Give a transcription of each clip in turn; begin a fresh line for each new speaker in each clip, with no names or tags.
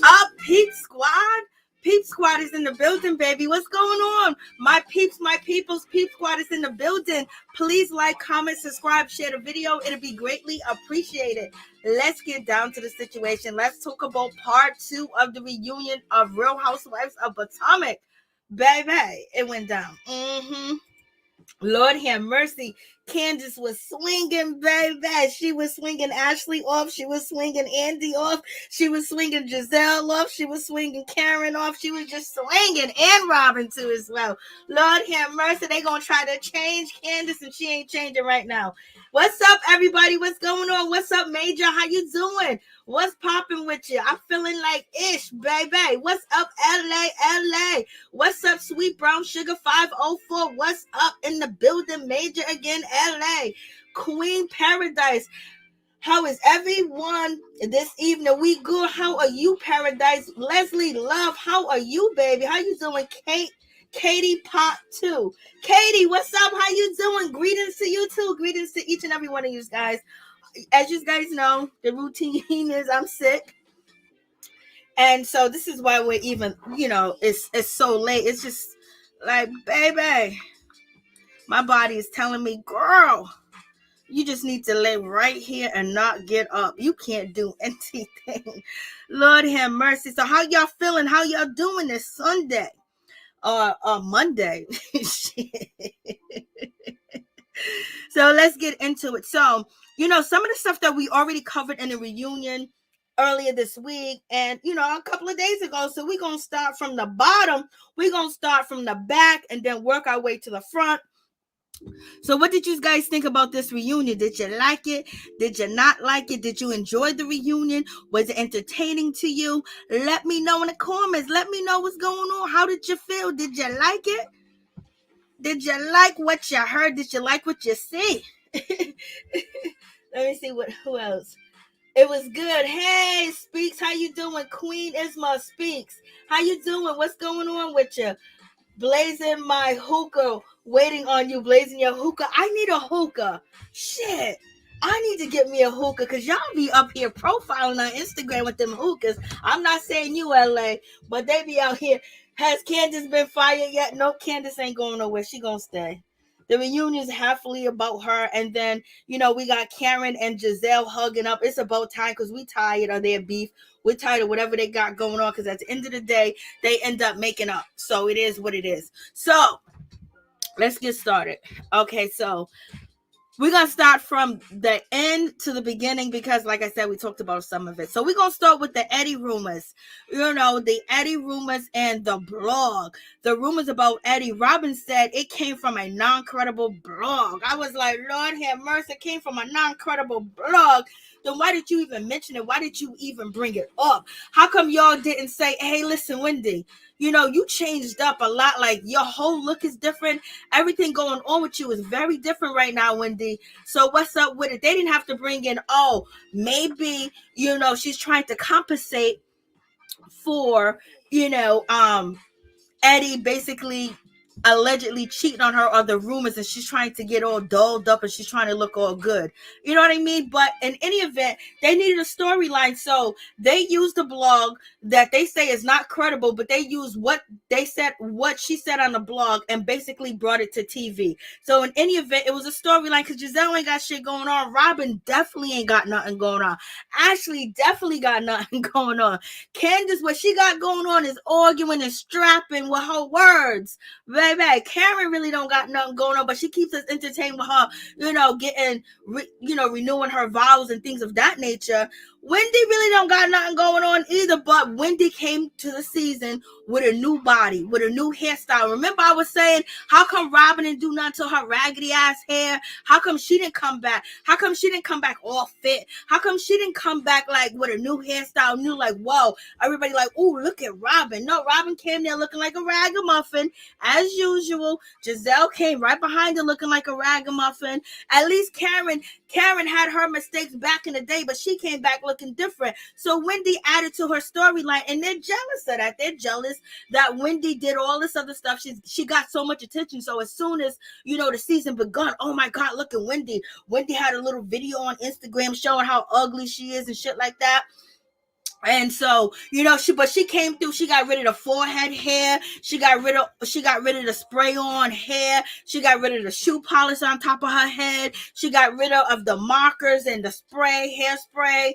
up, Peep Squad? Peep Squad is in the building, baby. What's going on? My peeps, my peoples, Peep Squad is in the building. Please like, comment, subscribe, share the video. It'll be greatly appreciated. Let's get down to the situation. Let's talk about part 2 of the reunion of Real Housewives of Potomac. Baby, it went down. Lord have mercy. Candace was swinging, baby. She was swinging Ashley off. She was swinging Andy off. She was swinging Gizelle off. She was swinging Karen off. She was just swinging, and Robin too as well. Lord have mercy. They gonna try to change Candace, and she ain't changing right now. What's up, everybody? What's going on? What's up, Major? How you doing? What's popping with you? I'm feeling like ish, baby. What's up, LA? What's up, Sweet Brown Sugar 504? What's up in the building, Major again, LA? Queen Paradise. How is everyone this evening? We good. How are you, Paradise? Leslie Love, how are you, baby? How you doing, Katie Pot 2. Katie, what's up? How you doing? Greetings to you too. Greetings to each and every one of you guys. As you guys know, the routine is I'm sick. And so this is why we're even, it's so late. It's just like, baby, my body is telling me, girl, you just need to lay right here and not get up. You can't do anything. Lord have mercy. So how y'all feeling? How y'all doing this Sunday? Monday. So let's get into it. So, some of the stuff that we already covered in the reunion earlier this week and, a couple of days ago. So we're going to start from the bottom. We're going to start from the back and then work our way to the front. So what did you guys think about this reunion? Did you like it? Did you not like it? Did you enjoy the reunion? Was it entertaining to you? Let me know in the comments. Let me know what's going on. How did you feel? Did you like it? Did you like what you heard? Did you like what you see? Let me see who else. It was good. Hey, Speaks, how you doing? Queen Isma Speaks. How you doing? What's going on with you? Blazing my hookah. Waiting on you, blazing your hookah. I need a hookah. Shit. I need to get me a hookah because y'all be up here profiling on Instagram with them hookahs. I'm not saying you, LA, but they be out here. Has Candace been fired yet? No, Candace ain't going nowhere. She gonna stay. The reunion is halfly about her. And then, we got Karen and Gizelle hugging up. It's about time because we tired of their beef. We're tired of whatever they got going on because at the end of the day, they end up making up. So it is what it is. So let's get started. Okay, so we're going to start from the end to the beginning because, like I said, we talked about some of it. So we're going to start with the Eddie rumors. The Eddie rumors and the blog. The rumors about Eddie. Robin said it came from a non-credible blog. I was like, Lord have mercy, it came from a non-credible blog. Then why did you even mention it? Why did you even bring it up? How come y'all didn't say, hey, listen, Wendy, you changed up a lot. Like, your whole look is different. Everything going on with you is very different right now, Wendy. So what's up with it? They didn't have to bring in, maybe, she's trying to compensate for, Eddie basically allegedly cheating on her or the rumors, and she's trying to get all dolled up and she's trying to look all good. You know what I mean? But in any event, they needed a storyline, so they used a blog that they say is not credible, but they used what she said on the blog and basically brought it to TV. So in any event, it was a storyline because Gizelle ain't got shit going on. Robin definitely ain't got nothing going on. Ashley definitely got nothing going on. Candace, what she got going on is arguing and strapping with her words. Baby, Karen really don't got nothing going on, but she keeps us entertained with her, getting, renewing her vows and things of that nature. Wendy really don't got nothing going on either, but Wendy came to the season with a new body, with a new hairstyle. Remember I was saying, how come Robin didn't do nothing to her raggedy ass hair? How come she didn't come back? How come she didn't come back all fit? How come she didn't come back like with a new hairstyle, new like, whoa, everybody like, ooh, look at Robin. No, Robin came there looking like a ragamuffin as usual. Gizelle came right behind her looking like a ragamuffin. At least Karen had her mistakes back in the day, but she came back looking different. So Wendy added to her storyline, and they're jealous of that. They're jealous that Wendy did all this other stuff. She got so much attention. So as soon as, the season begun, oh my God, look at Wendy. Wendy had a little video on Instagram showing how ugly she is and shit like that. And so, she came through. She got rid of the forehead hair. She got rid of the spray on hair. She got rid of the shoe polish on top of her head. She got rid of the markers and the spray, hairspray,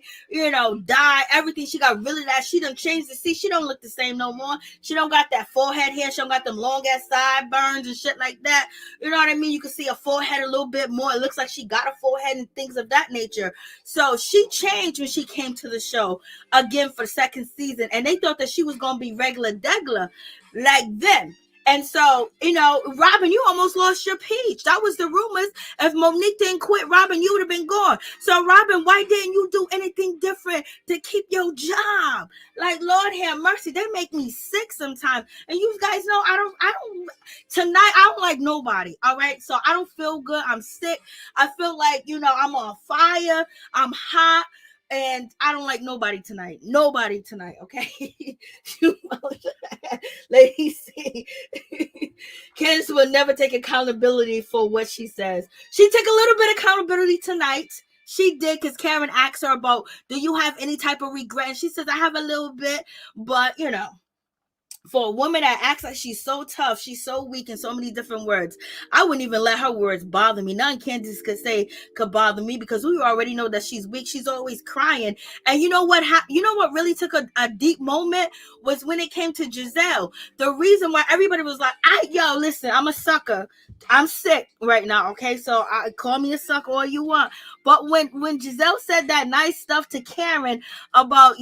dye, everything. She got rid of that. She done changed the. See, she don't look the same no more. She don't got that forehead hair. She don't got them long ass sideburns and shit like that. You know what I mean? You can see her forehead a little bit more. It looks like she got a forehead and things of that nature. So she changed when she came to the show again for second season, and they thought that she was gonna be regular degla like them. And so, Robin, you almost lost your peach. That was the rumors. If Monique didn't quit, Robin, you would have been gone. So, Robin, why didn't you do anything different to keep your job? Like, Lord have mercy, they make me sick sometimes. And you guys know tonight I don't like nobody. All right, so I don't feel good. I'm sick. I feel like I'm on fire. I'm hot. And I don't like nobody tonight. Nobody tonight, okay? Ladies, Candace will never take accountability for what she says. She took a little bit of accountability tonight. She did, because Karen asked her about, do you have any type of regret? And she says, I have a little bit, but for a woman that acts like she's so tough, she's so weak in so many different words, I wouldn't even let her words bother me. None Candace could bother me, because we already know that she's weak. She's always crying. And you know what really took a deep moment was when it came to Gizelle. The reason why everybody was like, listen, I'm a sucker. I'm sick right now, okay? So call me a sucker all you want. But when Gizelle said that nice stuff to Karen about,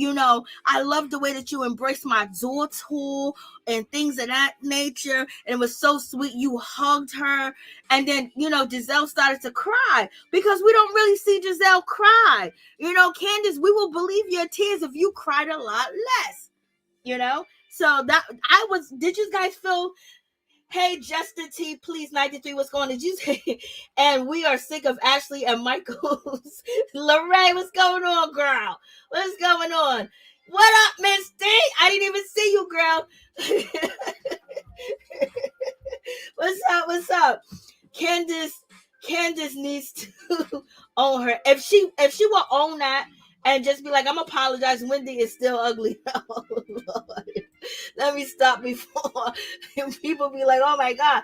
I love the way that you embrace my door tool and things of that nature, and it was so sweet, you hugged her, and then Gizelle started to cry, because we don't really see Gizelle cry. Candace, we will believe your tears if you cried a lot less. So that did you guys feel? Hey, Justin T, please, 93, what's going on? Did you say? And we are sick of Ashley and Michael's. Lorraine, what's going on, girl? What's going on? What up, Miss D? I didn't even see you, girl. What's up? Candace needs to own her. If she will own that and just be like, I'm apologizing, Wendy is still ugly. Oh, Lord. Let me stop before people be like, oh my God.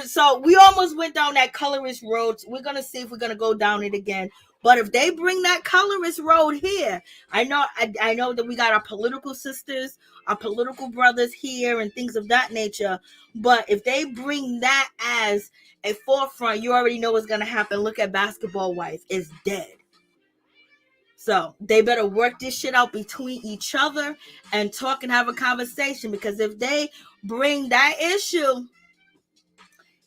So we almost went down that colorist road. We're going to see if we're going to go down it again. But if they bring that colorist road here, I know that we got our political sisters, our political brothers here and things of that nature. But if they bring that as a forefront, you already know what's going to happen. Look at Basketball Wife. It's dead. So they better work this shit out between each other and talk and have a conversation, because if they bring that issue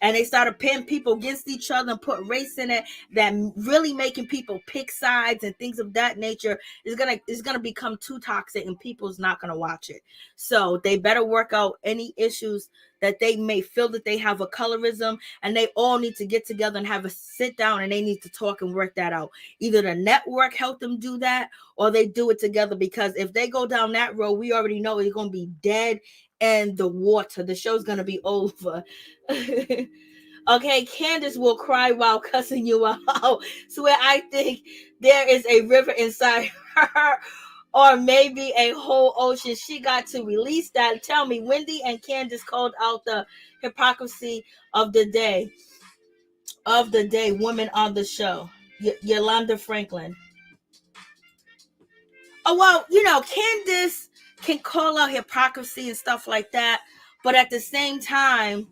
and they start pitting people against each other and put race in it, that really making people pick sides and things of that nature is gonna become too toxic, and people's not gonna watch it. So they better work out any issues that they may feel that they have a colorism, and they all need to get together and have a sit down, and they need to talk and work that out. Either the network help them do that, or they do it together, because if they go down that road, we already know it's gonna be dead in the water. The show's gonna be over. Okay, Candace will cry while cussing you out. Swear, I think there is a river inside her, or maybe a whole ocean. She got to release that. Tell me, Wendy and Candace called out the hypocrisy of the day. Women on the show. Yolanda Franklin. Oh, well, Candace can call out hypocrisy and stuff like that, but at the same time,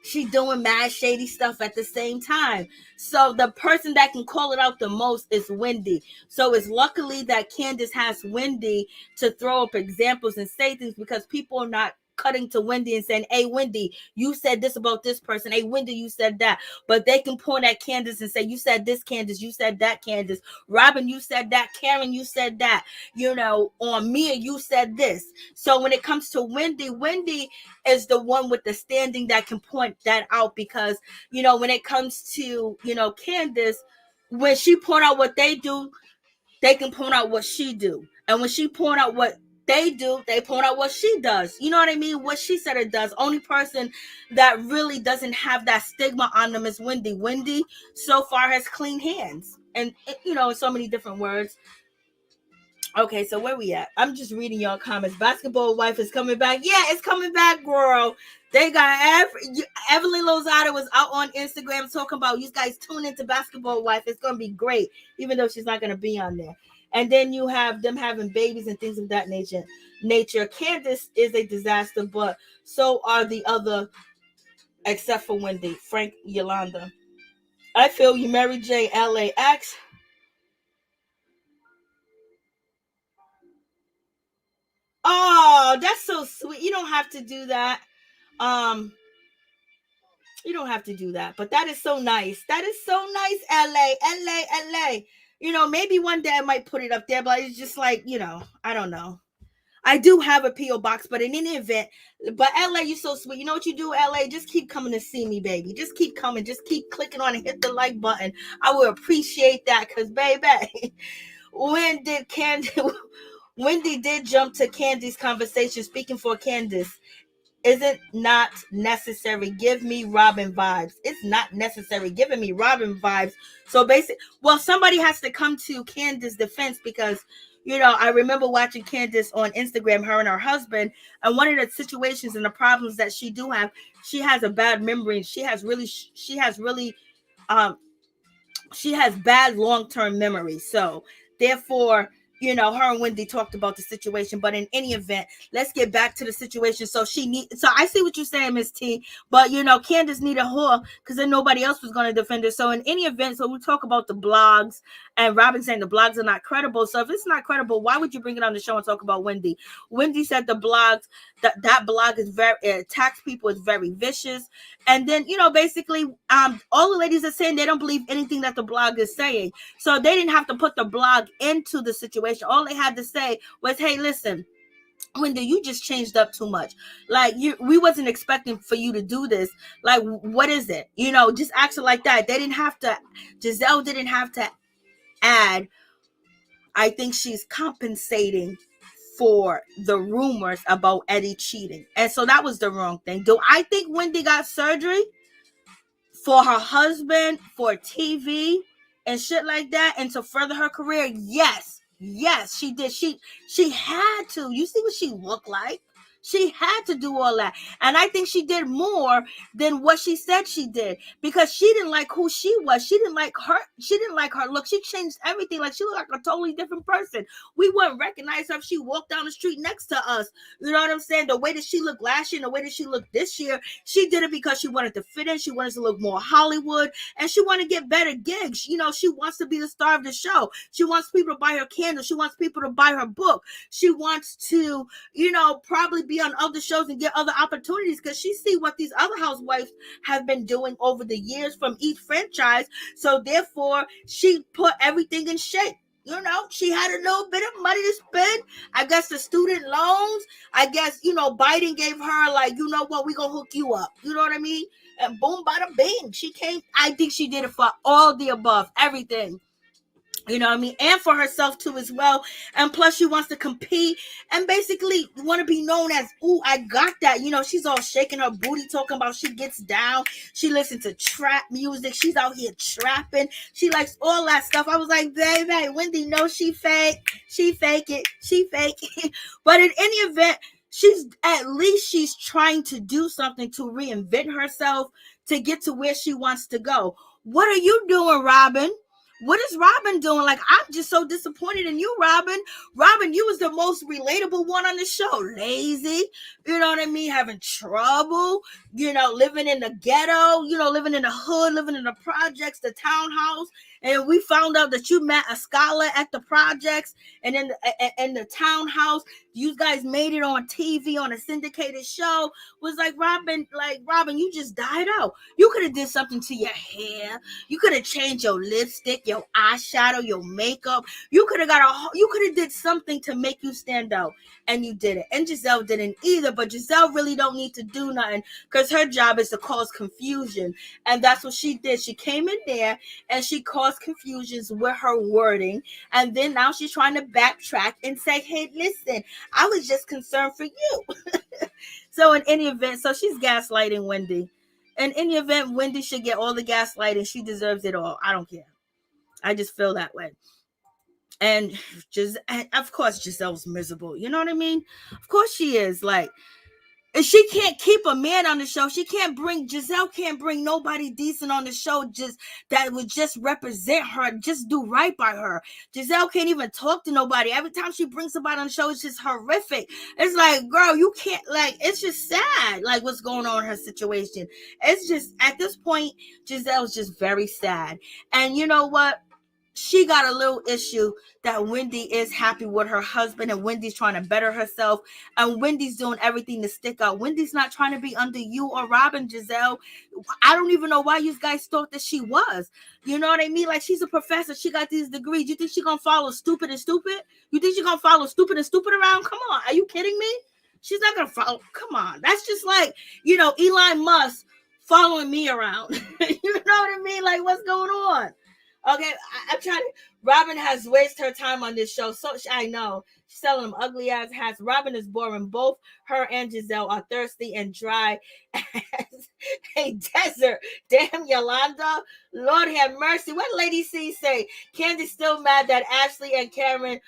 she's doing mad shady stuff at the same time. So the person that can call it out the most is Wendy. So it's luckily that Candace has Wendy to throw up examples and say things, because people are not cutting to Wendy and saying, hey, Wendy, you said this about this person. Hey, Wendy, you said that. But they can point at Candace and say, you said this, Candace. You said that, Candace. Robin, you said that. Karen, you said that. On Mia, you said this. So when it comes to Wendy, Wendy is the one with the standing that can point that out, because, when it comes to, Candace, when she point out what they do, they can point out what she do. And when she point out what they do, they point out what she does. You know what I mean? What she said it does. Only person that really doesn't have that stigma on them is Wendy. Wendy so far has clean hands. And, in so many different words. Okay, so where we at? I'm just reading y'all comments. Basketball Wife is coming back. Yeah, it's coming back, girl. They got Evelyn Lozada was out on Instagram talking about, you guys tune into Basketball Wife. It's gonna be great, even though she's not gonna be on there. And then you have them having babies and things of that nature. Candace is a disaster, but so are the other, except for Wendy. Frank Yolanda. I feel you, Mary J. LAX. Oh, that's so sweet. You don't have to do that. Um, you don't have to do that. But that is so nice. That is so nice, LA. Maybe one day I might put it up there, but it's just like, I don't know. I do have a P.O. box, but in any event, but LA, you're so sweet. You know what you do, LA? Just keep coming to see me, baby. Just keep coming. Just keep clicking on and hit the like button. I will appreciate that, because, baby, when did Wendy did jump to Candy's conversation, speaking for Candace. Isn't not necessary. Give me Robin vibes. It's not necessary. Giving me Robin vibes. So basically, well, somebody has to come to Candace's defense, because, I remember watching Candace on Instagram, her and her husband, and one of the situations and the problems that she do have, she has a bad memory. She has really, she has bad long-term memory. So therefore, her and Wendy talked about the situation. But in any event, let's get back to the situation. So I see what you're saying, Miss T, but Candace need a whore, because then nobody else was going to defend her. So in any event, so we talk about the blogs, and Robin saying the blogs are not credible. So if it's not credible, why would you bring it on the show and talk about Wendy? Wendy said the blogs, that blog is very, it attacks people, it's very vicious. And then, basically, all the ladies are saying they don't believe anything that the blog is saying. So they didn't have to put the blog into the situation. All they had to say was, hey, listen, Wendy, you just changed up too much. Like, we wasn't expecting for you to do this. Like, what is it? Just act it like that. They didn't have to, Gizelle didn't have to add, I think she's compensating for the rumors about Eddie cheating. And so that was the wrong thing. Do I think Wendy got surgery for her husband, for TV and shit like that, and to further her career? Yes, she did. She had to. You see what she looked like? She had to do all that. And I think she did more than what she said she did, because she didn't like who she was. She didn't like her. She didn't like her look. She changed everything. Like, she looked like a totally different person. We wouldn't recognize her if she walked down the street next to us. You know what I'm saying? The way that she looked last year and the way that she looked this year, she did it because she wanted to fit in. She wanted to look more Hollywood, and she wanted to get better gigs. She wants to be the star of the show. She wants people to buy her candles. She wants people to buy her book. She wants to, probably be on other shows and get other opportunities, because she see what these other housewives have been doing over the years from each franchise. So therefore, she put everything in shape. She had a little bit of money to spend. I guess the student loans. I guess, Biden gave her, like, you know what, we gonna hook you up. You know what I mean? And boom, bada bing. She came. I think she did it for all the above, everything. You know what I mean? And for herself too as well. And plus, she wants to compete and basically want to be known as, ooh, I got that. She's all shaking her booty, talking about she gets down. She listens to trap music. She's out here trapping. She likes all that stuff. I was like, baby, Wendy knows she fake. She fake it. She fake it. But in any event, she's trying to do something to reinvent herself to get to where she wants to go. What are you doing, Robin? What is Robin doing? Like, I'm just so disappointed in you, Robin. Robin, you was the most relatable one on the show. Lazy, you know what I mean? Having trouble, living in the ghetto, living in the hood, living in the projects, the townhouse. And we found out that you met a scholar at the projects and in the townhouse. You guys made it on TV on a syndicated show. Was like, Robin, you just died out. You could have did something to your hair. You could have changed your lipstick, your eyeshadow, your makeup. You could have did something to make you stand out, and you didn't. And Gizelle didn't either. But Gizelle really don't need to do nothing, because her job is to cause confusion, and that's what she did. She came in there and she caused confusions with her wording, and then now she's trying to backtrack and say, hey, listen, I was just concerned for you. So in any event, so she's gaslighting Wendy. In any event, Wendy should get all the gaslighting. She deserves it all. I don't care. I just feel that way. And just, and of course, Giselle's miserable. You know what I mean? Of course she is. Like, and she can't keep a man on the show. Giselle can't bring nobody decent on the show just that would just represent her, just do right by her. Giselle can't even talk to nobody. Every time she brings somebody on the show, it's just horrific. It's like, girl, you can't, like, it's just sad, like, what's going on in her situation. It's just, at this point, Giselle's just very sad. And you know what? She got a little issue that Wendy is happy with her husband and Wendy's trying to better herself and Wendy's doing everything to stick out. Wendy's not trying to be under you or Robin, Gizelle. I don't even know why you guys thought that she was. You know what I mean? Like, she's a professor. She got these degrees. You think she's going to follow stupid and stupid? You think she's going to follow stupid and stupid around? Come on. Are you kidding me? She's not going to follow. Come on. That's just like, Elon Musk following me around. You know what I mean? Like, what's going on? Okay, I'm trying to. Robin has wasted her time on this show. So I know she's selling them ugly ass hats. Robin is boring. Both her and Gizelle are thirsty and dry as a desert. Damn, Yolanda. Lord have mercy. What Lady C say? Candace still mad that Ashley and Karen.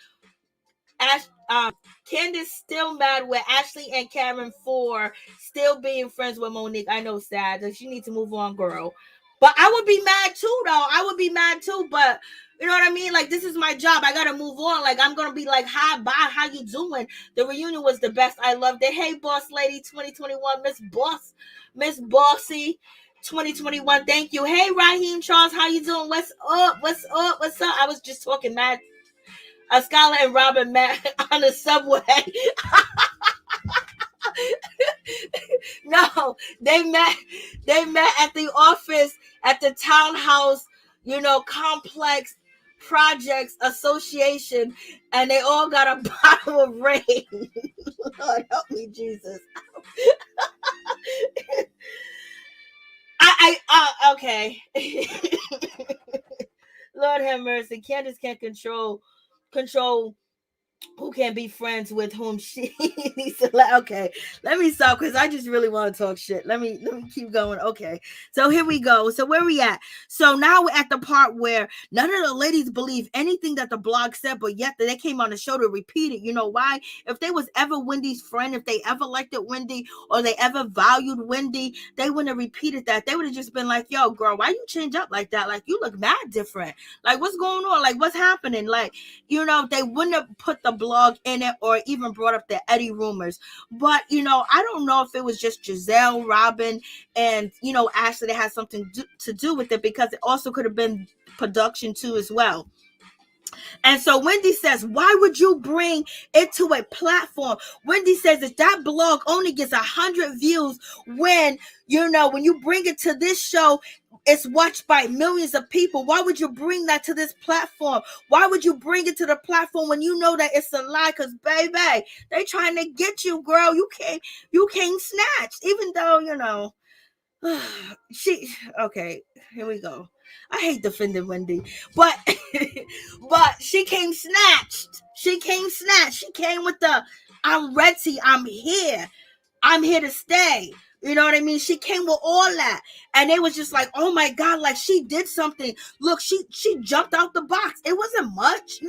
Candace still mad with Ashley and Karen for still being friends with Monique. I know, sad. She needs to move on, girl. But I would be mad too, though. I would be mad too, but you know what I mean? Like, this is my job. I gotta move on. Like, I'm gonna be like, hi, bye, how you doing? The reunion was the best. I loved it. Hey, Boss Lady 2021, Miss Bossy 2021. Thank you. Hey, Raheem Charles, how you doing? What's up? I was just talking mad. Skylar and Robin met on the subway. No, they met at the office at the townhouse, complex projects association, and they all got a bottle of rain. Lord help me, Jesus. Okay. Lord have mercy. Candace can't control who can be friends with whom she needs to okay, let me stop because I just really want to talk shit. Let me keep going. Okay, so here we go. So where we at? So now we're at the part where none of the ladies believe anything that the blog said, but yet they came on the show to repeat it. You know why? If they was ever Wendy's friend, if they ever liked it Wendy, or they ever valued Wendy, they wouldn't have repeated that. They would have just been like, yo, girl, why you change up like that? Like, you look mad different. Like, what's going on? Like, what's happening? Like, they wouldn't have put the blog in it or even brought up the Eddie rumors. But I don't know if it was just Gizelle, Robin, and Ashley that had something to do with it, because it also could have been production too as well. And so Wendy says, why would you bring it to a platform? Wendy says if that blog only gets 100 views when you bring it to this show, it's watched by millions of people. Why would you bring that to this platform? Why would you bring it to the platform when you know that it's a lie? Because, baby, they trying to get you, girl. You can't snatch. Even though, okay, here we go. I hate defending Wendy, but she came snatched. She came with the, I'm ready. I'm here to stay. You know what I mean? She came with all that. And it was just like, oh my God, like she did something. Look, she jumped out the box. It wasn't much,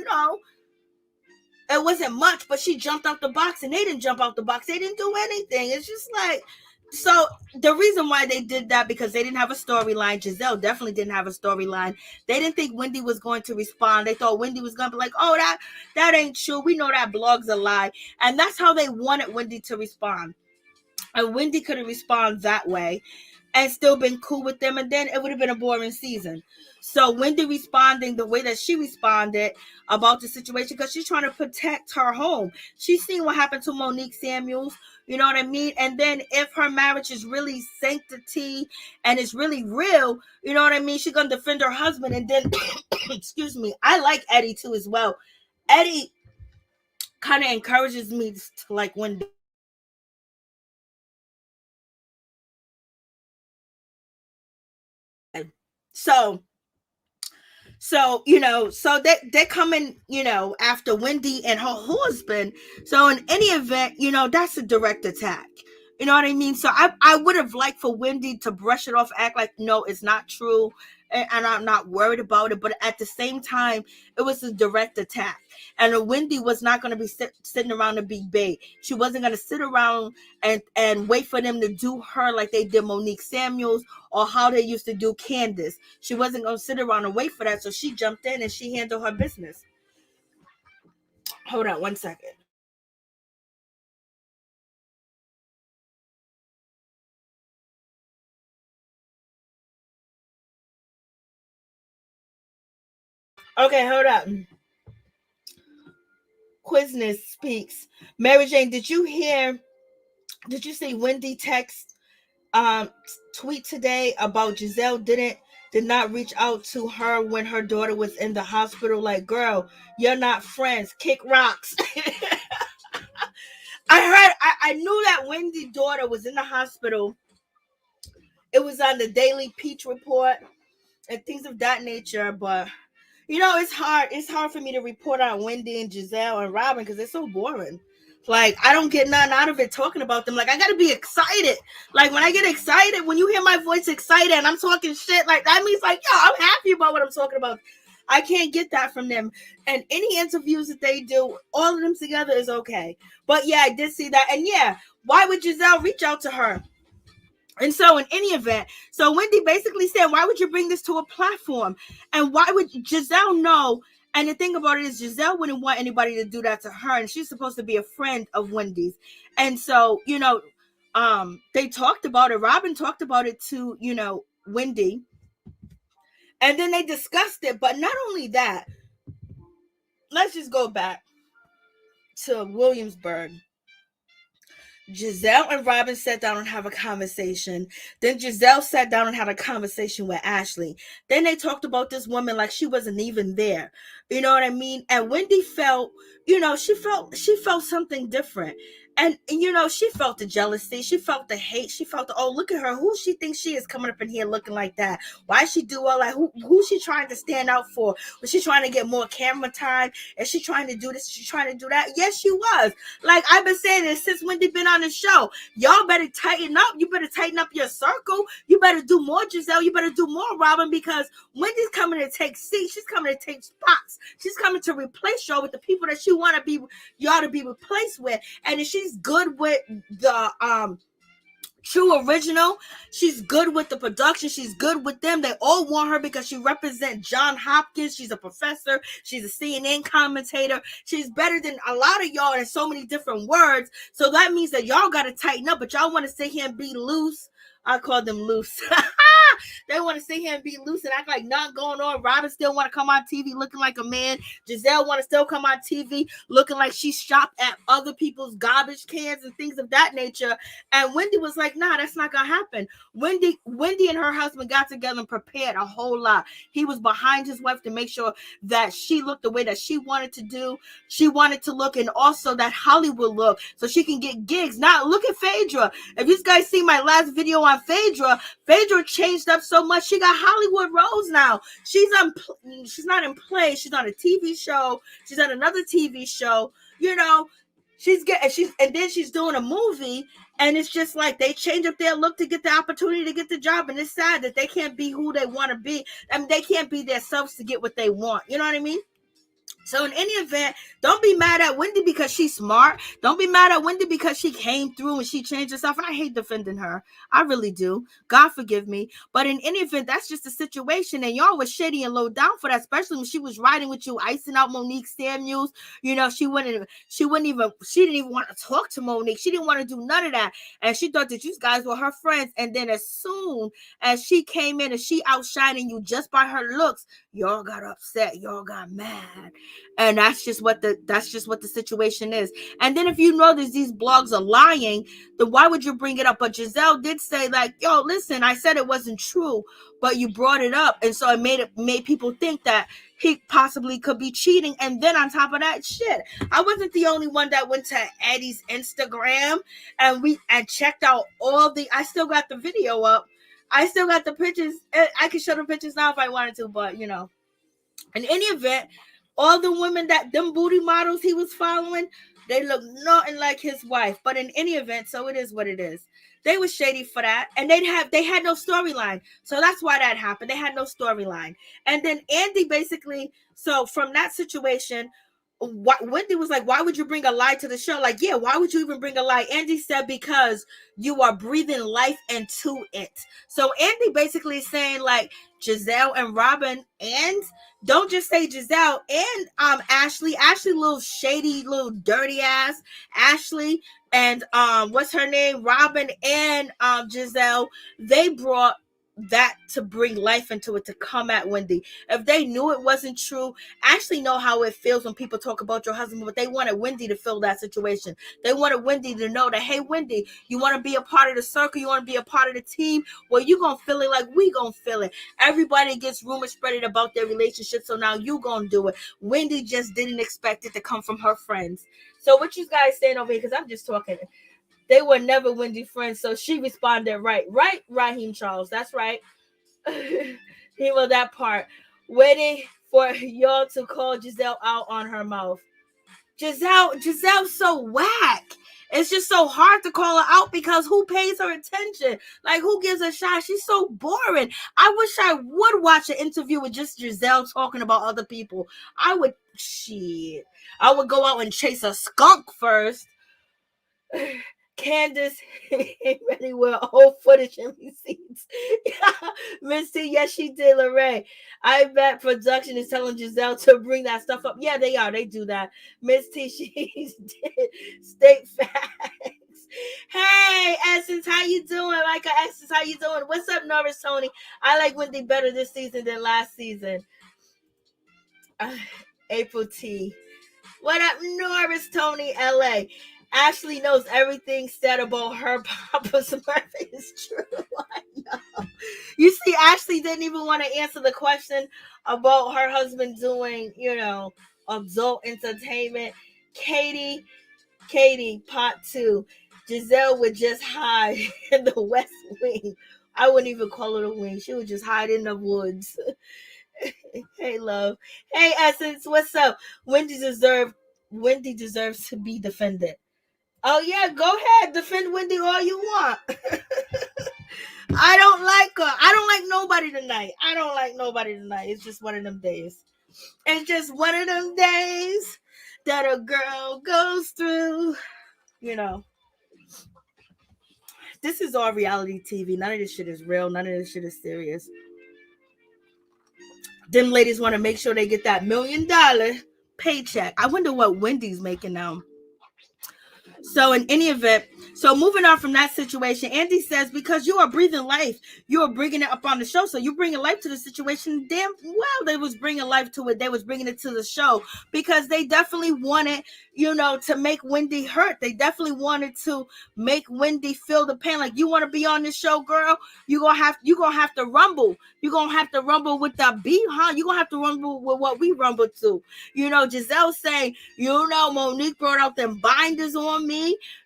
It wasn't much, but she jumped out the box and they didn't jump out the box. They didn't do anything. It's just like, so the reason why they did that, because they didn't have a storyline. Gizelle definitely didn't have a storyline. They didn't think Wendy was going to respond. They thought Wendy was going to be like, oh, that ain't true. We know that blog's a lie. And that's how they wanted Wendy to respond. And Wendy could have responded that way and still been cool with them, and then it would have been a boring season. So Wendy responding the way that she responded about the situation, because she's trying to protect her home. She's seen what happened to Monique Samuels, you know what I mean? And then if her marriage is really sanctity and it's really real, you know what I mean? She's going to defend her husband. And then, excuse me, I like Eddie too as well. Eddie kind of encourages me to like Wendy. So they're coming, after Wendy and her husband. So in any event, that's a direct attack. You know what I mean? So I would have liked for Wendy to brush it off, act like, no, it's not true. and I'm not worried about it. But at the same time, it was a direct attack. And Wendy was not going to be sitting around to be bait. She wasn't going to sit around and wait for them to do her like they did Monique Samuels or how they used to do Candace. She wasn't going to sit around and wait for that. So she jumped in and she handled her business. Hold on 1 second. Okay, hold up. Quizness speaks. Mary Jane, did you see Wendy text tweet today about Gizelle did not reach out to her when her daughter was in the hospital? Like, girl, you're not friends. Kick rocks. I knew that Wendy's daughter was in the hospital. It was on the Daily Peach Report and things of that nature, but it's hard. It's hard for me to report on Wendy and Gizelle and Robin because they're so boring. Like, I don't get nothing out of it talking about them. Like, I gotta be excited. Like, when I get excited, when you hear my voice excited and I'm talking shit, like, that means, like, yo, I'm happy about what I'm talking about. I can't get that from them. And any interviews that they do, all of them together is okay. But yeah, I did see that. And yeah, why would Gizelle reach out to her? And so in any event, so Wendy basically said, why would you bring this to a platform? And why would Gizelle know? And the thing about it is Gizelle wouldn't want anybody to do that to her. And she's supposed to be a friend of Wendy's. And so, they talked about it. Robin talked about it to, Wendy. And then they discussed it. But not only that, let's just go back to Williamsburg. Gizelle and Robin sat down and have a conversation. Then Gizelle sat down and had a conversation with Ashley. Then they talked about this woman like she wasn't even there. You know what I mean? And Wendy felt, she felt something different. And she felt the jealousy. She felt the hate. She felt the, oh, look at her. Who she thinks she is coming up in here looking like that? Why she do all that? Who she trying to stand out for? Was she trying to get more camera time? Is she trying to do this? Is she trying to do that? Yes, she was. Like, I've been saying this since Wendy been on the show. Y'all better tighten up. You better tighten up your circle. You better do more, Gizelle. You better do more, Robin, because Wendy's coming to take seats. She's coming to take spots. She's coming to replace y'all with the people that she want to be, y'all to be replaced with. And if she's good with the True Original, she's good with the production, she's good with them. They all want her because she represents John Hopkins. She's a professor, she's a CNN commentator. She's better than a lot of y'all in so many different words. So that means that y'all got to tighten up, but y'all want to sit here and be loose. I call them loose. They want to sit here and be loose and act like nothing going on. Robin still want to come on TV looking like a man. Gizelle want to still come on TV looking like she shopped at other people's garbage cans and things of that nature. And Wendy was like, nah, that's not going to happen. Wendy and her husband got together and prepared a whole lot. He was behind his wife to make sure that she looked the way that she wanted to do. She wanted to look, and also that Hollywood look, so she can get gigs. Now, look at Phaedra. If you guys see my last video on Phaedra changed up so much. She got Hollywood roles now. She's not in play. She's on a TV show. She's on another TV show. And then she's doing a movie, and it's just like they change up their look to get the opportunity to get the job. And it's sad that they can't be who they want to be. I mean, they can't be themselves to get what they want. You know what I mean? So in any event, don't be mad at Wendy because she's smart. Don't be mad at Wendy because she came through and she changed herself. And I hate defending her. I really do. God forgive me. But in any event, that's just a situation. And y'all was shady and low down for that, especially when she was riding with you, icing out Monique Samuels. She didn't even want to talk to Monique. She didn't want to do none of that. And she thought that you guys were her friends. And then as soon as she came in and she outshining you just by her looks, y'all got upset. Y'all got mad. And that's just what the situation is. And then if you know that these blogs are lying, then why would you bring it up? But Gizelle did say, like, yo, listen, I said it wasn't true, but you brought it up, and so it made people think that he possibly could be cheating. And then on top of that, shit, I wasn't the only one that went to Eddie's Instagram and checked out I still got the video up. I still got the pictures. I can show the pictures now if I wanted to, but in any event, all the women them booty models he was following, They look nothing like his wife. But in any event, so it is what it is. They were shady for that, and they had no storyline. So that's why that happened. They had no storyline. And then Andy basically, so from that situation, Wendy was like, why would you bring a lie to the show? Like, yeah, why would you even bring a lie? Andy said, because you are breathing life into it. So Andy basically is saying, like, Gizelle and Robin, and don't just say Gizelle and Ashley, little shady, little dirty ass Ashley, and what's her name? Robin and Gizelle, they brought that to bring life into it, to come at Wendy. If they knew it wasn't true, Ashley know how it feels when people talk about your husband, but they wanted Wendy to feel that situation. They wanted Wendy to know that, hey, Wendy, you want to be a part of the circle, you want to be a part of the team, well, you gonna feel it like we gonna feel it. Everybody gets rumors spreaded about their relationship, so now you gonna do it. Wendy just didn't expect it to come from her friends. So what you guys saying over here, because I'm just talking, they were never Wendy friends, so she responded right, Raheem Charles, that's right. He was that part, waiting for y'all to call Gizelle out on her mouth. Giselle's so whack. It's just so hard to call her out, because who pays her attention? Like, who gives a shot? She's so boring. I wish I would watch an interview with just Gizelle talking about other people. I would go out and chase a skunk first. Candace ain't ready with whole footage and receipts. Miss T, yes, she did, Lorraine. I bet production is telling Gizelle to bring that stuff up. Yeah, they are. They do that. Miss T, she's did state facts. Hey, Essence, how you doing? Like Essence, how you doing? What's up, Norris Tony? I like Wendy better this season than last season. April T. What up, Norris Tony, LA? Ashley knows everything said about her Papa Smurf is true. I know. You see, Ashley didn't even want to answer the question about her husband doing, adult entertainment. Katie, part 2. Gizelle would just hide in the West Wing. I wouldn't even call it a wing. She would just hide in the woods. Hey, love. Hey, Essence, what's up? Wendy deserves to be defended. Oh, yeah, go ahead. Defend Wendy all you want. I don't like her. I don't like nobody tonight. It's just one of them days. It's just one of them days that a girl goes through. This is all reality TV. None of this shit is real. None of this shit is serious. Them ladies want to make sure they get that $1 million paycheck. I wonder what Wendy's making now. So in any event, so moving on from that situation, Andy says, because you are breathing life, you are bringing it up on the show. So you bringing life to the situation. Damn well, they was bringing life to it. They was bringing it to the show, because they definitely wanted, to make Wendy hurt. They definitely wanted to make Wendy feel the pain. Like, you want to be on this show, girl? You gonna have to rumble. You gonna have to rumble with that beat, huh? You gonna have to rumble with what we rumble to. Gizelle saying, Monique brought out them binders on me.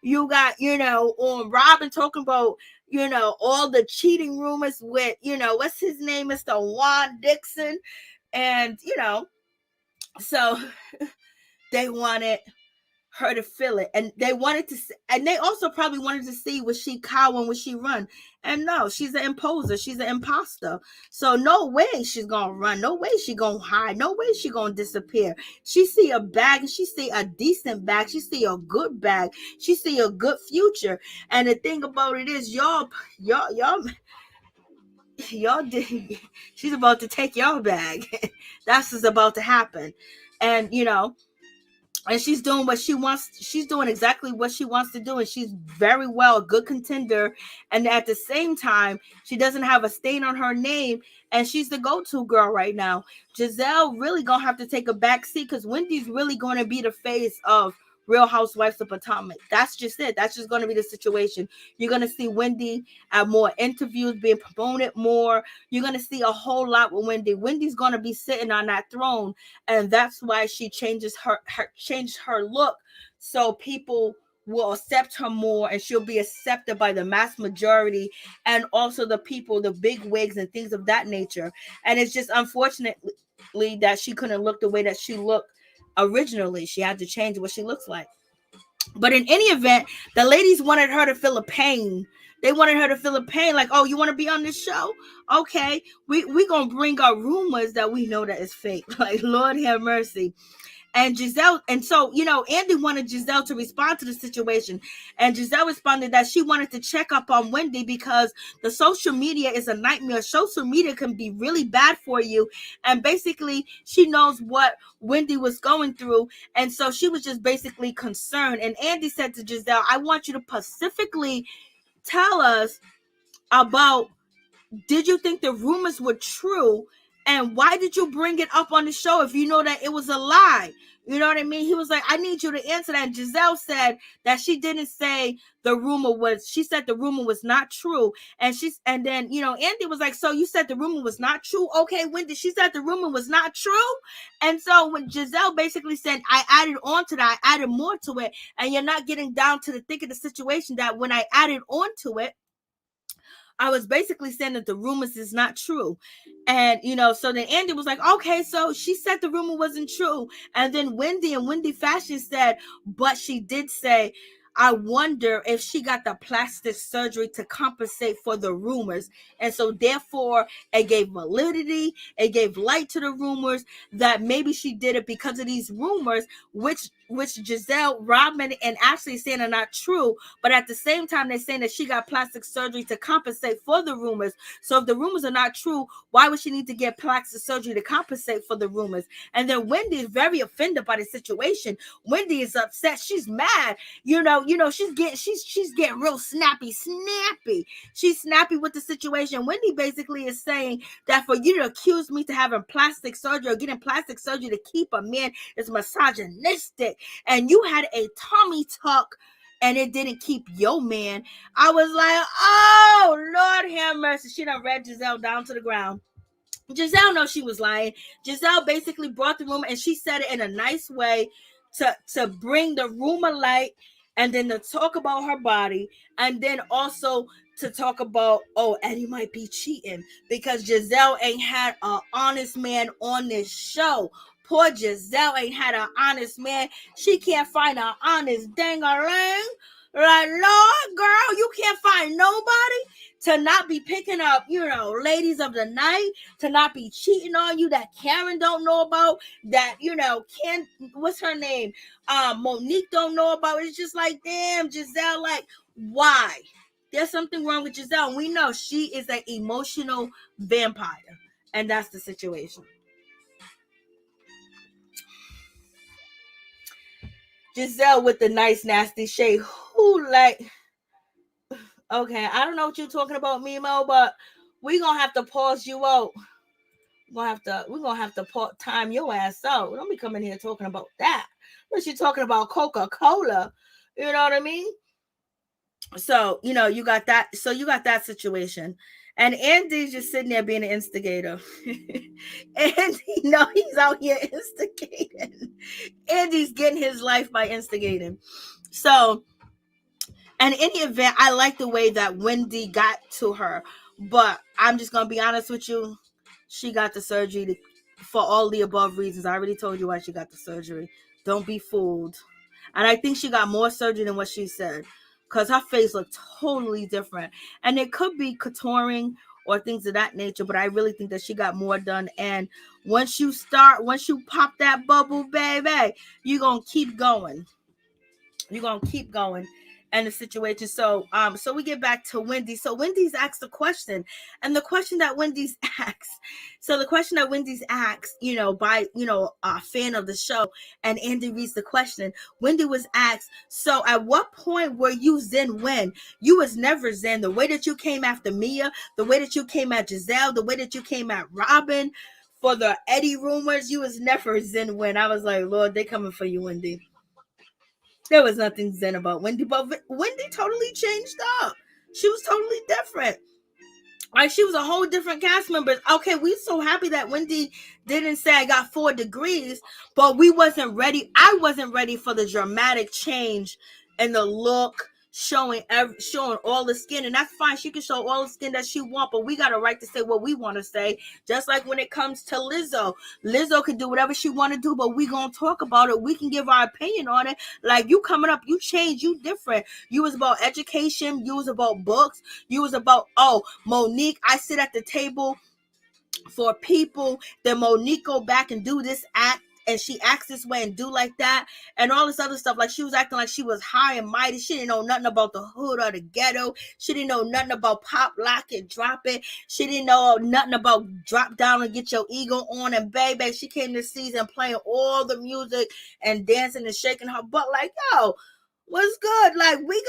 You got, on Robin talking about, all the cheating rumors with, what's his name, Mr. Juan Dixon. And, so they wanted her to feel it, and they also probably wanted to see, was she cow and would she run? And no, she's an imposer, she's an imposter. So no way she's gonna run, no way she gonna hide, no way she gonna disappear. She see a bag, and she see a decent bag, she see a good bag, she see a good future. And the thing about it is, y'all did, she's about to take y'all bag. That's what's about to happen. And and she's doing what she wants. She's doing exactly what she wants to do. And she's very well a good contender. And at the same time, she doesn't have a stain on her name. And she's the go-to girl right now. Gizelle really going to have to take a back seat, because Wendy's really going to be the face of Real Housewives of Potomac. That's just it. That's just going to be the situation. You're going to see Wendy at more interviews, being promoted more. You're going to see a whole lot with Wendy. Wendy's going to be sitting on that throne, and that's why she changed her look, so people will accept her more, and she'll be accepted by the mass majority, and also the people, the big wigs and things of that nature. And it's just unfortunately that she couldn't look the way that she looked originally. She had to change what she looks like. But in any event, the ladies wanted her to feel a pain. They wanted her to feel a pain, like, oh, you want to be on this show? Okay, we gonna bring out rumors that we know that is fake. Like, Lord have mercy. And Gizelle, and so, Andy wanted Gizelle to respond to the situation. And Gizelle responded that she wanted to check up on Wendy because the social media is a nightmare. Social media can be really bad for you. And basically, she knows what Wendy was going through. And so she was just basically concerned. And Andy said to Gizelle, I want you to specifically tell us about, did you think the rumors were true? And why did you bring it up on the show if you know that it was a lie? You know what I mean? He was like, I need you to answer that. And Gizelle said that she didn't say she said the rumor was not true. And then, Andy was like, so you said the rumor was not true? Okay, Wendy, she said the rumor was not true. And so when Gizelle basically said, I added on to that, I added more to it. And you're not getting down to the thick of the situation that when I added on to it, I was basically saying that the rumors is not true. And, so then Andy was like, okay, so she said the rumor wasn't true. And then Wendy and Wendy Fashion said, but she did say, I wonder if she got the plastic surgery to compensate for the rumors. And so therefore it gave validity, it gave light to the rumors that maybe she did it because of these rumors, which Gizelle, Robin, and Ashley saying are not true. But at the same time, they're saying that she got plastic surgery to compensate for the rumors. So if the rumors are not true, why would she need to get plastic surgery to compensate for the rumors? And then Wendy is very offended by the situation. Wendy is upset. She's mad. She's getting real snappy. She's snappy with the situation. Wendy basically is saying that for you to accuse me to having plastic surgery or getting plastic surgery to keep a man is misogynistic. And you had a tummy tuck and it didn't keep your man. I was like, oh, Lord have mercy. She done read Gizelle down to the ground. Gizelle knows she was lying. Gizelle basically brought the rumor and she said it in a nice way to bring the rumor light, and then to talk about her body, and then also to talk about, oh, Eddie might be cheating because Gizelle ain't had an honest man on this show. Poor Gizelle ain't had an honest man. She can't find an honest dang-a-lang. Like, Lord, girl, you can't find nobody to not be picking up, ladies of the night, to not be cheating on you, that Karen don't know about, that, what's her name? Monique don't know about. It's just like, damn, Gizelle, like, why? There's something wrong with Gizelle. And we know she is an emotional vampire. And that's the situation. Gizelle with the nice, nasty shade. Who, like... Okay, I don't know what you're talking about, Mimo, but we're gonna have to pause you out. We're gonna have to time your ass out. Don't be coming here talking about that. Unless you're talking about Coca-Cola. You know what I mean? So, you got that. So you got that situation. And Andy's just sitting there being an instigator. And he's out here instigating. Andy's getting his life by instigating. So, and in any event, I like the way that Wendy got to her. But I'm just going to be honest with you. She got the surgery for all the above reasons. I already told you why she got the surgery. Don't be fooled. And I think she got more surgery than what she said. Because her face looked totally different. And it could be contouring or things of that nature. But I really think that she got more done. And once you pop that bubble, baby, you're going to keep going. You're going to keep going. And the situation. So we get back to Wendy. So Wendy's asked a question, and the question that Wendy's asked, by a fan of the show, and Andy reads the question. Wendy was asked, so at what point were you Zen Wen? You was never Zen. The way that you came after Mia, the way that you came at Gizelle, the way that you came at Robin for the Eddie rumors, you was never Zen Wen. I was like, Lord, they coming for you, Wendy. There was nothing Zen about Wendy, but Wendy totally changed up. She was totally different. Like, she was a whole different cast member. Okay, we're so happy that Wendy didn't say I got 4 degrees, but we wasn't ready. I wasn't ready for the dramatic change in the look. showing all the skin, and that's fine. She can show all the skin that she want, but we got a right to say what we want to say. Just like when it comes to Lizzo can do whatever she want to do, but we gonna talk about it. We can give our opinion on it. Like, you coming up, you change, you different. You was about education, you was about books, you was about, oh, Monique, I sit at the table for people, then Monique go back and do this act, and she acts this way and do like that, and all this other stuff. Like, she was acting like she was high and mighty. She didn't know nothing about the hood or the ghetto. She didn't know nothing about pop, lock it, drop it. She didn't know nothing about drop down and get your ego on. And baby, she came this season playing all the music and dancing and shaking her butt like, yo, what's good? Like, we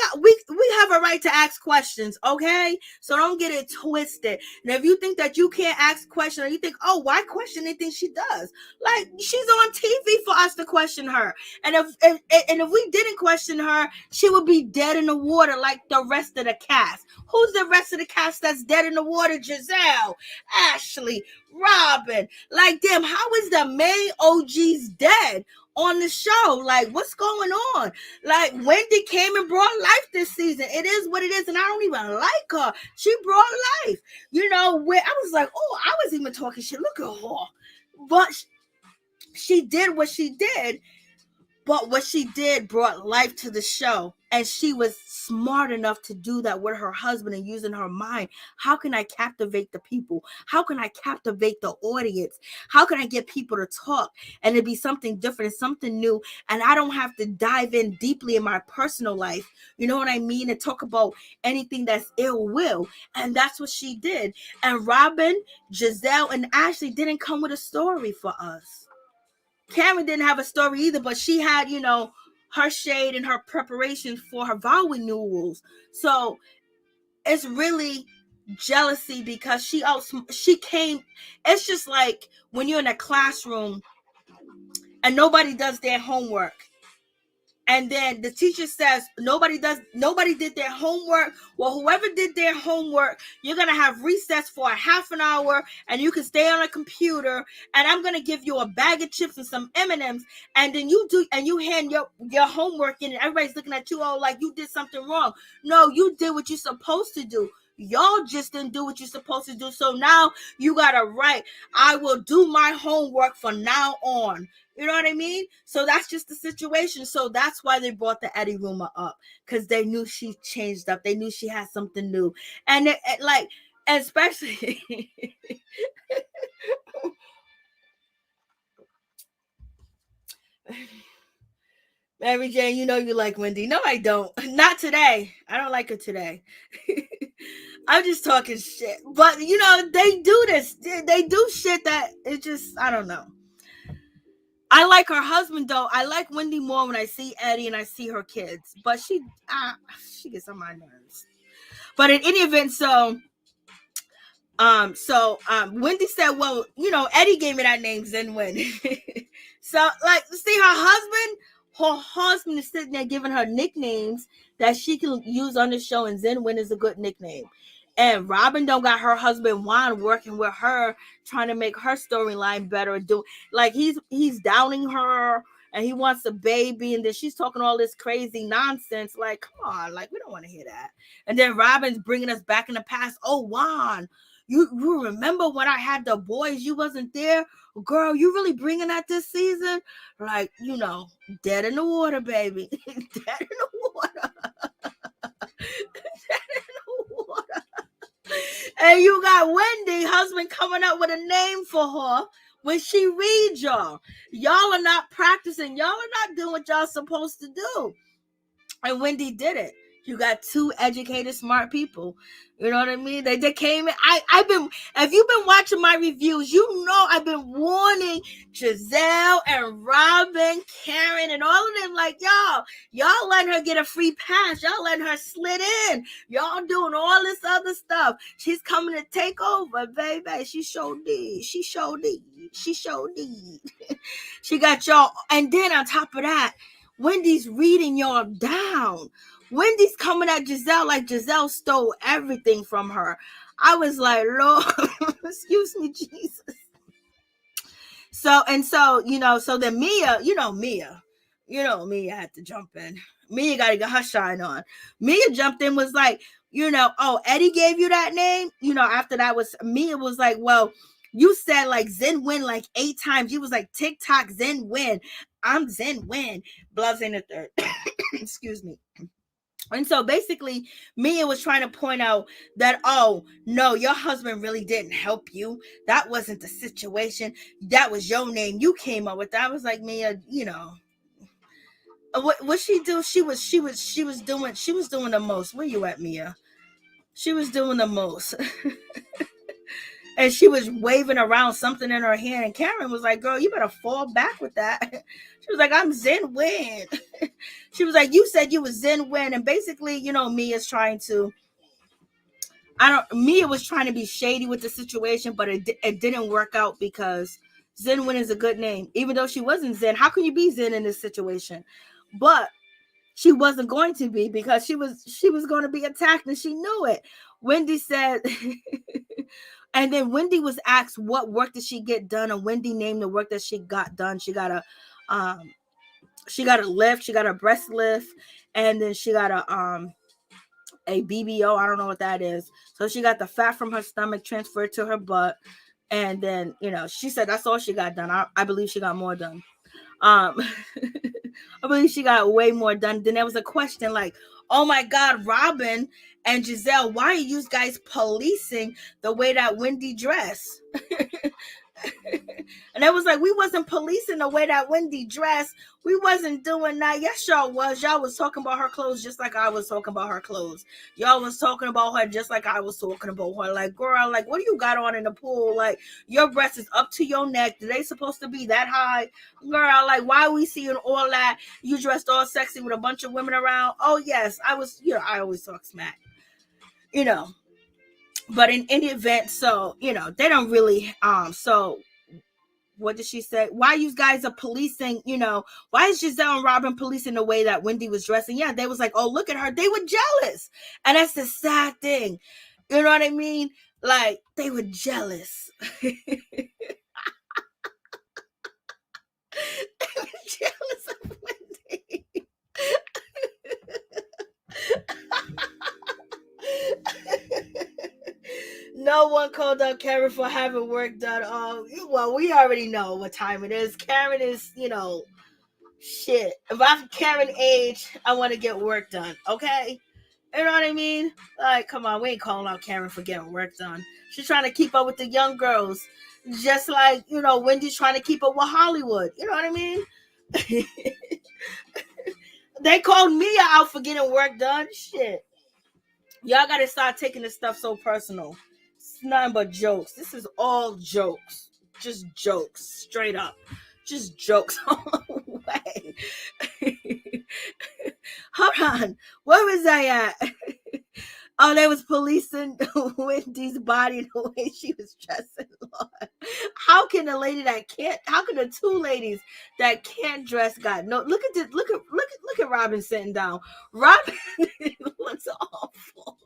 have a right to ask questions, okay? So don't get it twisted. And if you think that you can't ask questions, or you think, oh, why question anything she does? Like, she's on TV for us to question her. And if we didn't question her, she would be dead in the water like the rest of the cast. Who's the rest of the cast that's dead in the water? Gizelle, Ashley, Robin. Like, damn, how is the main OGs dead on the show? Like, what's going on? Like, Wendy came and brought life this season. It is what it is, and I don't even like her. She brought life. You know, where I was like, oh, I was even talking shit. Look at her. But she did what she did. But what she did brought life to the show. And she was smart enough to do that with her husband and using her mind. How can I captivate the people? How can I captivate the audience? How can I get people to talk and it be something different, something new? And I don't have to dive in deeply in my personal life. You know what I mean? And talk about anything that's ill will. And that's what she did. And Robin, Gizelle, and Ashley didn't come with a story for us. Karen didn't have a story either, but she had, you know, her shade and her preparation for her vow renewals. So it's really jealousy because she came. It's just like when you're in a classroom and nobody does their homework. And then the teacher says, nobody did their homework. Well, whoever did their homework, you're going to have recess for a half an hour and you can stay on a computer and I'm going to give you a bag of chips and some M&Ms. And then you hand your homework in and everybody's looking at you all like you did something wrong. No, you did what you're supposed to do. Y'all just didn't do what you're supposed to do. So now you got to write, I will do my homework from now on. You know what I mean? So that's just the situation. So that's why they brought the Eddie rumor up, because they knew she changed up. They knew she had something new. And especially Mary Jane, you know you like Wendy. No, I don't. Not today. I don't like her today. I'm just talking shit. But, you know, they do this. They do shit that it just, I don't know. I like her husband, though. I like Wendy more when I see Eddie and I see her kids. But she gets on my nerves. But in any event, Wendy said, well, you know, Eddie gave me that name, Zen Wen. So, like, see, her husband is sitting there giving her nicknames that she can use on the show, and Zen Wen is a good nickname. And Robin don't got her husband Juan working with her, trying to make her storyline better. Like, he's downing her, and he wants a baby, and then she's talking all this crazy nonsense. Like, come on, like, we don't want to hear that. And then Robin's bringing us back in the past. Oh, Juan, you remember when I had the boys? You wasn't there, girl. You really bringing that this season? Like, you know, dead in the water, baby. Dead in the water. Dead in the water. And you got Wendy, husband, coming up with a name for her when she reads y'all. Y'all are not practicing. Y'all are not doing what y'all supposed to do. And Wendy did it. You got two educated, smart people. You know what I mean? They came in. If you've been watching my reviews, you know I've been warning Gizelle and Robin, Karen, and all of them, like, y'all letting her get a free pass. Y'all letting her slid in. Y'all doing all this other stuff. She's coming to take over, baby. She showed did. She showed did. She got y'all. And then on top of that, Wendy's reading y'all down. Wendy's coming at Gizelle like Gizelle stole everything from her. I was like, Lord, excuse me, Jesus. So then Mia had to jump in. Mia got to get her shine on. Mia jumped in, was like, oh, Eddie gave you that name. After that was Mia was like, well, you said like Zen Wen like 8 times. You was like TikTok Zen Wen. I'm Zen Wen. Blood's in the third. Excuse me. And so basically, Mia was trying to point out that, oh, no, your husband really didn't help you. That wasn't the situation. That was your name. You came up with that. I was like, Mia, what she do? She was doing the most. Where you at, Mia? She was doing the most. And she was waving around something in her hand. And Karen was like, girl, you better fall back with that. She was like, I'm Zen Wen. She was like, you said you was Zen Wen. And basically, Mia's trying to, Mia was trying to be shady with the situation, but it didn't work out because Zen Wen is a good name. Even though she wasn't Zen, how can you be Zen in this situation? But she wasn't going to be, because she was going to be attacked, and she knew it. Wendy said, and then Wendy was asked what work did she get done, and Wendy named the work that she got done. She got a lift, she got a breast lift, and then she got a BBO. I don't know what that is. So she got the fat from her stomach transferred to her butt, and then she said that's all she got done. I believe she got more done. I believe she got way more done. Then there was a question like, oh my God, Robin and Gizelle, why are you guys policing the way that Wendy dressed? And it was like, we wasn't policing the way that Wendy dressed. We wasn't doing that. Yes, y'all was. Y'all was talking about her clothes just like I was talking about her clothes. Y'all was talking about her just like I was talking about her. Like, girl, like, what do you got on in the pool? Like, your breast is up to your neck. Are they supposed to be that high? Girl, like, why are we seeing all that? You dressed all sexy with a bunch of women around. Oh, yes, I was, I always talk smack. But in any event, so, they don't really, so what did she say? Why you guys are policing, why is Gizelle and Robin policing the way that Wendy was dressing? Yeah, they was like, oh, look at her. They were jealous. And that's the sad thing. You know what I mean? Like, they were jealous. They were jealous of Wendy. No one called out Karen for having work done. Well, we already know what time it is. Karen is, shit. If I'm Karen age, I want to get work done. Okay? You know what I mean? Like, come on, we ain't calling out Karen for getting work done. She's trying to keep up with the young girls. Just like, Wendy's trying to keep up with Hollywood. You know what I mean? They called Mia out for getting work done. Shit. Y'all got to start taking this stuff so personal. It's nothing but jokes. This is all jokes. Just jokes. Straight up. Just jokes all the way. Hold on. Where was I at? Oh, they was policing Wendy's body the way she was dressing. Lord. How can the two ladies that can't dress look at Robin sitting down. Robin looks awful.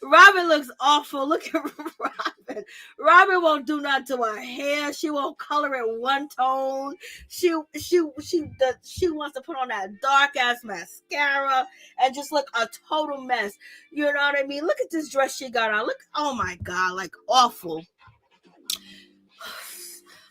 Robin looks awful. Look at Robin. Robin won't do nothing to her hair. She won't color it one tone. She wants to put on that dark ass mascara and just look a total mess. You know what I mean? Look at this dress she got on. Look, oh my God, like awful.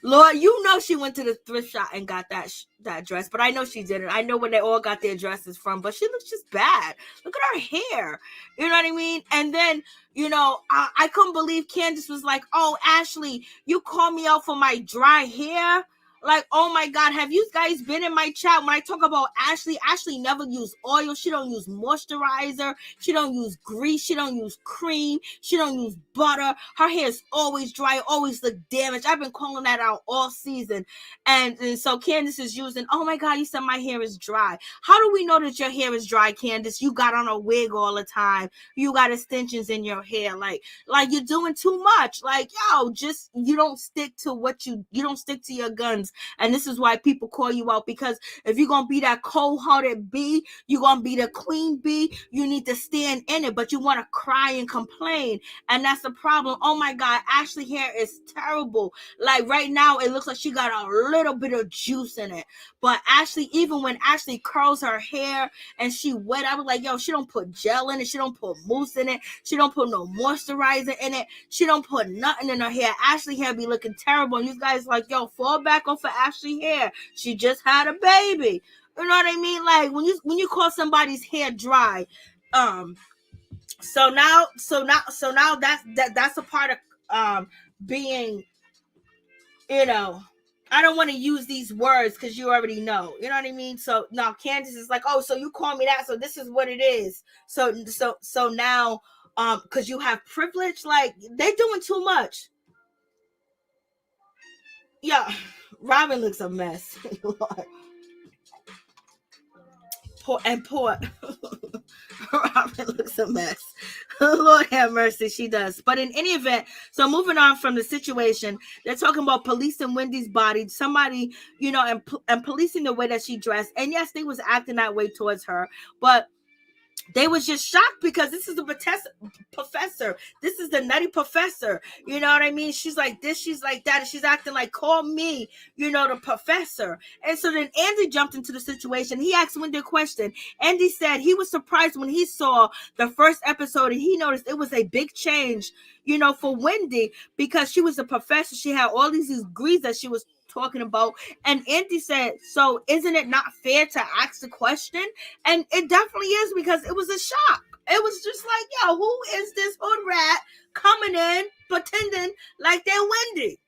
Lord, she went to the thrift shop and got that dress, but I know she didn't. I know where they all got their dresses from, but she looks just bad. Look at her hair. You know what I mean? And then, I couldn't believe Candace was like, oh, Ashley, you called me out for my dry hair? Like, oh my God, have you guys been in my chat? When I talk about Ashley never use oil. She don't use moisturizer. She don't use grease. She don't use cream. She don't use butter. Her hair is always dry, always look damaged. I've been calling that out all season. And so Candace is using, oh my God, you said my hair is dry. How do we know that your hair is dry, Candace? You got on a wig all the time. You got extensions in your hair. Like you're doing too much. Like, yo, just, you don't stick to you don't stick to your guns. things. And this is why people call you out, because if you're going to be that cold-hearted bee, you're going to be the queen bee, you need to stand in it, but you want to cry and complain. And that's the problem. Oh my God, Ashley hair is terrible. Like right now, it looks like she got a little bit of juice in it. But Ashley, even when Ashley curls her hair and she wet, I was like, yo, she don't put gel in it. She don't put mousse in it. She don't put no moisturizer in it. She don't put nothing in her hair. Ashley hair be looking terrible. And you guys like, yo, fall back off of Ashley hair. She just had a baby. You know what I mean? Like when you call somebody's hair dry, so now that's a part of being, you know, I don't want to use these words because you already know. You know what I mean? So now Candace is like, oh, so you call me that, so this is what it is. So now because you have privilege, like they're doing too much. Yeah, Robin looks a mess. Poor Robin looks a mess. Lord have mercy, she does. But in any event, so moving on from the situation, they're talking about policing Wendy's body, somebody, you know, and policing the way that she dressed. And yes, they was acting that way towards her, but they was just shocked because this is the professor. This is the nutty professor. You know what I mean? She's like this, she's like that, and she's acting like, call me, you know, the professor. And so then Andy jumped into the situation. He asked Wendy a question. Andy said he was surprised when he saw the first episode and he noticed it was a big change, you know, for Wendy, because she was a professor. She had all these degrees that she was talking about. And Andy said, so isn't it not fair to ask the question? And it definitely is, because it was a shock. It was just like, yo, who is this hood rat coming in pretending like they're Wendy?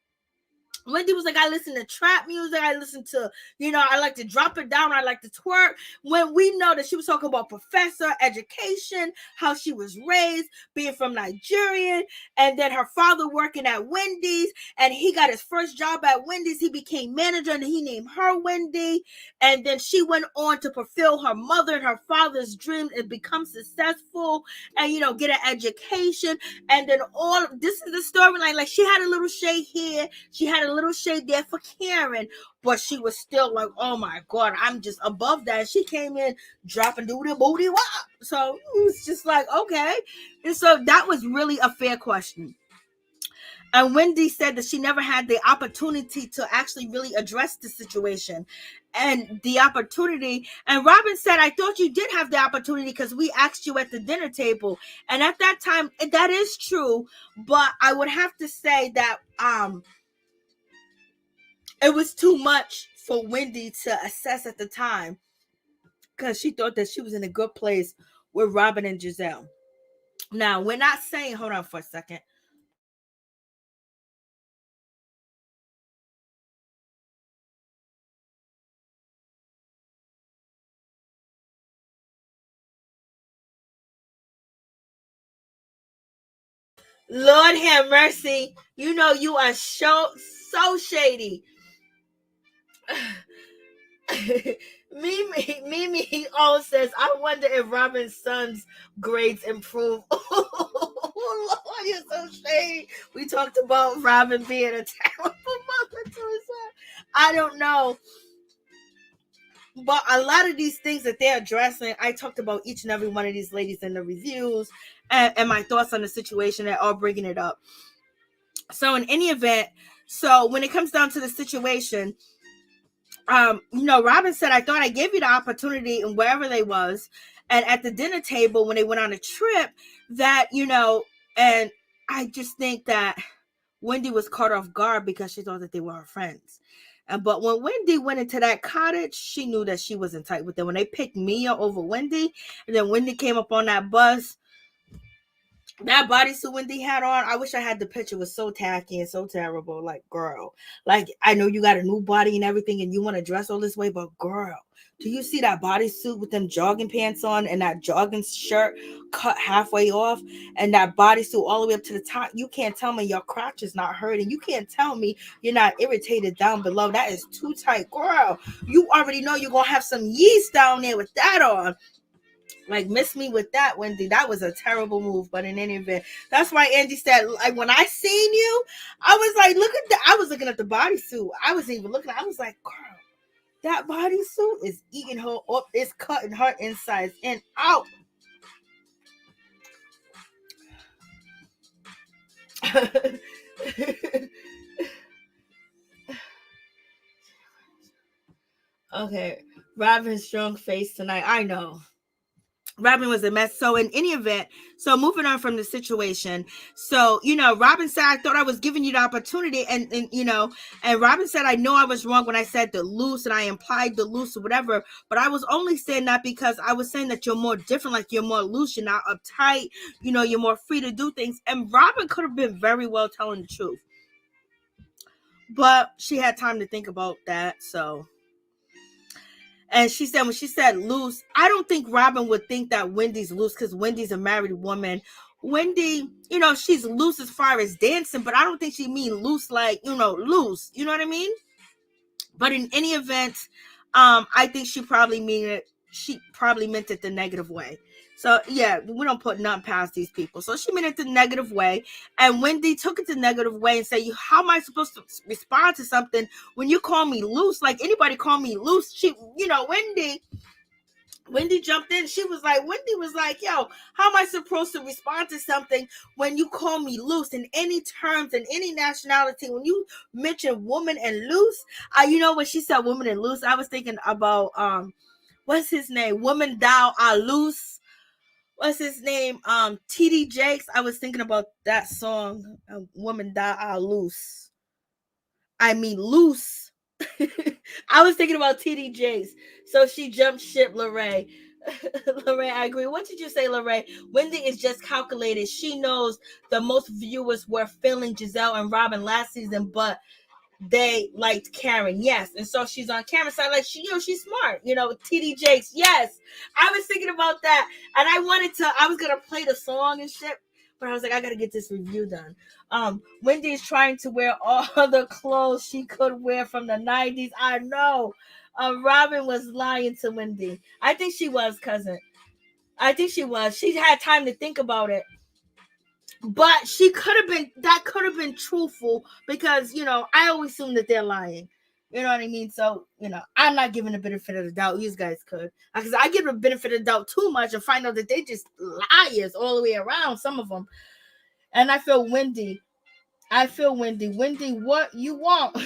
Wendy was like, I listen to trap music. I listen to, you know, I like to drop it down. I like to twerk. When we know that she was talking about professor, education, how she was raised, being from Nigerian, and then her father working at Wendy's, and he got his first job at Wendy's. He became manager, and he named her Wendy. And then she went on to fulfill her mother and her father's dreams and become successful and, you know, get an education. And then all this is the storyline. Like, she had a little shade here. She had a little shade there for Karen, but she was still like, oh my God, I'm just above that. She came in dropping booty wop. So it was just like, okay. And so that was really a fair question. And Wendy said that she never had the opportunity to actually really address the situation and the opportunity. And Robin said, I thought you did have the opportunity because we asked you at the dinner table. And at that time, that is true. But I would have to say that it was too much for Wendy to assess at the time because she thought that she was in a good place with Robin and Gizelle. Now, we're not saying, hold on for a second. Lord have mercy. You know, you are so shady. Mimi always says, I wonder if Robin's son's grades improve. Oh, Lord, you're so shady. We talked about Robin being a terrible mother to his son. I don't know. But a lot of these things that they're addressing, I talked about each and every one of these ladies in the reviews and my thoughts on the situation. They're all bringing it up. So in any event, so when it comes down to the situation, you know, Robin said, I thought I gave you the opportunity and wherever they was. And at the dinner table, when they went on a trip, that, you know, and I just think that Wendy was caught off guard because she thought that they were her friends. But when Wendy went into that cottage, she knew that she wasn't tight with them. When they picked Mia over Wendy, and then Wendy came up on that bus, that bodysuit Wendy had on, I wish I had the picture. It was so tacky and so terrible. Like, girl, like, I know you got a new body and everything and you want to dress all this way, but girl, do you see that bodysuit with them jogging pants on and that jogging shirt cut halfway off and that bodysuit all the way up to the top? You can't tell me your crotch is not hurting. You can't tell me you're not irritated down below. That is too tight, girl. You already know you're going to have some yeast down there with that on. Like, miss me with that, Wendy. That was a terrible move. But in any event, that's why Angie said, like, when I seen you, I was like, I was looking at the bodysuit. I wasn't even looking. I was like, girl, that bodysuit is eating her up. It's cutting her insides and out. Okay, Robin's strong face tonight. I know. Robin was a mess. So in any event, so moving on from the situation. So, Robin said, I thought I was giving you the opportunity. And Robin said, I know I was wrong when I said the loose and I implied the loose or whatever, but I was only saying that because I was saying that you're more different, like you're more loose, you're not uptight, you're more free to do things. And Robin could have been very well telling the truth, but she had time to think about that. So, and she said, when she said loose, I don't think Robin would think that Wendy's loose because Wendy's a married woman. Wendy, she's loose as far as dancing, but I don't think she mean loose like, loose. You know what I mean? But in any event, I think she probably meant it the negative way. So yeah, we don't put nothing past these people. So she meant it the negative way, and Wendy took it the negative way and said, "How am I supposed to respond to something when you call me loose? Like anybody call me loose?" Wendy jumped in. Wendy was like, yo, how am I supposed to respond to something when you call me loose in any terms, in any nationality? When you mention woman and loose, when she said woman and loose, I was thinking about, what's his name? Woman thou are loose. What's his name? TD Jakes. I was thinking about that song, Woman Thou Are Loose. I mean, loose. I was thinking about TD Jakes. So she jumped ship, Lorraine. Lorraine, I agree. What did you say, Lorraine? Wendy is just calculated. She knows the most viewers were feeling Gizelle and Robin last season, but they liked Karen, yes, and so she's on Karen's side. Like she's smart, TD Jakes, yes. I was thinking about that, and I was gonna play the song and shit, but I was like, I gotta get this review done. Wendy is trying to wear all the clothes she could wear from the 90s. I know. Robin was lying to Wendy. I think she was, cousin. I think she was. She had time to think about it. But that could have been truthful because, I always assume that they're lying. You know what I mean? So, I'm not giving the benefit of the doubt. You guys could. Because I give the benefit of the doubt too much and find out that they just liars all the way around, some of them. And I feel Wendy. Wendy, what you want?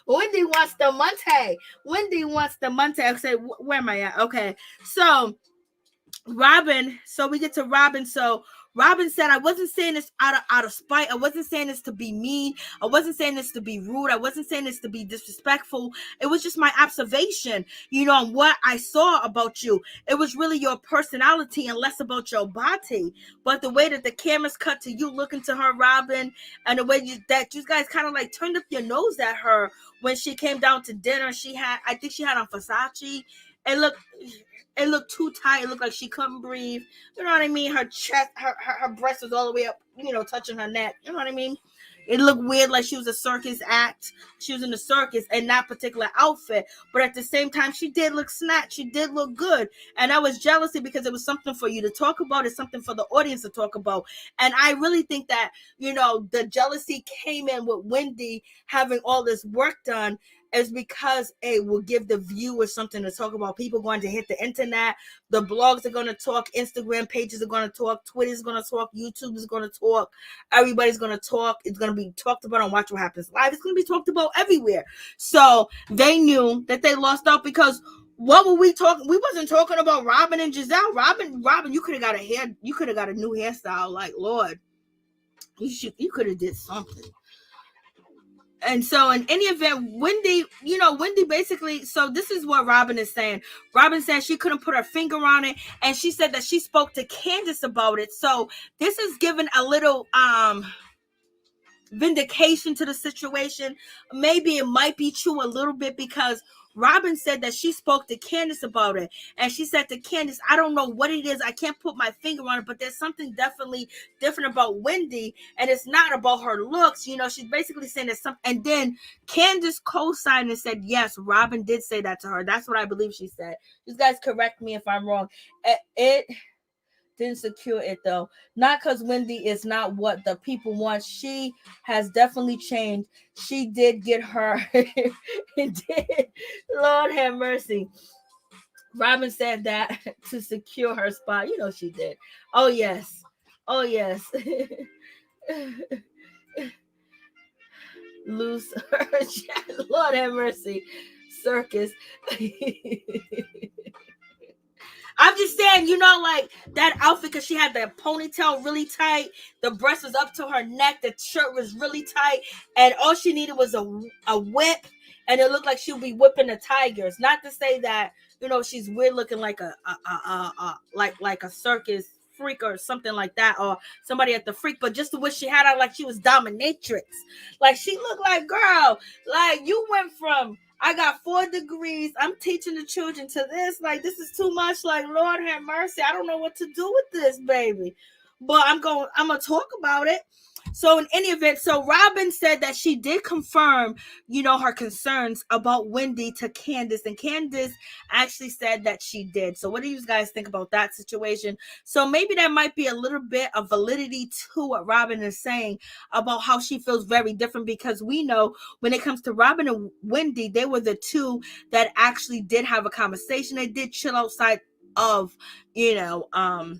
Wendy wants the Monte. Wendy wants the Monte. I say, where am I at? Okay. So, Robin, so we get to Robin. So Robin said, I wasn't saying this out of spite. I wasn't saying this to be mean. I wasn't saying this to be rude. I wasn't saying this to be disrespectful. It was just my observation, on what I saw about you. It was really your personality and less about your body. But the way that the cameras cut to you looking to her, Robin, and the way that you guys kind of like turned up your nose at her when she came down to dinner. I think she had on Versace. It looked too tight. It looked like she couldn't breathe. You know what I mean? Her chest, her breast was all the way up, touching her neck. You know what I mean? It looked weird, like she was a circus act. She was in the circus in that particular outfit. But at the same time, she did look snatched. She did look good. And I was jealousy because it was something for you to talk about. It's something for the audience to talk about. And I really think that, the jealousy came in with Wendy having all this work done is because it will give the viewers something to talk about. People going to hit the internet. The blogs are going to talk. Instagram pages are going to talk. Twitter is going to talk. YouTube is going to talk. Everybody's going to talk. It's going to be talked about on Watch What Happens Live. It's going to be talked about everywhere. So they knew that they lost out because what were we talking? We wasn't talking about Robin and Gizelle. Robin, you could have got a new hairstyle. Like, Lord, you could have did something. And so in any event, Wendy basically, so this is what Robin is saying. Robin said she couldn't put her finger on it. And she said that she spoke to Candace about it. So this is giving a little vindication to the situation. Maybe it might be true a little bit because Robin said that she spoke to Candace about it. And she said to Candace, I don't know what it is. I can't put my finger on it, but there's something definitely different about Wendy. And it's not about her looks. You know, she's basically saying that something. And then Candace co-signed and said, yes, Robin did say that to her. That's what I believe she said. You guys correct me if I'm wrong. It didn't secure it though. Not because Wendy is not what the people want. She has definitely changed. She did get her. It did. Lord have mercy. Robin said that to secure her spot. You know she did. Oh yes. Oh yes. Lose her. Lord have mercy. Circus. I'm just saying, you know, like that outfit, because she had the ponytail really tight, the breast was up to her neck, the shirt was really tight, and all she needed was a whip, and it looked like she would be whipping the tigers. Not to say that, you know, she's weird looking like like a circus freak or something like that, or somebody at the freak, but just the way she had on, like she was dominatrix. Like she looked like, girl, like you went from I got 4 degrees, I'm teaching the children to this, like this is too much, like Lord have mercy, I don't know what to do with this baby, but I'm gonna talk about it. So in any event, so Robin said that she did confirm, you know, her concerns about Wendy to Candace, and Candace actually said that she did. So what do you guys think about that situation? So maybe there might be a little bit of validity to what Robin is saying about how she feels very different, because we know when it comes to Robin and Wendy, they were the two that actually did have a conversation. They did chill outside of, you know,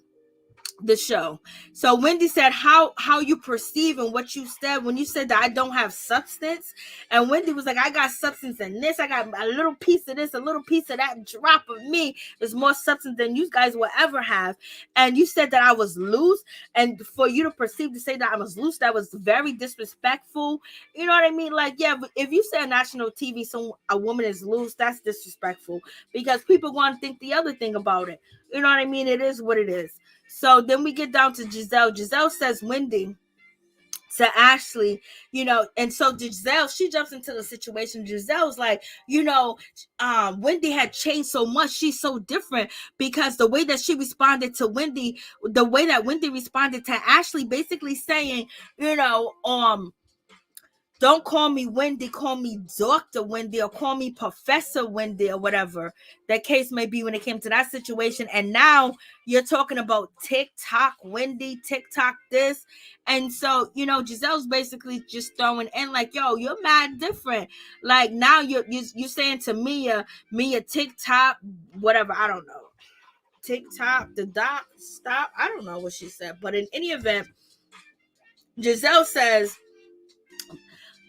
the show. So Wendy said how you perceive and what you said when you said that I don't have substance, and Wendy was like, I got substance in this, I got a little piece of this, a little piece of that. Drop of me is more substance than you guys will ever have. And you said that I was loose, and for you to perceive to say that I was loose, that was very disrespectful. You know what I mean? Like, yeah, if you say on national TV a woman is loose, that's disrespectful, because people want to think the other thing about it. You know what I mean? It is what it is. So then we get down to Gizelle. Gizelle says Wendy to Ashley, you know, and so Gizelle, she jumps into the situation. Giselle's like, you know, Wendy had changed so much. She's so different, because the way that she responded to Wendy, the way that Wendy responded to Ashley, basically saying, you know, don't call me Wendy, call me Dr. Wendy, or call me Professor Wendy, or whatever the case may be when it came to that situation. And now you're talking about TikTok Wendy, TikTok this. And so, you know, Giselle's basically just throwing in like, yo, you're mad different. Like now you're saying to Mia TikTok, whatever, I don't know. TikTok, the dot, stop. I don't know what she said. But in any event, Gizelle says,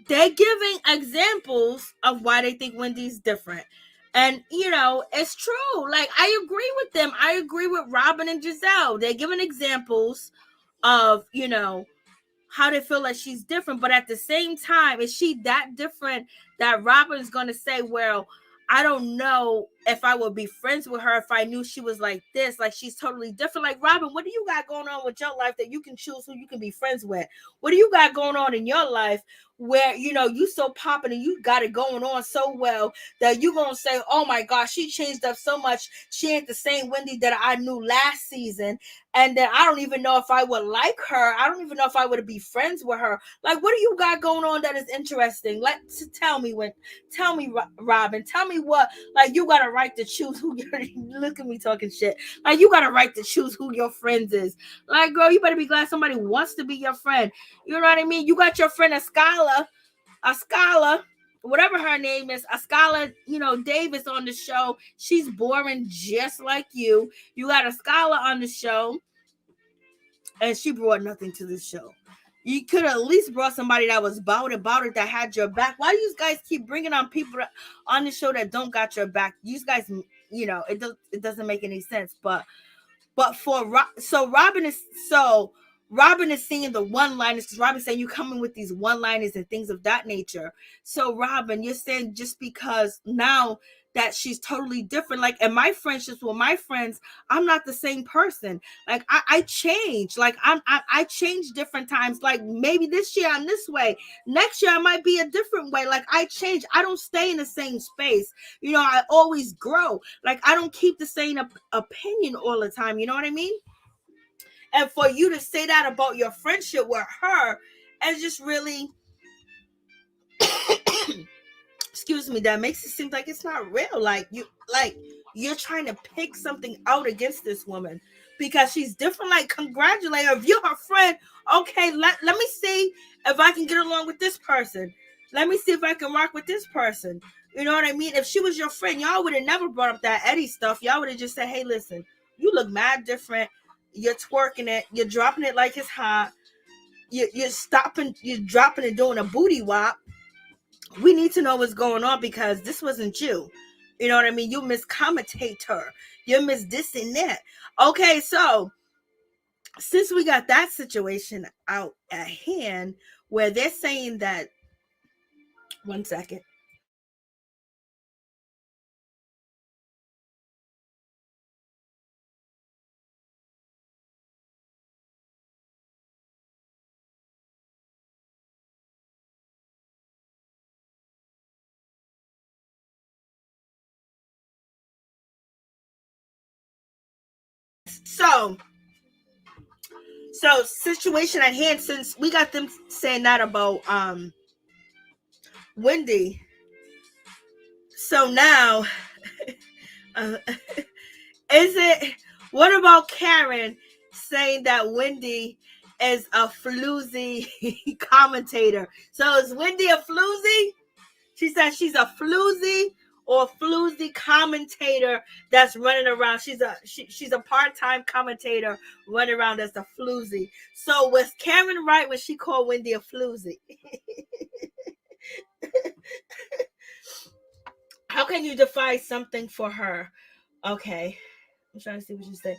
they're giving examples of why they think Wendy's different. And, you know, it's true. Like, I agree with them. I agree with Robin and Gizelle. They're giving examples of, you know, how they feel like she's different. But at the same time, is she that different that Robin's going to say, well, I don't know if I would be friends with her if I knew she was like this, like she's totally different. Like, Robin, what do you got going on with your life that you can choose who you can be friends with? What do you got going on in your life where, you know, you so popping and you got it going on so well that you gonna say, oh my gosh, she changed up so much. She ain't the same Wendy that I knew last season. And then I don't even know if I would like her. I don't even know if I would be friends with her. Like, what do you got going on that is interesting? Tell me, Robin, tell me what, like, you got a right to choose who you're, look at me talking shit. Like, you got a right to choose who your friends is. Like, girl, you better be glad somebody wants to be your friend. You know what I mean? You got your friend Ascala, whatever her name is, Ascala, you know, Davis on the show. She's boring just like you. You got Ascala on the show, and she brought nothing to the show. You could at least brought somebody that was about it, that had your back. Why do you guys keep bringing on people on the show that don't got your back? You guys, you know, it doesn't make any sense. But Robin is seeing the one-liners, because Robin's saying you coming with these one-liners and things of that nature. So Robin, you're saying just because now that she's totally different. Like in my friendships with my friends, I'm not the same person. Like I change. Like I change different times. Like maybe this year I'm this way. Next year I might be a different way. Like I change. I don't stay in the same space. You know, I always grow. Like I don't keep the same opinion all the time. You know what I mean? And for you to say that about your friendship with her, and just really excuse me, that makes it seem like it's not real. Like you're trying to pick something out against this woman because she's different. Like, congratulate her. If you're her friend, okay, let me see if I can get along with this person. Let me see if I can rock with this person. You know what I mean? If she was your friend, y'all would have never brought up that Eddie stuff. Y'all would have just said, hey, listen, you look mad different. You're twerking it. You're dropping it like it's hot. You're stopping. You're dropping and doing a booty wop. We need to know what's going on because this wasn't you. You know what I mean? You miscommentate her. You miss this and that. Okay, so since we got that situation out at hand where they're saying that, one second. So situation at hand, since we got them saying that about Wendy. So now is it, what about Karen saying that Wendy is a floozy commentator? So is Wendy a floozy? She says she's a floozy or floozy commentator that's running around. She's a part-time commentator running around as a floozy. So was Karen right when she called Wendy a floozy? How can you define something for her? Okay. I'm trying to see what you say.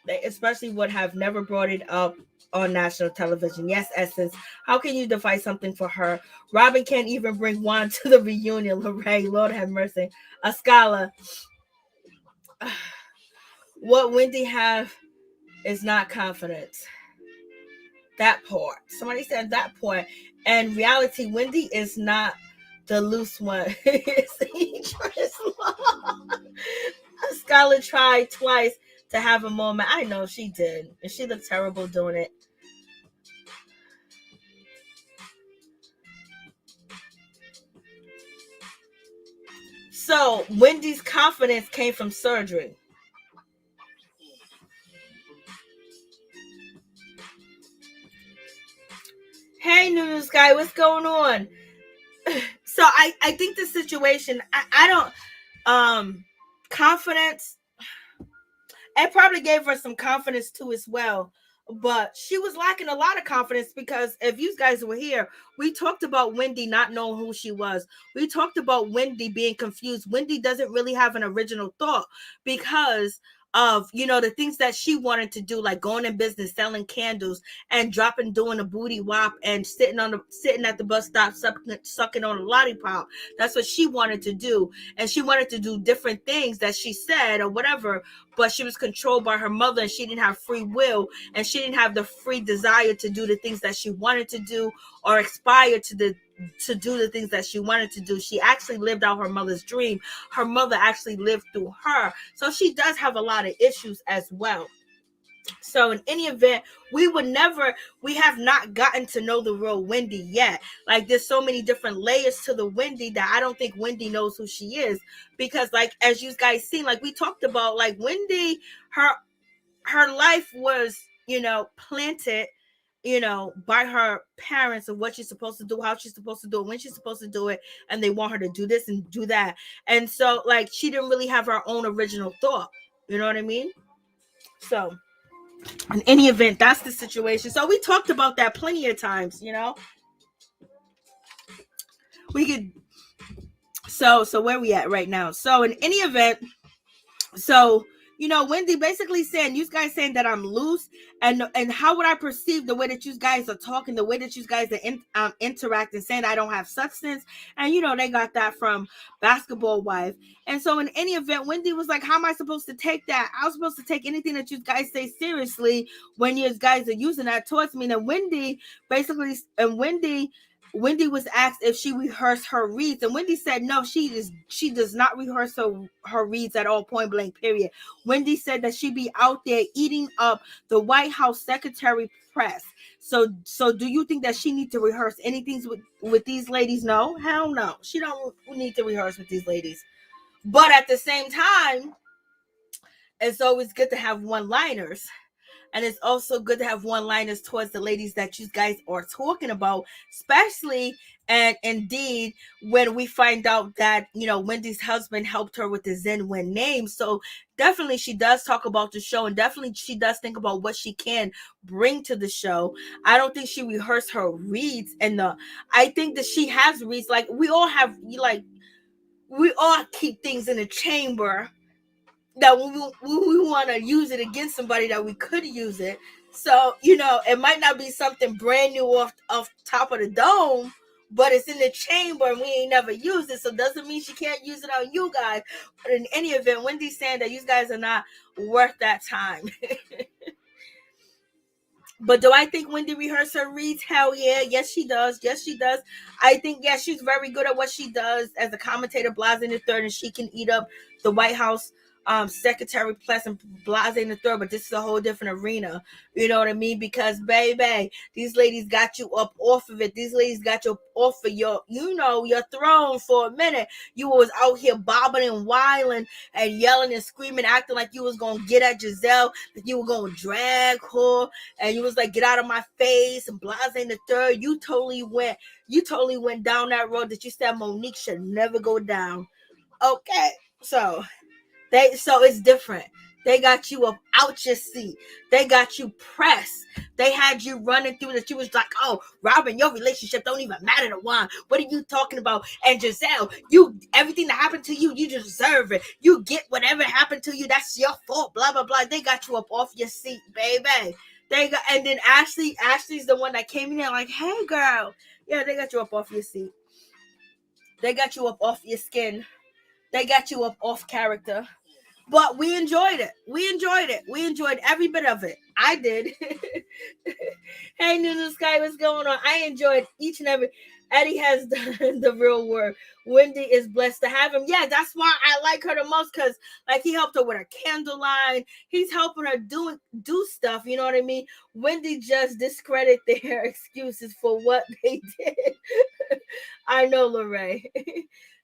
They especially would have never brought it up on national television. Yes, Essence. How can you define something for her? Robin can't even bring Juan to the reunion. Lorraine, Lord have mercy. A scholar. What Wendy have is not confidence. That part. Somebody said that part. And reality, Wendy is not the loose one. Scarlett tried twice to have a moment. I know she did. And she looked terrible doing it. So Wendy's confidence came from surgery. Hey, News Guy, what's going on? So I think the situation, I don't, confidence, it probably gave her some confidence too as well. But she was lacking a lot of confidence because if you guys were here, we talked about Wendy not knowing who she was. We talked about Wendy being confused. Wendy doesn't really have an original thought because of, you know, the things that she wanted to do, like going in business, selling candles and dropping, doing a booty wop and sitting at the bus stop sucking on a lollipop. That's what she wanted to do. And she wanted to do different things that she said or whatever, but she was controlled by her mother and she didn't have free will and she didn't have the free desire to do the things that she wanted to do or aspire to do the things that she wanted to do. She actually lived out her mother's dream. Her mother actually lived through her. So she does have a lot of issues as well. So in any event, we have not gotten to know the real Wendy yet. Like there's so many different layers to the Wendy that I don't think Wendy knows who she is. Because like, as you guys seen, like we talked about, like Wendy, her life was, you know, planted, you know, by her parents of what she's supposed to do, how she's supposed to do it, when she's supposed to do it, and they want her to do this and do that. And so like she didn't really have her own original thought. You know what I mean? So in any event, that's the situation. So we talked about that plenty of times, you know. We could so where we at right now? So in any event, so Wendy basically saying, you guys saying that I'm loose, and how would I perceive the way that you guys are talking, the way that you guys are interacting, saying I don't have substance, and they got that from Basketball Wife. And so in any event, Wendy was like, how am I supposed to take that? I was supposed to take anything that you guys say seriously when you guys are using that towards me. And Wendy was asked if she rehearsed her reads, and Wendy said no, she does not rehearse her reads at all, point blank, period. Wendy said that she be out there eating up the White House secretary press. So do you think that she need to rehearse anything with these ladies? No, hell no. She don't need to rehearse with these ladies. But at the same time, it's always good to have one-liners. And it's also good to have one-liners towards the ladies that you guys are talking about, especially and indeed when we find out that, Wendy's husband helped her with the Zen Wen name. So definitely she does talk about the show, and definitely she does think about what she can bring to the show. I don't think she rehearsed her reads, and I think that she has reads. Like we all have, we all keep things in the chamber that we want to use it against somebody, that we could use it. So, it might not be something brand new off top of the dome, but it's in the chamber and we ain't never used it. So doesn't mean she can't use it on you guys. But in any event, Wendy's saying that you guys are not worth that time. But do I think Wendy rehearses her reads? Hell yeah. Yes, she does. Yes, she does. I think, yes, she's very good at what she does as a commentator, Blase in the Third, and she can eat up the White House secretary plus and Blase in the Third, but this is a whole different arena. You know what I mean? Because, baby, these ladies got you up off of it. These ladies got you off of your throne for a minute. You was out here bobbing and whiling and yelling and screaming, acting like you was going to get at Gizelle, like you were going to drag her, and you was like, get out of my face, and Blase in the Third. You totally went down that road that you said Monique should never go down. Okay, so it's different. They got you up out your seat. They got you pressed. They had you running through that. You was like, oh, Robin, your relationship don't even matter to Juan. What are you talking about? And Gizelle, everything that happened to you, you deserve it. You get whatever happened to you. That's your fault. Blah, blah, blah. They got you up off your seat, baby. And then Ashley's the one that came in there like, hey, girl. Yeah, they got you up off your seat. They got you up off your skin. They got you up off character. But we enjoyed it. We enjoyed every bit of it. I did. Hey, New Sky, what's going on? I enjoyed each and every. Eddie has the real word. Wendy is blessed to have him. Yeah, that's why I like her the most, because like he helped her with her candle line. He's helping her do stuff. You know what I mean? Wendy just discredit their excuses for what they did. I know, Lorraine.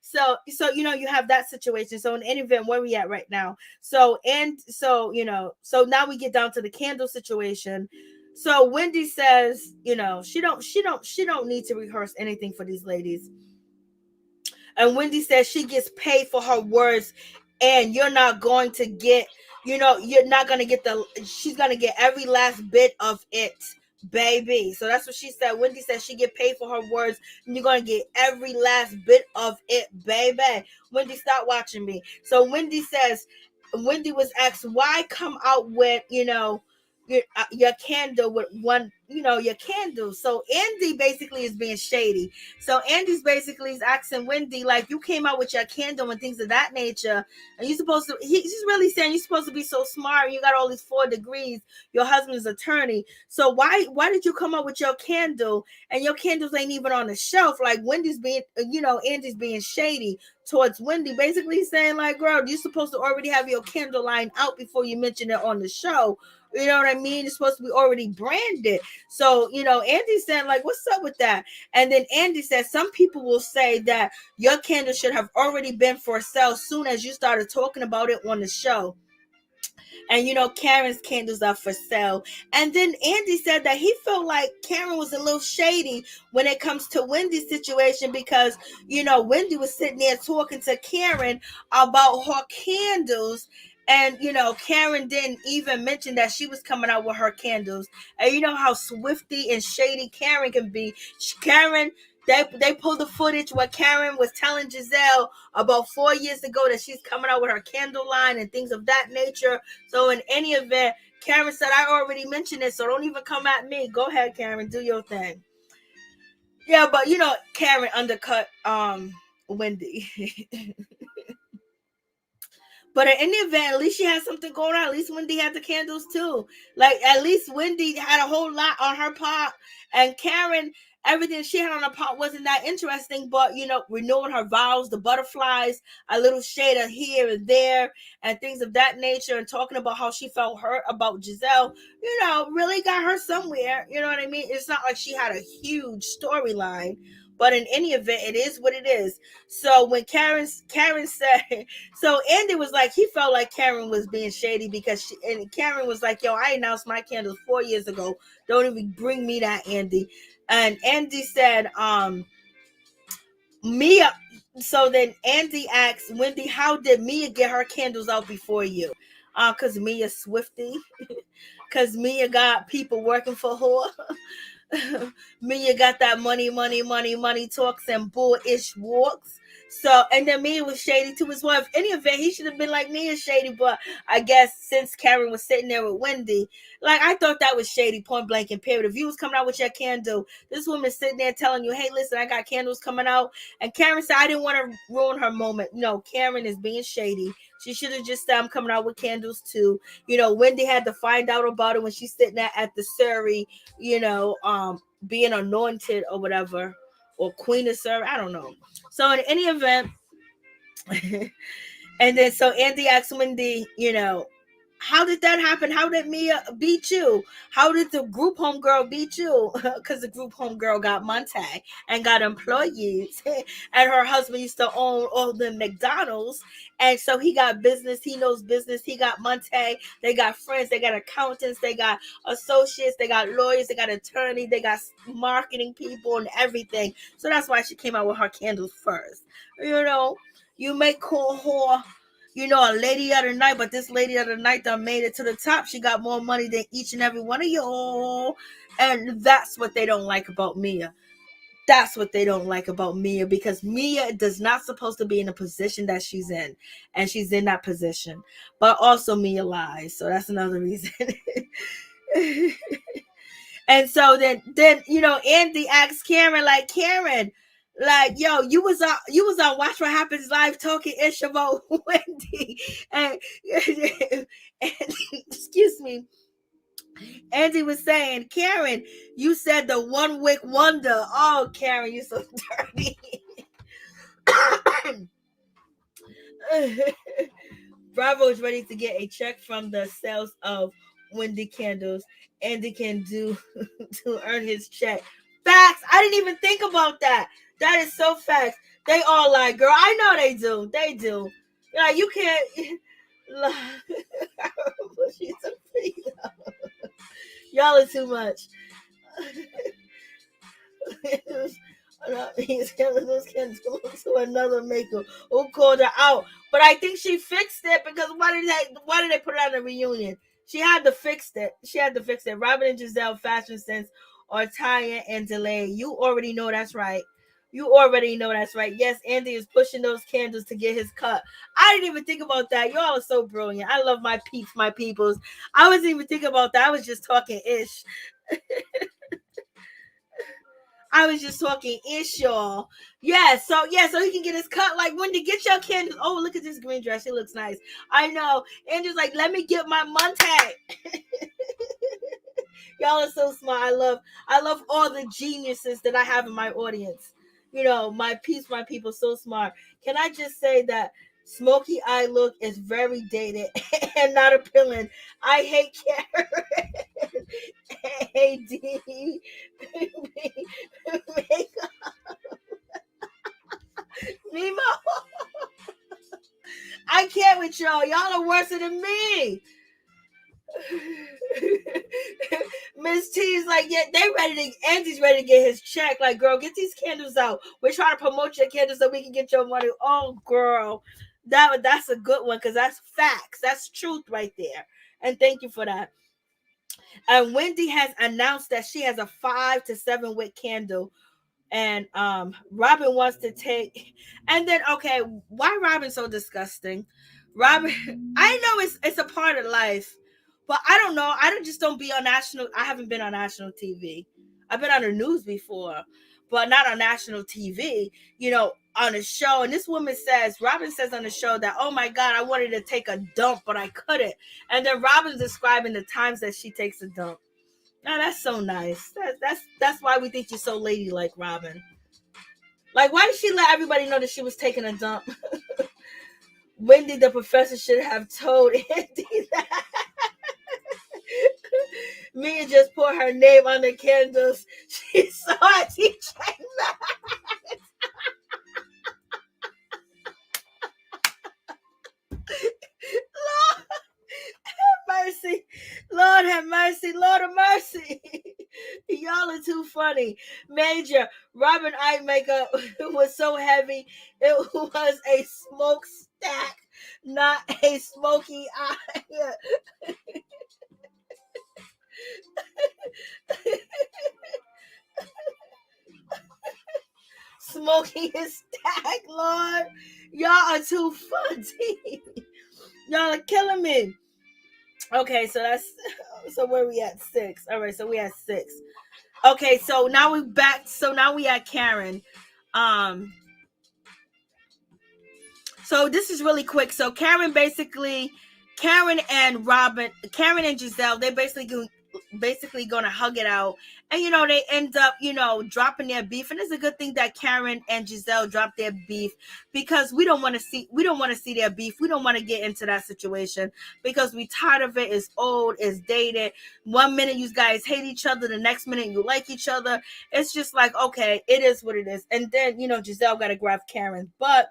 So you have that situation. So in any event, where we at right now? So now we get down to the candle situation. So Wendy says, she don't need to rehearse anything for these ladies. And Wendy says she gets paid for her words, and you're not going to get, you're not going to get she's going to get every last bit of it, baby. So that's what she said. Wendy says she get paid for her words, and you're going to get every last bit of it, baby. Wendy, stop watching me. So Wendy was asked, why come out with, your candle with one, your candle. So Andy basically is being shady. So Andy's basically is asking Wendy, like, you came out with your candle and things of that nature, and you're supposed to, he's really saying you're supposed to be so smart, you got all these 4 degrees, your husband's attorney, so why did you come up with your candle, and your candles ain't even on the shelf? Like, Wendy's being, Andy's being shady towards Wendy, basically saying like, girl, you're supposed to already have your candle line out before you mention it on the show. You know what I mean? It's supposed to be already branded. So, Andy's saying like, what's up with that? And then Andy says, some people will say that your candle should have already been for sale soon as you started talking about it on the show. And, Karen's candles are for sale. And then Andy said that he felt like Karen was a little shady when it comes to Wendy's situation, because, Wendy was sitting there talking to Karen about her candles. And, Karen didn't even mention that she was coming out with her candles. And you know how swifty and shady Karen can be. Karen they pulled the footage where Karen was telling Gizelle about 4 years ago that she's coming out with her candle line and things of that nature. So in any event, Karen said, I already mentioned it, so don't even come at me. Go ahead, Karen, do your thing. Yeah, but Karen undercut Wendy. But in any event, at least she had something going on. At least Wendy had the candles too. Like, at least Wendy had a whole lot on her pot. And Karen, everything she had on her pot wasn't that interesting. But, renewing her vows, the butterflies, a little shade of here and there, and things of that nature, and talking about how she felt hurt about Gizelle, really got her somewhere. You know what I mean? It's not like she had a huge storyline. But in any event, it is what it is. So when Karen said, so Andy was like, he felt like Karen was being shady because and Karen was like, yo, I announced my candles 4 years ago. Don't even bring me that, Andy. And Andy said, Mia. So then Andy asked Wendy, how did Mia get her candles out before you? Because Mia's Swifty. Because Mia got people working for her. Mia got that money talks and bullish walks. So, and then Mia was shady to his wife. Any event, he should have been like Mia shady, but I guess since Karen was sitting there with Wendy, like, I thought that was shady, point blank and period. If you was coming out with your candle, this woman sitting there telling you, hey, listen, I got candles coming out. And Karen said, I didn't want to ruin her moment. No, Karen is being shady. She should have just said, I'm coming out with candles too. Wendy had to find out about it when she's sitting there at the Surrey, being anointed or whatever, or Queen of Surrey. I don't know. So in any event, and then so Andy asked Wendy, how did that happen? How did Mia beat you? How did the group home girl beat you? Because the group home girl got Monte and got employees. And her husband used to own all the McDonald's. And so he got business. He knows business. He got Monte. They got friends. They got accountants. They got associates. They got lawyers. They got attorneys. They got marketing people and everything. So that's why she came out with her candles first. You may call her a lady of the night, but this lady of the night done made it to the top. She got more money than each and every one of y'all. And that's what they don't like about Mia. That's what they don't like about Mia, because Mia does not supposed to be in the position that she's in. And she's in that position. But also Mia lies. So that's another reason. And so then Andy asked Karen, yo, you was on Watch What Happens Live talking ish about Wendy, and excuse me, Andy was saying, Karen, you said the 1 week wonder. Oh, Karen, you're so dirty. Bravo is ready to get a check from the sales of Wendy candles. Andy can do to earn his check. Facts. I didn't even think about that. That is so facts. They all lie, girl. I know they do. They do. Like, you can't. She's a y'all are too much. Those candles to another maker who called her out. But I think she fixed it, because why did they put it on the reunion? She had to fix it. Robin and Gizelle fashion sense are tying and delay. You already know that's right. Yes, Andy is pushing those candles to get his cut. I didn't even think about that. Y'all are so brilliant. I love my peeps, my peoples. I wasn't even thinking about that. I was just talking ish. Y'all. Yeah, so he can get his cut. Like, Wendy, get your candles. Oh, look at this green dress. It looks nice. I know. Andrew's like, let me get my Monte. Y'all are so smart. I love all the geniuses that I have in my audience. My peeps, my people, so smart. Can I just say that smoky eye look is very dated and not appealing. I hate Karen. Hey, D. Makeup. Nemo. I can't with y'all. Y'all are worse than me. Miss T's like, yeah, Andy's ready to get his check. Like, girl, get these candles out. We're trying to promote your candles so we can get your money. Oh, girl. That's a good one, because that's facts. That's truth right there. And thank you for that. And Wendy has announced that she has a 5 to 7 wick candle And Robin wants to take, and then okay, why Robin's so disgusting? Robin, I know it's a part of life, but I don't know. Just don't be on national. I haven't been on national TV. I've been on the news before, but not on national TV. On a show, and this woman says, Robin says on the show that, oh my God, I wanted to take a dump, but I couldn't. And then Robin's describing the times that she takes a dump. Now that's so nice. That's why we think you're so ladylike, Robin. Like, why did she let everybody know that she was taking a dump? Wendy, the professor, should have told Andy that. Mia just put her name on the candles. She saw a teacher. Lord have mercy. Lord have mercy. Lord of mercy. Y'all are too funny. Major, Robin eye makeup was so heavy. It was a smoke stack, not a smoky eye. Smoky is stack, Lord. Y'all are too funny. Y'all are killing me. Okay, so where we at? 6. All right, so we at 6. Okay, so now we back. So now we at Karen. Um, so this is really quick. So Karen and Gizelle, they basically gonna hug it out, and they end up dropping their beef. And it's a good thing that Karen and Gizelle dropped their beef, because we don't want to see their beef. We don't want to get into that situation, because we tired of it. It's old, it's dated. One minute you guys hate each other, the next minute you like each other. It's just like, okay, it is what it is. And then Gizelle got to grab Karen, but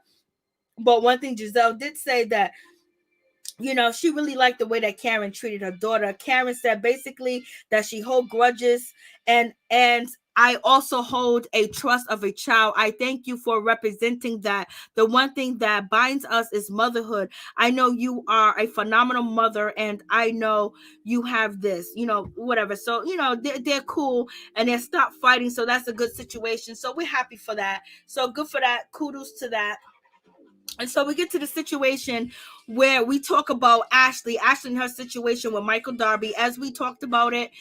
one thing Gizelle did say, that she really liked the way that Karen treated her daughter. Karen said basically that she hold grudges, and I also hold a trust of a child. I thank you for representing that. The one thing that binds us is motherhood. I know you are a phenomenal mother, and I know you have this, whatever. So, they're cool, and they stopped fighting. So that's a good situation. So we're happy for that. So good for that. Kudos to that. And so we get to the situation where we talk about Ashley and her situation with Michael Darby, as we talked about it,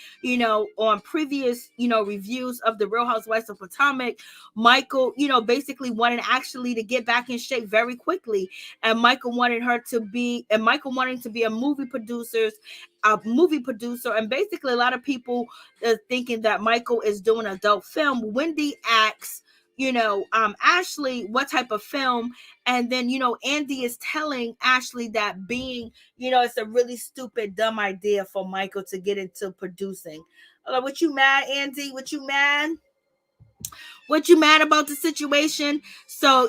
on previous, reviews of the Real Housewives of Potomac. Michael, basically wanted Ashley to get back in shape very quickly. And Michael wanted to be a movie producer. And basically a lot of people are thinking that Michael is doing adult film. Wendy asks, Ashley, what type of film? And then, Andy is telling Ashley that it's a really stupid, dumb idea for Michael to get into producing. What you mad, Andy? What you mad? What you mad about the situation? So,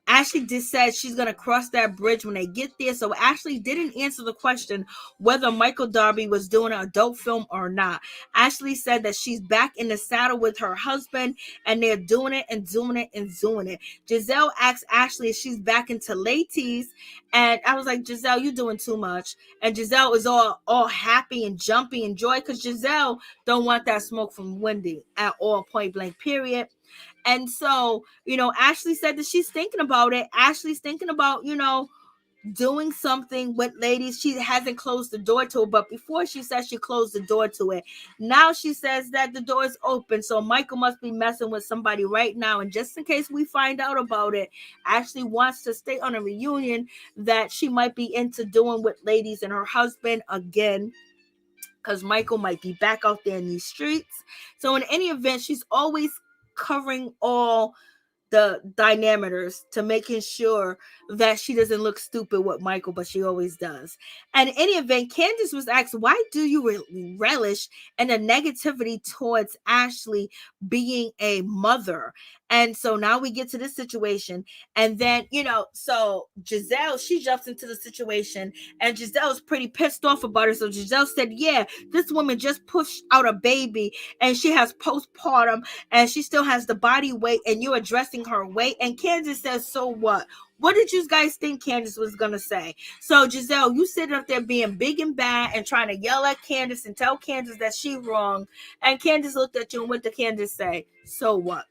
Ashley just said she's going to cross that bridge when they get there. So Ashley didn't answer the question whether Michael Darby was doing an adult film or not. Ashley said that she's back in the saddle with her husband, and they're doing it and doing it and doing it. Gizelle asked Ashley if she's back into ladies, and I was like, Gizelle, you doing too much. And Gizelle is all happy and jumpy and joy, because Gizelle don't want that smoke from Wendy at all, point blank, period. And so, Ashley said that she's thinking about it. Ashley's thinking about, doing something with ladies. She hasn't closed the door to it, but before she said she closed the door to it. Now she says that the door is open. So Michael must be messing with somebody right now. And just in case we find out about it, Ashley wants to stay on a reunion that she might be into doing with ladies and her husband again, because Michael might be back out there in these streets. So in any event, she's always covering all the diameters to making sure that she doesn't look stupid with Michael, but she always does. And in any event, Candace was asked, why do you relish in the negativity towards Ashley being a mother? And so now we get to this situation. And then, so Gizelle, she jumps into the situation, and Giselle's pretty pissed off about it. So Gizelle said, yeah, this woman just pushed out a baby and she has postpartum and she still has the body weight, and you're addressing her weight. And Candace says, so what? What did you guys think Candace was going to say? So Gizelle, you sitting up there being big and bad and trying to yell at Candace and tell Candace that she's wrong. And Candace looked at you, and what did Candace say? So what?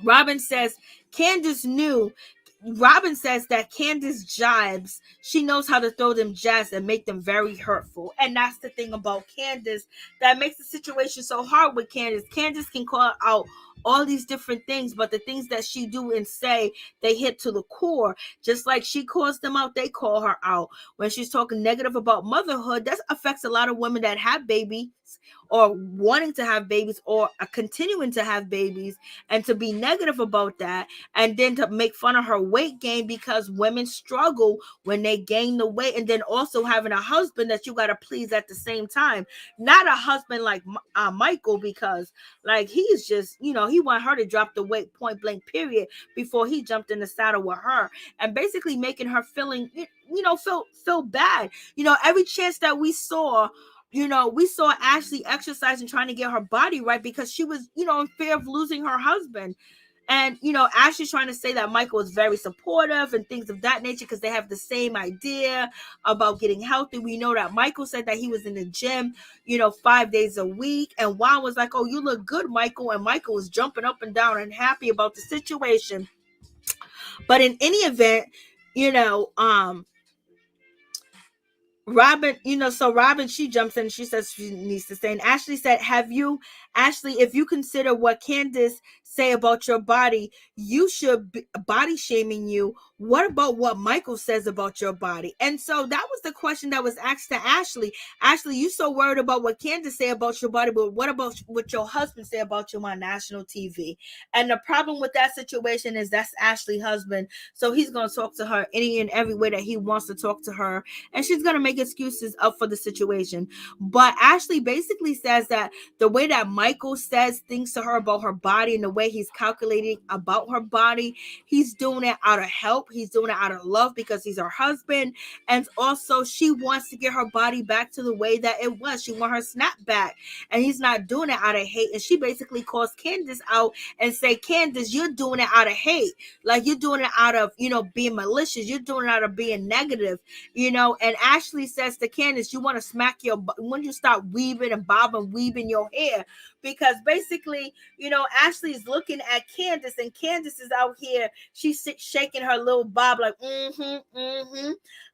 Robin says that Candace jibes. She knows how to throw them jabs and make them very hurtful. And that's the thing about Candace that makes the situation so hard with Candace. Candace can call out all these different things, but the things that she do and say, they hit to the core. Just like she calls them out, they call her out. When she's talking negative about motherhood, that affects a lot of women that have babies or wanting to have babies or continuing to have babies, and to be negative about that, and then to make fun of her weight gain, because women struggle when they gain the weight, and then also having a husband that you got to please at the same time. Not a husband like Michael, because like he's just, he want her to drop the weight point blank period before he jumped in the saddle with her, and basically making her feel bad. Every chance that we saw Ashley exercising, trying to get her body right, because she was, in fear of losing her husband. And, Ashley's trying to say that Michael is very supportive and things of that nature because they have the same idea about getting healthy. We know that Michael said that he was in the gym, 5 days a week. And Juan was like, oh, you look good, Michael. And Michael was jumping up and down and happy about the situation. But in any event, Robin, so Robin, she jumps in and she says she needs to say. And Ashley said, Ashley, if you consider what Candace say about your body, you should be body shaming you. What about what Michael says about your body? And so that was the question that was asked to Ashley. Ashley, you so worried about what Candace say about your body, but what about what your husband say about you on national TV? And the problem with that situation is that's Ashley's husband. So he's going to talk to her any and every way that he wants to talk to her. And she's going to make excuses up for the situation. But Ashley basically says that the way that Michael says things to her about her body and the way he's calculating about her body, he's doing it out of help. He's doing it out of love because he's her husband. And also she wants to get her body back to the way that it was. She wants her snap back. And he's not doing it out of hate. And she basically calls Candace out and say, Candace, you're doing it out of hate. Like you're doing it out of, being malicious. You're doing it out of being negative, and Ashley says to Candace, you want to smack when you start weaving and bobbing, weaving your hair, because basically, Ashley's looking at Candace, and Candace is out here, she's shaking her little bob like,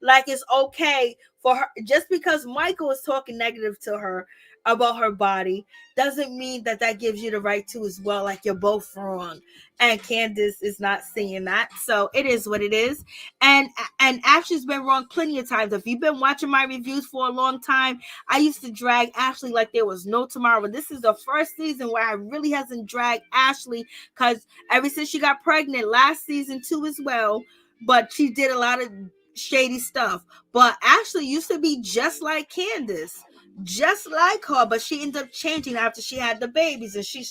like it's okay for her, just because Michael is talking negative to her about her body doesn't mean that gives you the right to as well. Like you're both wrong, and Candace is not seeing that. So it is what it is. And Ashley's been wrong plenty of times. If you've been watching my reviews for a long time, I used to drag Ashley like there was no tomorrow. This is the first season where I really hasn't dragged Ashley, because ever since she got pregnant last season too as well, but she did a lot of shady stuff. But Ashley used to be just like Candace, just like her, but she ended up changing after she had the babies, and she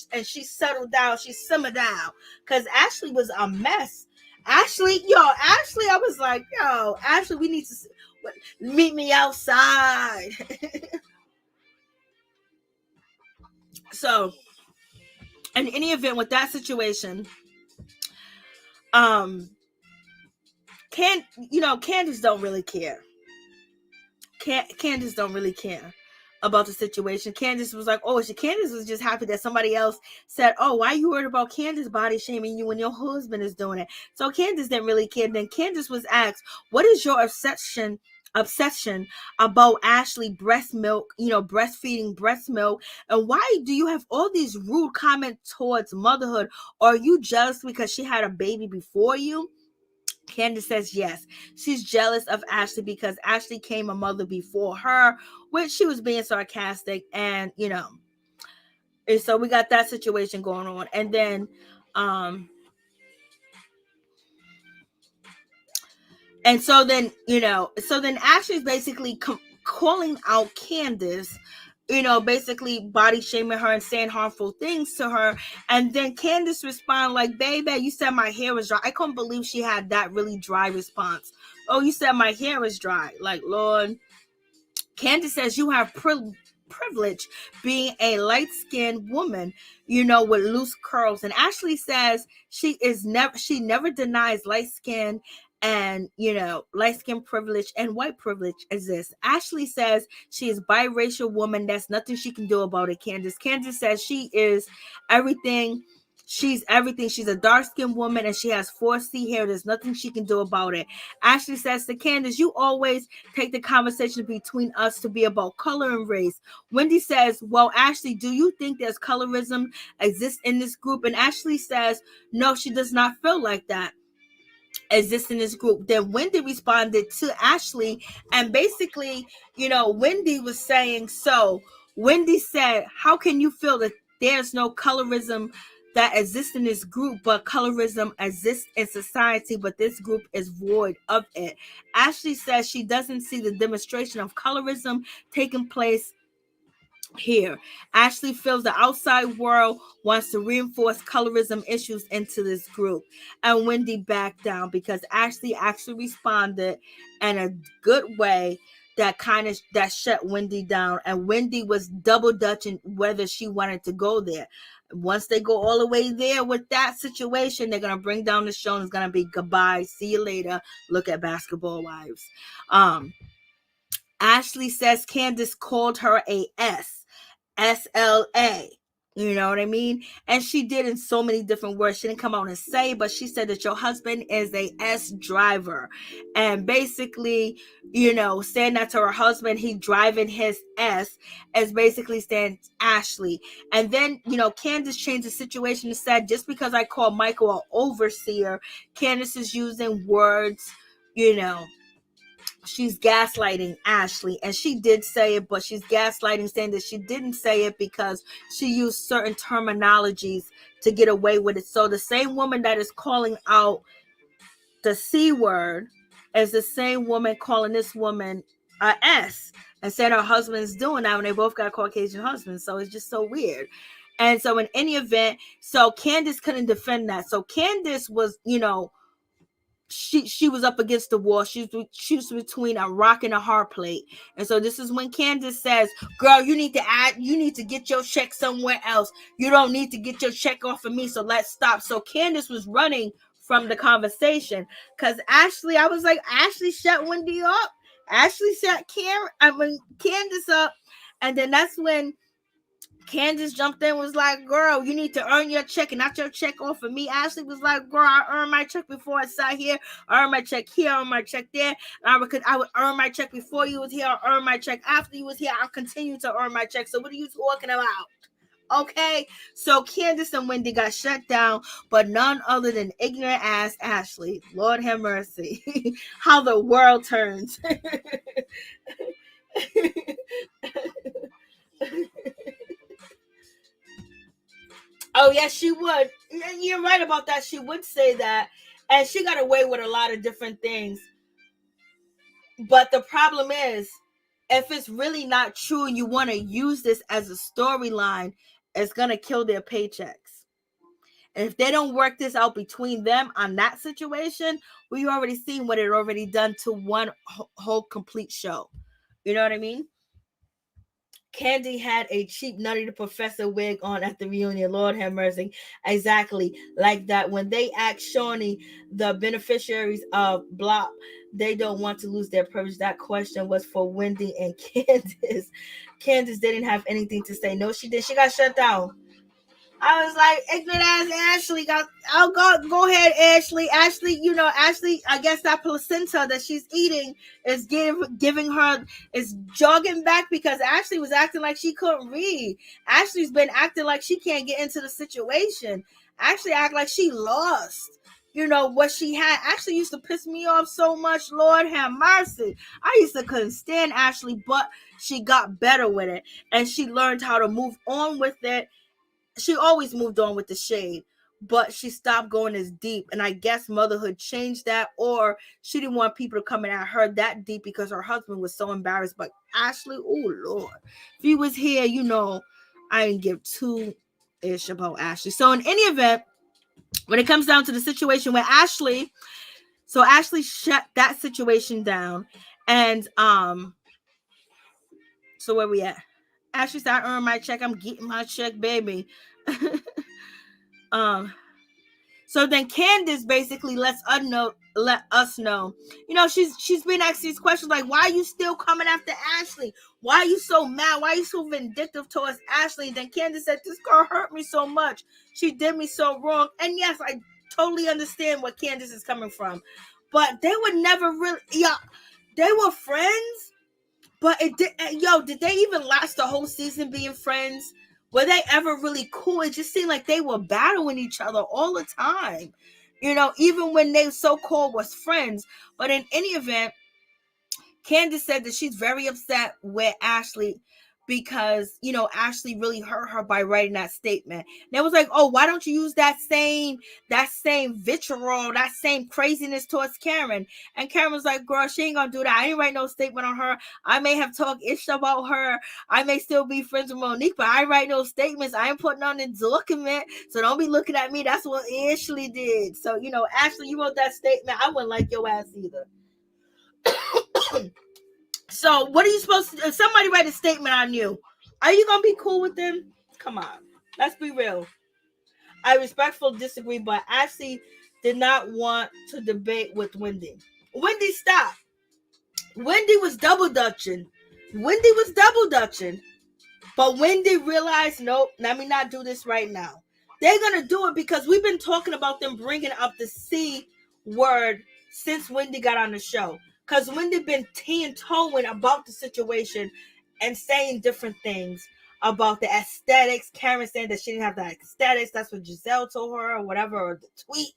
settled down, she simmered down, because Ashley was a mess. Ashley, I was like, Ashley, we need to meet me outside. So in any event, with that situation, Candace don't really care. Candace don't really care about the situation. Candace was like, Candace was just happy that somebody else said, oh, why you worried about Candace body shaming you when your husband is doing it? So Candace didn't really care. Then Candace was asked, what is your obsession about Ashley breast milk, breastfeeding breast milk, and why do you have all these rude comments towards motherhood? Are you jealous because she had a baby before you? Candace says yes. She's jealous of Ashley because Ashley came a mother before her, which she was being sarcastic, and and so we got that situation going on. And then so then Ashley's basically calling out Candace basically body shaming her and saying harmful things to her. And then Candace responded like, baby, you said my hair was dry. I couldn't believe she had that really dry response. Oh, you said my hair was dry. Like, Lord. Candace says you have privilege being a light-skinned woman, with loose curls. And Ashley says she never denies light skin, and light skin privilege and white privilege exists. Ashley says she is biracial woman. That's nothing she can do about it. Candace says she is everything. She's everything. She's a dark-skinned woman and she has 4C hair. There's nothing she can do about it. Ashley says to Candace, you always take the conversation between us to be about color and race. Wendy says, well, Ashley, do you think there's colorism exists in this group? And Ashley says, no, she does not feel like that exists in this group. Then Wendy responded to Ashley, and basically, Wendy was saying, so Wendy said, how can you feel that there's no colorism that exists in this group, but colorism exists in society, but this group is void of it? Ashley says she doesn't see the demonstration of colorism taking place here. Ashley feels the outside world wants to reinforce colorism issues into this group. And Wendy backed down because Ashley actually responded in a good way that shut Wendy down. And Wendy was double dutching whether she wanted to go there. Once they go all the way there with that situation, they're going to bring down the show and it's going to be goodbye. See you later. Look at Basketball Wives. Ashley says Candace called her a SLA. You know what I mean? And she did in so many different words. She didn't come out and say, but she said that your husband is a S driver. And basically, saying that to her husband, he driving his S, is basically saying Ashley. And then, Candace changed the situation and said, just because I call Michael an overseer, Candace is using words, she's gaslighting Ashley, and she did say it, but she's gaslighting, saying that she didn't say it because she used certain terminologies to get away with it. So the same woman that is calling out the C word is the same woman calling this woman a S and saying her husband's doing that when they both got Caucasian husbands. So it's just so weird. And so in any event, so Candace couldn't defend that. So Candace was, she was up against the wall. She was between a rock and a hard plate. And so this is when Candace says, girl, you need to get your check somewhere else. You don't need to get your check off of me. So let's stop. So Candace was running from the conversation because Ashley shut Wendy up. Ashley shut Candace up. And then that's when Candace jumped in and was like, girl, you need to earn your check and not your check off of me. Ashley was like, girl, I earned my check before I sat here. I earned my check here. I earned my check there. I would earn my check before you was here. I earned my check after you was here. I'll continue to earn my check. So what are you talking about? Okay, so Candace and Wendy got shut down, but none other than ignorant ass Ashley. Lord have mercy. How the world turns. Oh, yes, she would. You're right about that. She would say that. And she got away with a lot of different things. But the problem is, if it's really not true and you want to use this as a storyline, it's going to kill their paychecks. And if they don't work this out between them on that situation, we already seen what it already done to one whole complete show. You know what I mean? Candy had a cheap Nutty the Professor wig on at the reunion. Lord have mercy. Exactly like that. When they asked Shawnee, the beneficiaries of BLOP, they don't want to lose their privilege. That question was for Wendy and Candace. Candace didn't have anything to say. No, she did. She got shut down. I was like, ignorant ass Ashley go ahead, Ashley. Ashley, Ashley, I guess that placenta that she's eating is giving her, is jogging back because Ashley was acting like she couldn't read. Ashley's been acting like she can't get into the situation. Ashley act like she lost. What she had. Ashley used to piss me off so much. Lord have mercy. I used to couldn't stand Ashley, but she got better with it. And she learned how to move on with it. She always moved on with the shade, but she stopped going as deep. And I guess motherhood changed that, or she didn't want people to come in at her that deep because her husband was so embarrassed. But Ashley, oh Lord, if he was here, I didn't give two ish about Ashley. So in any event, when it comes down to the situation where Ashley shut that situation down. And so where we at? Ashley said, I earned my check. I'm getting my check, baby. So then Candace basically let us know, she's been asking these questions like, why are you still coming after Ashley? Why are you so mad? Why are you so vindictive towards Ashley? And then Candace said, this girl hurt me so much. She did me so wrong. And yes, I totally understand where Candace is coming from. But they would never really, they were friends. But did they even last the whole season being friends? Were they ever really cool? It just seemed like they were battling each other all the time. Even when they so-called was friends. But in any event, Candace said that she's very upset with Ashley because, Ashley really hurt her by writing that statement. And it was like, oh, why don't you use that same vitriol, that same craziness towards Karen? And Karen was like, girl, she ain't gonna do that. I didn't write no statement on her. I may have talked ish about her. I may still be friends with Monique, but I write no statements. I ain't putting on the document. So don't be looking at me. That's what Ashley did. So, Ashley, you wrote that statement. I wouldn't like your ass either. So what are you supposed to do? If somebody write a statement on you, are you going to be cool with them? Come on. Let's be real. I respectfully disagree, but Ashley did not want to debate with Wendy. Wendy, stop. Wendy was double dutching. But Wendy realized, nope, let me not do this right now. They're going to do it because we've been talking about them bringing up the C word since Wendy got on the show. Because Wendy been toeing about the situation and saying different things about the aesthetics. Karen saying that she didn't have the aesthetics. That's what Gizelle told her or whatever, or the tweet.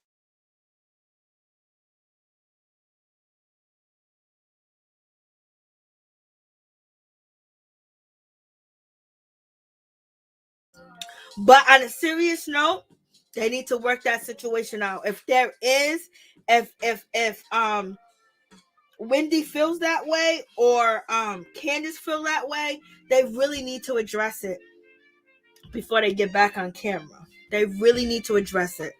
But on a serious note, they need to work that situation out. If Wendy feels that way or Candace feel that way, they really need to address it before they get back on camera. They really need to address it,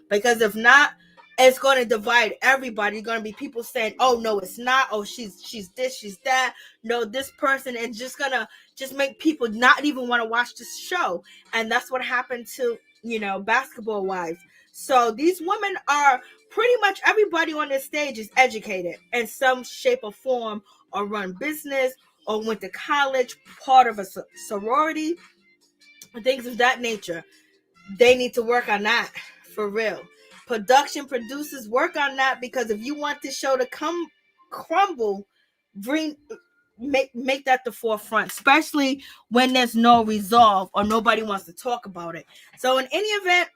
because if not, it's going to divide everybody. Going to be people saying, oh no, it's not, oh she's this, she's that, no, this person, and gonna make people not even want to watch this show. And that's what happened to Basketball Wives. So these women are pretty much, everybody on this stage is educated in some shape or form, or run business, or went to college, part of a sorority, things of that nature. They need to work on that for real. Production producers, work on that, because if you want this show to crumble, make that the forefront, especially when there's no resolve or nobody wants to talk about it. So in any event,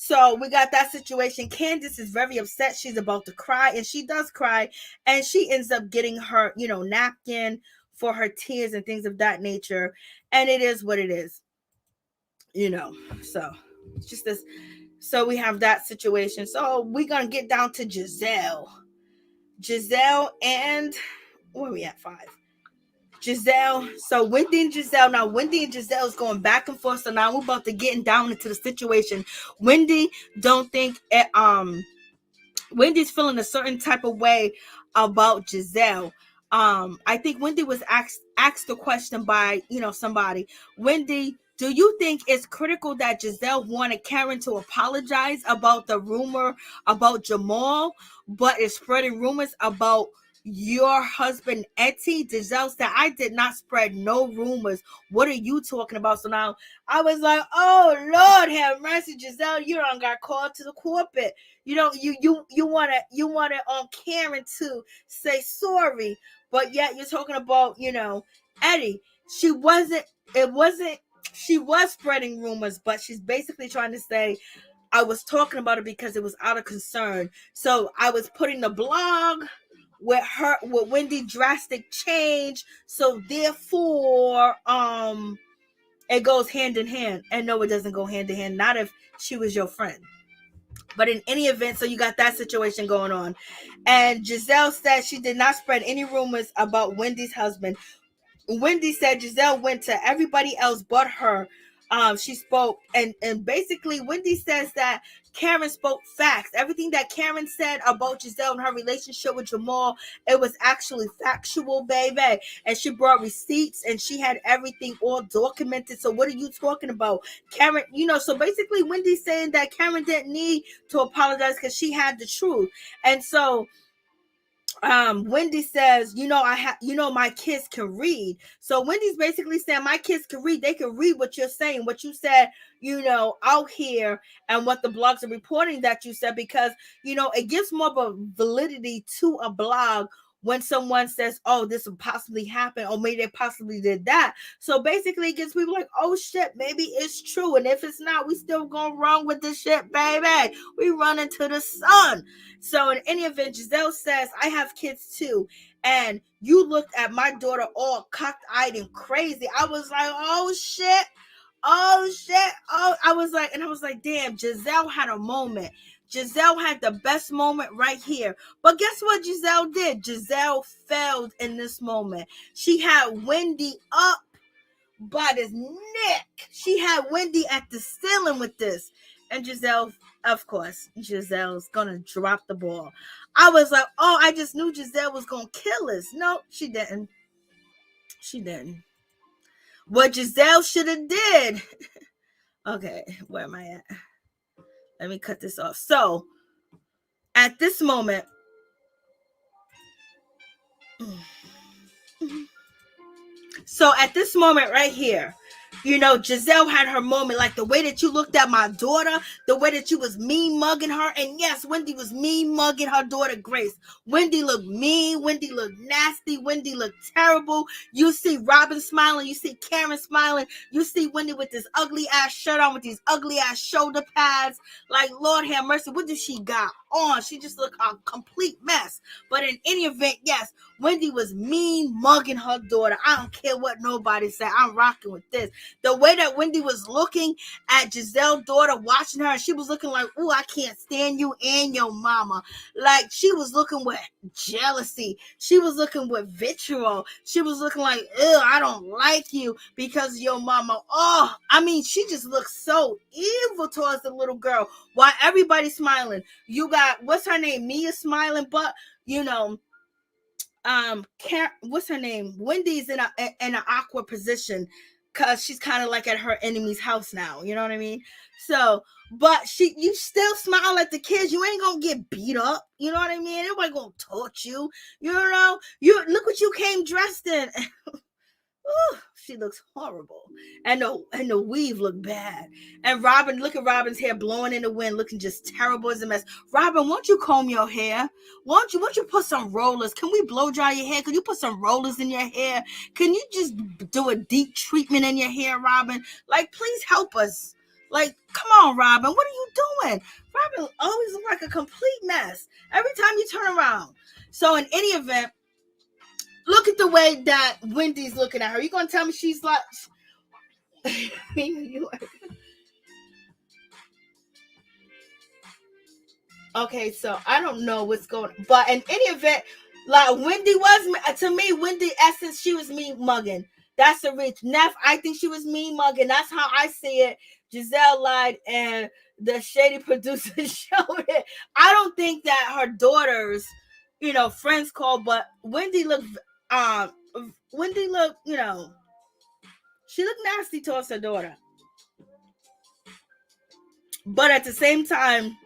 so we got that situation. Candace is very upset. She's about to cry, and she does cry, and she ends up getting her, napkin for her tears and things of that nature. And it is what it is, so it's just this. So we have that situation. So we're gonna get down to Gizelle and where are we at? 5. Gizelle. So Wendy and Gizelle. Now Wendy and Gizelle is going back and forth. So now we're about to get down into the situation. Wendy don't think Wendy's feeling a certain type of way about Gizelle. I think Wendy was asked the question by somebody. Wendy, do you think it's critical that Gizelle wanted Karen to apologize about the rumor about Jamal, but is spreading rumors about your husband Etty? Gizelle said, I did not spread no rumors. What are you talking about? So now I was like, oh Lord have mercy, Gizelle, you done got called to the corporate. You want it on Karen to say sorry, but yet you're talking about Etty. She was spreading rumors, but she's basically trying to say, I was talking about it because it was out of concern. So I was putting the blog with Wendy drastic change. So therefore, it goes hand in hand. And no, it doesn't go hand in hand. Not if she was your friend. But in any event, so you got that situation going on. And Gizelle said she did not spread any rumors about Wendy's husband. Wendy said Gizelle went to everybody else but her. She spoke, and basically Wendy says that Karen spoke facts. Everything that Karen said about Gizelle and her relationship with Jamal, it was actually factual, baby. And she brought receipts and she had everything all documented. So what are you talking about? Karen, so basically Wendy's saying that Karen didn't need to apologize because she had the truth. And so Wendy says, my kids can read. So Wendy's basically saying my kids can read. They can read what you're saying, what you said, out here, and what the blogs are reporting that you said, because it gives more of a validity to a blog when someone says, oh, this will possibly happen, or maybe they possibly did that. So basically it gets people like, oh shit, maybe it's true. And if it's not, we still going wrong with this shit, baby. We run into the sun. So in any event, Gizelle says, I have kids too. And you looked at my daughter all cocked-eyed and crazy. I was like, oh shit. Oh shit. Oh, I was like, damn, Gizelle had a moment. Gizelle had the best moment right here. But guess what Gizelle did? Gizelle failed in this moment. She had Wendy up by his neck. She had Wendy at the ceiling with this. And Gizelle, of course, Giselle's gonna drop the ball. I was like, oh, I just knew Gizelle was gonna kill us. No, she didn't. She didn't. What Gizelle should have did. Okay, where am I at? Let me cut this off. So, at this moment, right here, Gizelle had her moment, like the way that you looked at my daughter, the way that you was mean mugging her. And yes, Wendy was mean mugging her daughter Grace. Wendy looked mean. Wendy looked nasty. Wendy looked terrible. You see Robin smiling. You see Karen smiling. You see Wendy with this ugly ass shirt on with these ugly ass shoulder pads. Like, Lord have mercy, what does she got on? She just looked a complete mess. But in any event, yes, Wendy was mean mugging her daughter. I don't care what nobody said. I'm rocking with this. The way that Wendy was looking at Giselle's daughter, watching her, and she was looking like, ooh, I can't stand you and your mama. Like, she was looking with jealousy. She was looking with vitriol. She was looking like, ew, I don't like you because of your mama. Oh, I mean, she just looked so evil towards the little girl while everybody's smiling. You got, what's her name? Mia smiling, but, what's her name? Wendy's in an awkward position because she's kind of like at her enemy's house now. You know what I mean? So, but you still smile at the kids. You ain't gonna get beat up. You know what I mean? Nobody gonna torch you. You look what you came dressed in. Ooh, she looks horrible. And the weave looked bad. And Robin, look at Robin's hair blowing in the wind, looking just terrible as a mess. Robin, won't you comb your hair? Won't you put some rollers? Can we blow dry your hair? Can you put some rollers in your hair? Can you just do a deep treatment in your hair, Robin? Like, please help us. Like, come on, Robin. What are you doing? Robin always looks like a complete mess every time you turn around. So in any event, look at the way that Wendy's looking at her. You gonna tell me she's like okay, so I don't know what's going on. But in any event, like Wendy was, to me, Wendy essence, she was mean mugging. That's the rich. Neff, I think she was mean mugging. That's how I see it. Giselle lied and the shady producer showed it. I don't think that her daughters, friends called, but Wendy looked, she looked nasty towards her daughter. But at the same time,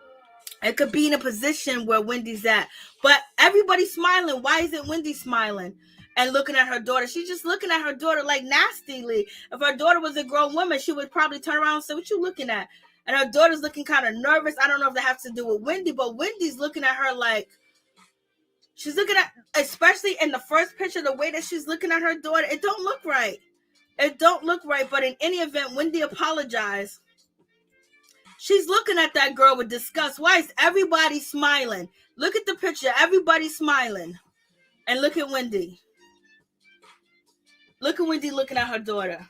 it could be in a position where Wendy's at. But everybody's smiling. Why isn't Wendy smiling and looking at her daughter? She's just looking at her daughter like nastily. If her daughter was a grown woman, she would probably turn around and say, what you looking at? And her daughter's looking kind of nervous. I don't know if that has to do with Wendy, but Wendy's looking at her like, she's looking at, especially in the first picture, the way that she's looking at her daughter, it don't look right. It don't look right. But in any event, Wendy apologized. She's looking at that girl with disgust. Why is everybody smiling? Look at the picture. Everybody's smiling. And look at Wendy. Look at Wendy looking at her daughter.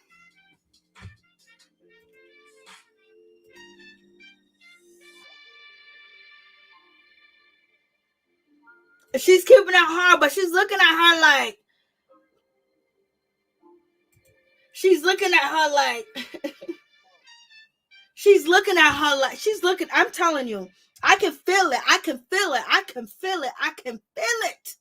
She's keeping it hard, but she's looking at her like, she's looking at her like, she's looking at her like, she's looking, I'm telling you, I can feel it. I can feel it. I can feel it. I can feel it.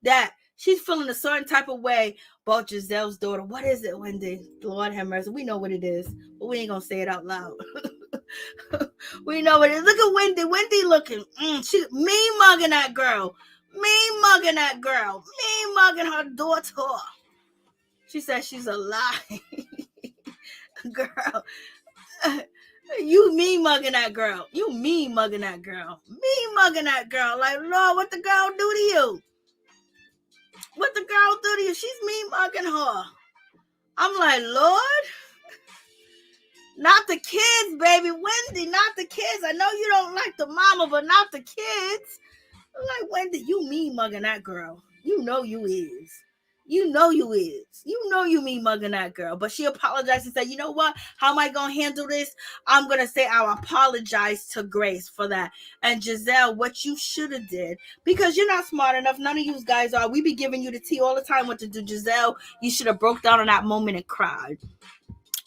That she's feeling a certain type of way about Giselle's daughter. What is it, Wendy? Lord have mercy. We know what it is, but we ain't gonna say it out loud. We know what it is. Look at Wendy. Wendy looking. She me mugging that girl. Me mugging that girl. Me mugging her daughter. She says she's a lie. Girl. You me mugging that girl. You me mugging that girl. Me mugging that girl. Like, Lord, what the girl do to you? What the girl do to you? She's me mugging her. I'm like, Lord, not the kids, baby. Wendy, not the kids. I know you don't like the mama, but not the kids. I'm like, Wendy, you me mugging that girl. You know you is. You know you is. You know you me mugging that girl. But she apologized and said, you know what? How am I going to handle this? I'm going to say I apologize to Grace for that. And Gizelle, what you should have did, because you're not smart enough. None of you guys are. We be giving you the tea all the time what to do. Gizelle, you should have broke down in that moment and cried.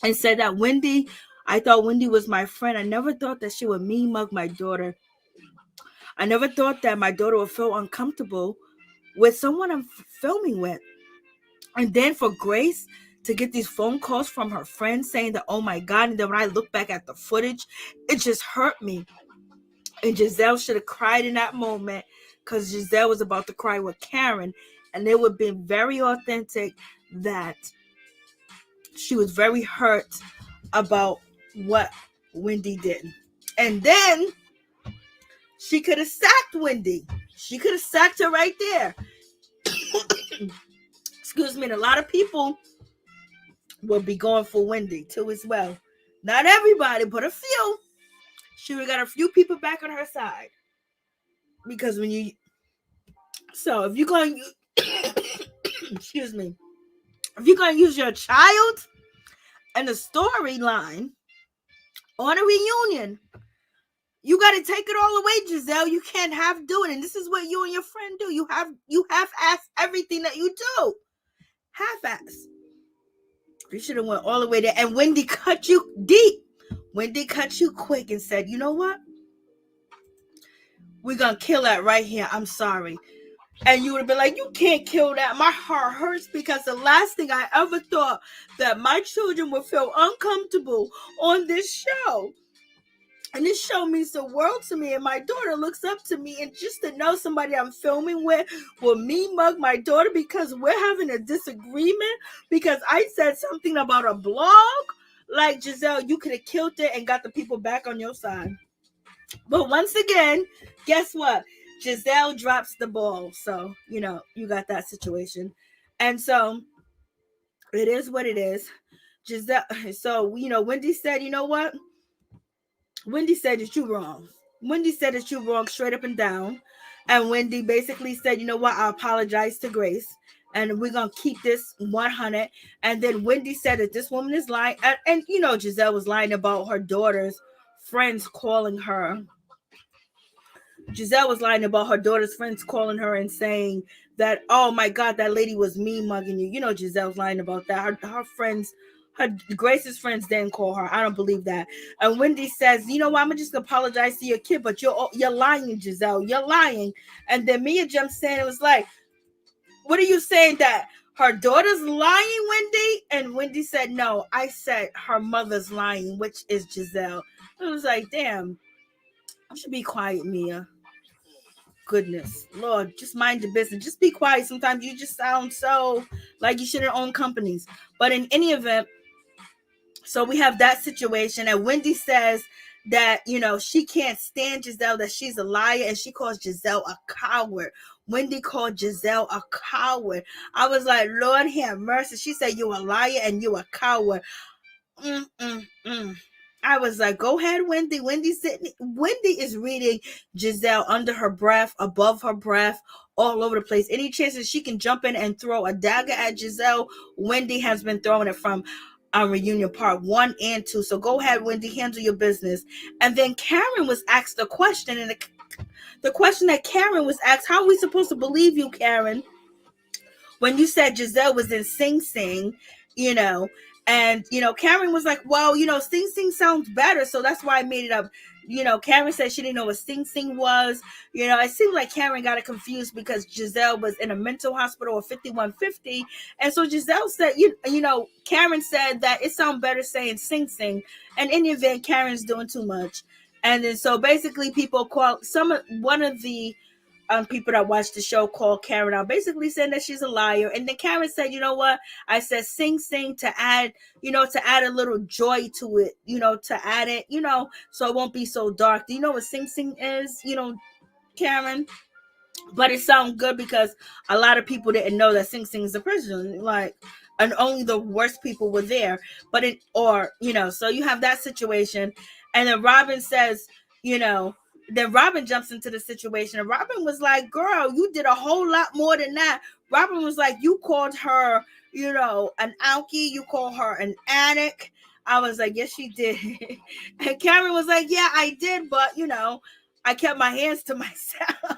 And said that Wendy, I thought Wendy was my friend. I never thought that she would me mug my daughter. I never thought that my daughter would feel uncomfortable with someone I'm filming with. And then for Grace to get these phone calls from her friends saying that, oh my God, and then when I look back at the footage, it just hurt me. And Gizelle should have cried in that moment because Gizelle was about to cry with Karen. And it would have been very authentic that she was very hurt about what Wendy did. And then she could have sacked Wendy. She could have sacked her right there. Excuse me. And a lot of people will be going for Wendy too as well. Not everybody, but a few. She would have got a few people back on her side. Because when you... So if you're going to... Excuse me. If you're going to use your child and the storyline on a reunion, you got to take it all away, Gizelle. You can't do it. And this is what you and your friend do. You half-ass everything that you do. Half-ass. You should have went all the way there. And Wendy cut you deep. Wendy cut you quick and said, you know what? We're going to kill that right here. I'm sorry. And you would have been like, you can't kill that. My heart hurts because the last thing I ever thought that my children would feel uncomfortable on this show. And this show means the world to me. And my daughter looks up to me. And just to know somebody I'm filming with will me mug my daughter because we're having a disagreement because I said something about a blog. Like, Gizelle, you could have killed it and got the people back on your side. But once again, guess what? Gizelle drops the ball. So, you got that situation. And so, it is what it is. Gizelle, so, Wendy said, you know what? Wendy said that you're wrong. Wendy said that you're wrong straight up and down. And Wendy basically said, you know what? I apologize to Grace. And we're going to keep this 100. And then Wendy said that this woman is lying. And Gizelle was lying about her daughter's friends calling her. Gizelle was lying about her daughter's friends calling her and saying that, oh my God, that lady was me mugging you. Giselle's lying about that. Her friends, Grace's friends didn't call her. I don't believe that. And Wendy says, you know what? I'm gonna just apologize to your kid, but you're lying, Gizelle. You're lying. And then Mia jumps in and was like, what are you saying, that her daughter's lying, Wendy? And Wendy said, no, I said her mother's lying, which is Gizelle. It was like, damn, I should be quiet, Mia. Goodness, Lord, just mind your business. Just be quiet. Sometimes you just sound so like you shouldn't own companies. But in any event, so we have that situation. And Wendy says that, she can't stand Gizelle, that she's a liar. And she calls Gizelle a coward. Wendy called Gizelle a coward. I was like, Lord have mercy. She said, you a liar and you a coward. I was like, go ahead, Wendy. Wendy is reading Gizelle under her breath, above her breath, all over the place. Any chance that she can jump in and throw a dagger at Gizelle, Wendy has been throwing it from Reunion Part 1 and 2. So go ahead, Wendy, handle your business. And then Karen was asked a question, and the question that Karen was asked, how are we supposed to believe you, Karen, when you said Gizelle was in Sing Sing, you know, and, Karen was like, well, Sing Sing sounds better, so that's why I made it up. Karen said she didn't know what Sing Sing was. It seemed like Karen got it confused because Gizelle was in a mental hospital or 5150. And so Gizelle said, Karen said that it sounds better saying Sing Sing. And in the event, Karen's doing too much. And then so basically people call one of the people that watch the show called Karen out, basically saying that she's a liar. And then Karen said, you know what? I said Sing Sing to add, to add a little joy to it, to add it, so it won't be so dark. Do you know what Sing Sing is, Karen? But it sounds good because a lot of people didn't know that Sing Sing is a prison, and only the worst people were there. But so you have that situation, and then Robin says, then Robin jumps into the situation, and Robin was like, "Girl, you did a whole lot more than that." Robin was like, "You called her, an alkie. You called her an addict." I was like, "Yes, she did." And Karen was like, "Yeah, I did, but I kept my hands to myself."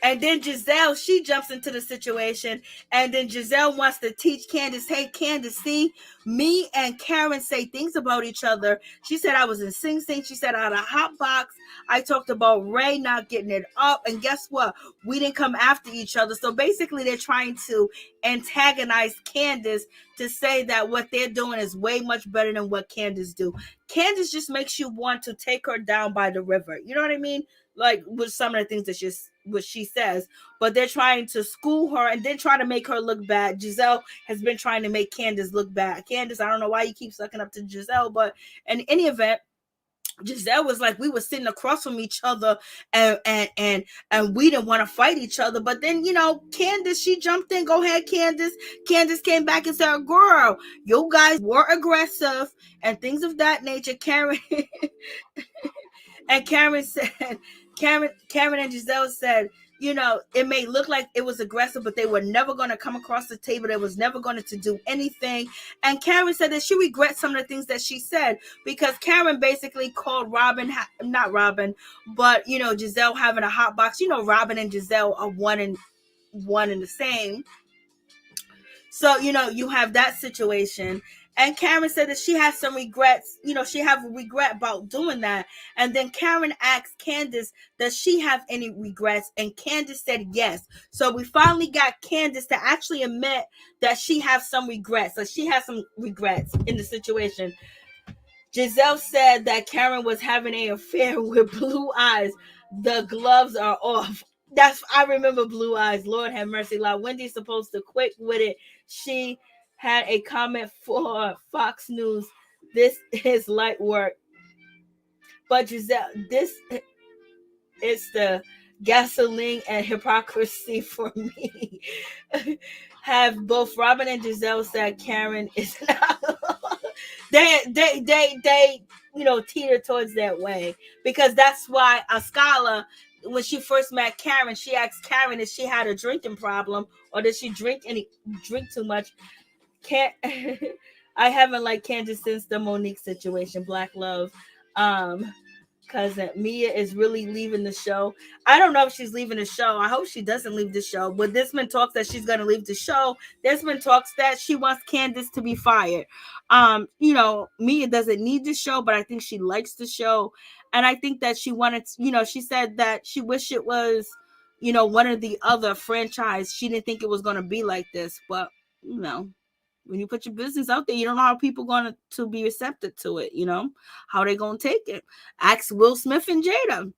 And then Gizelle, she jumps into the situation. And then Gizelle wants to teach Candace, hey, Candace, see, me and Karen say things about each other. She said I was in Sing Sing. She said I had a hot box. I talked about Ray not getting it up. And guess what? We didn't come after each other. So basically, they're trying to antagonize Candace to say that what they're doing is way much better than what Candace do. Candace just makes you want to take her down by the river. You know what I mean? Like with some of the things that what she says, but they're trying to school her and then try to make her look bad. Gizelle has been trying to make Candace look bad. Candace, I don't know why you keep sucking up to Gizelle, but in any event, Gizelle was like, we were sitting across from each other and we didn't want to fight each other. But then, Candace, she jumped in. Go ahead, Candace. Candace came back and said, girl, you guys were aggressive and things of that nature. Karen and Karen said, Karen and Gizelle said, it may look like it was aggressive, but they were never going to come across the table. They was never going to do anything. And Karen said that she regrets some of the things that she said because Karen basically called not Robin, but, Gizelle having a hot box. Robin and Gizelle are one and the same. So, you have that situation. And Karen said that she has some regrets. She have a regret about doing that. And then Karen asked Candace, does she have any regrets? And Candace said yes. So we finally got Candace to actually admit that she has some regrets. So she has some regrets in the situation. Gizelle said that Karen was having an affair with Blue Eyes. The gloves are off. I remember Blue Eyes. Lord have mercy. Like Wendy's supposed to quit with it. She had a comment for Fox News. This is light work. But Gizelle, this is the gasoline and hypocrisy for me. Have both Robin and Gizelle said Karen is not. they teeter towards that way because that's why Ascala, when she first met Karen, she asked Karen if she had a drinking problem or did she drink too much. I haven't liked Candace since the Monique situation. Black love. Cousin Mia is really leaving the show. I don't know if she's leaving the show. I hope she doesn't leave the show. But there's been talks that she's going to leave the show. There's been talks that she wants Candace to be fired. Mia doesn't need the show, but I think she likes the show. And I think that she wanted, she said that she wished it was, one of the other franchise. She didn't think it was going to be like this. But, when you put your business out there, you don't know how people going to be receptive to it, how they going to take it. Ask Will Smith and Jada.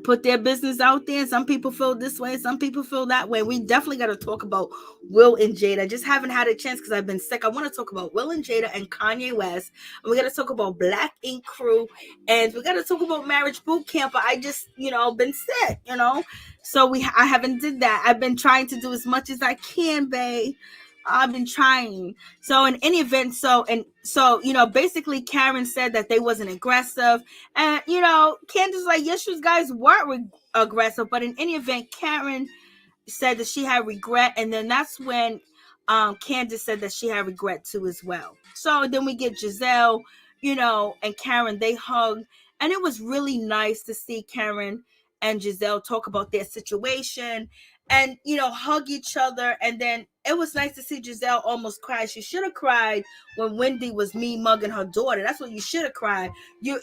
Put their business out there. Some people feel this way. Some people feel that way. We definitely got to talk about Will and Jada. I just haven't had a chance because I've been sick. I want to talk about Will and Jada and Kanye West. And we got to talk about Black Ink Crew. And we got to talk about Marriage Boot Camp. I just, been sick, So I haven't did that. I've been trying to do as much as I can, babe. I've been trying. So in any event, basically Karen said that they wasn't aggressive. And, Candace like, yes, you guys weren't aggressive. But in any event, Karen said that she had regret. And then that's when Candace said that she had regret too as well. So then we get Gizelle, and Karen, they hugged. And it was really nice to see Karen and Gizelle talk about their situation and, hug each other. And then it was nice to see Gizelle almost cry. She should have cried when Wendy was me mugging her daughter. That's what you should have cried. You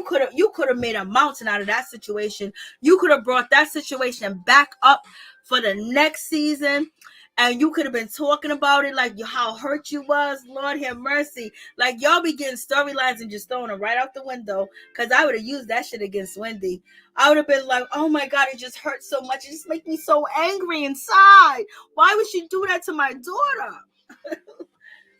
could have made a mountain out of that situation. You could have brought that situation back up for the next season. And you could have been talking about it, like how hurt you was. Lord have mercy. Like, y'all be getting storylines and just throwing them right out the window. Because I would have used that shit against Wendy. I would have been like, oh my God, it just hurts so much. It just makes me so angry inside. Why would she do that to my daughter?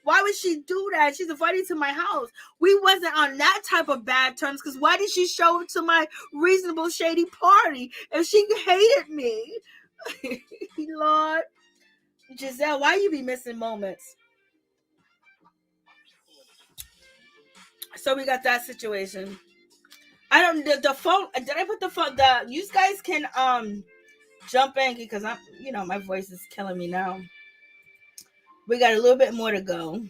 Why would she do that? She's invited to my house. We wasn't on that type of bad terms, because why did she show up to my reasonable shady party if she hated me? Lord. Gizelle, why you be missing moments? So we got that situation. I don't the phone. Did I put the phone? You guys can jump in, because I'm my voice is killing me now. We got a little bit more to go.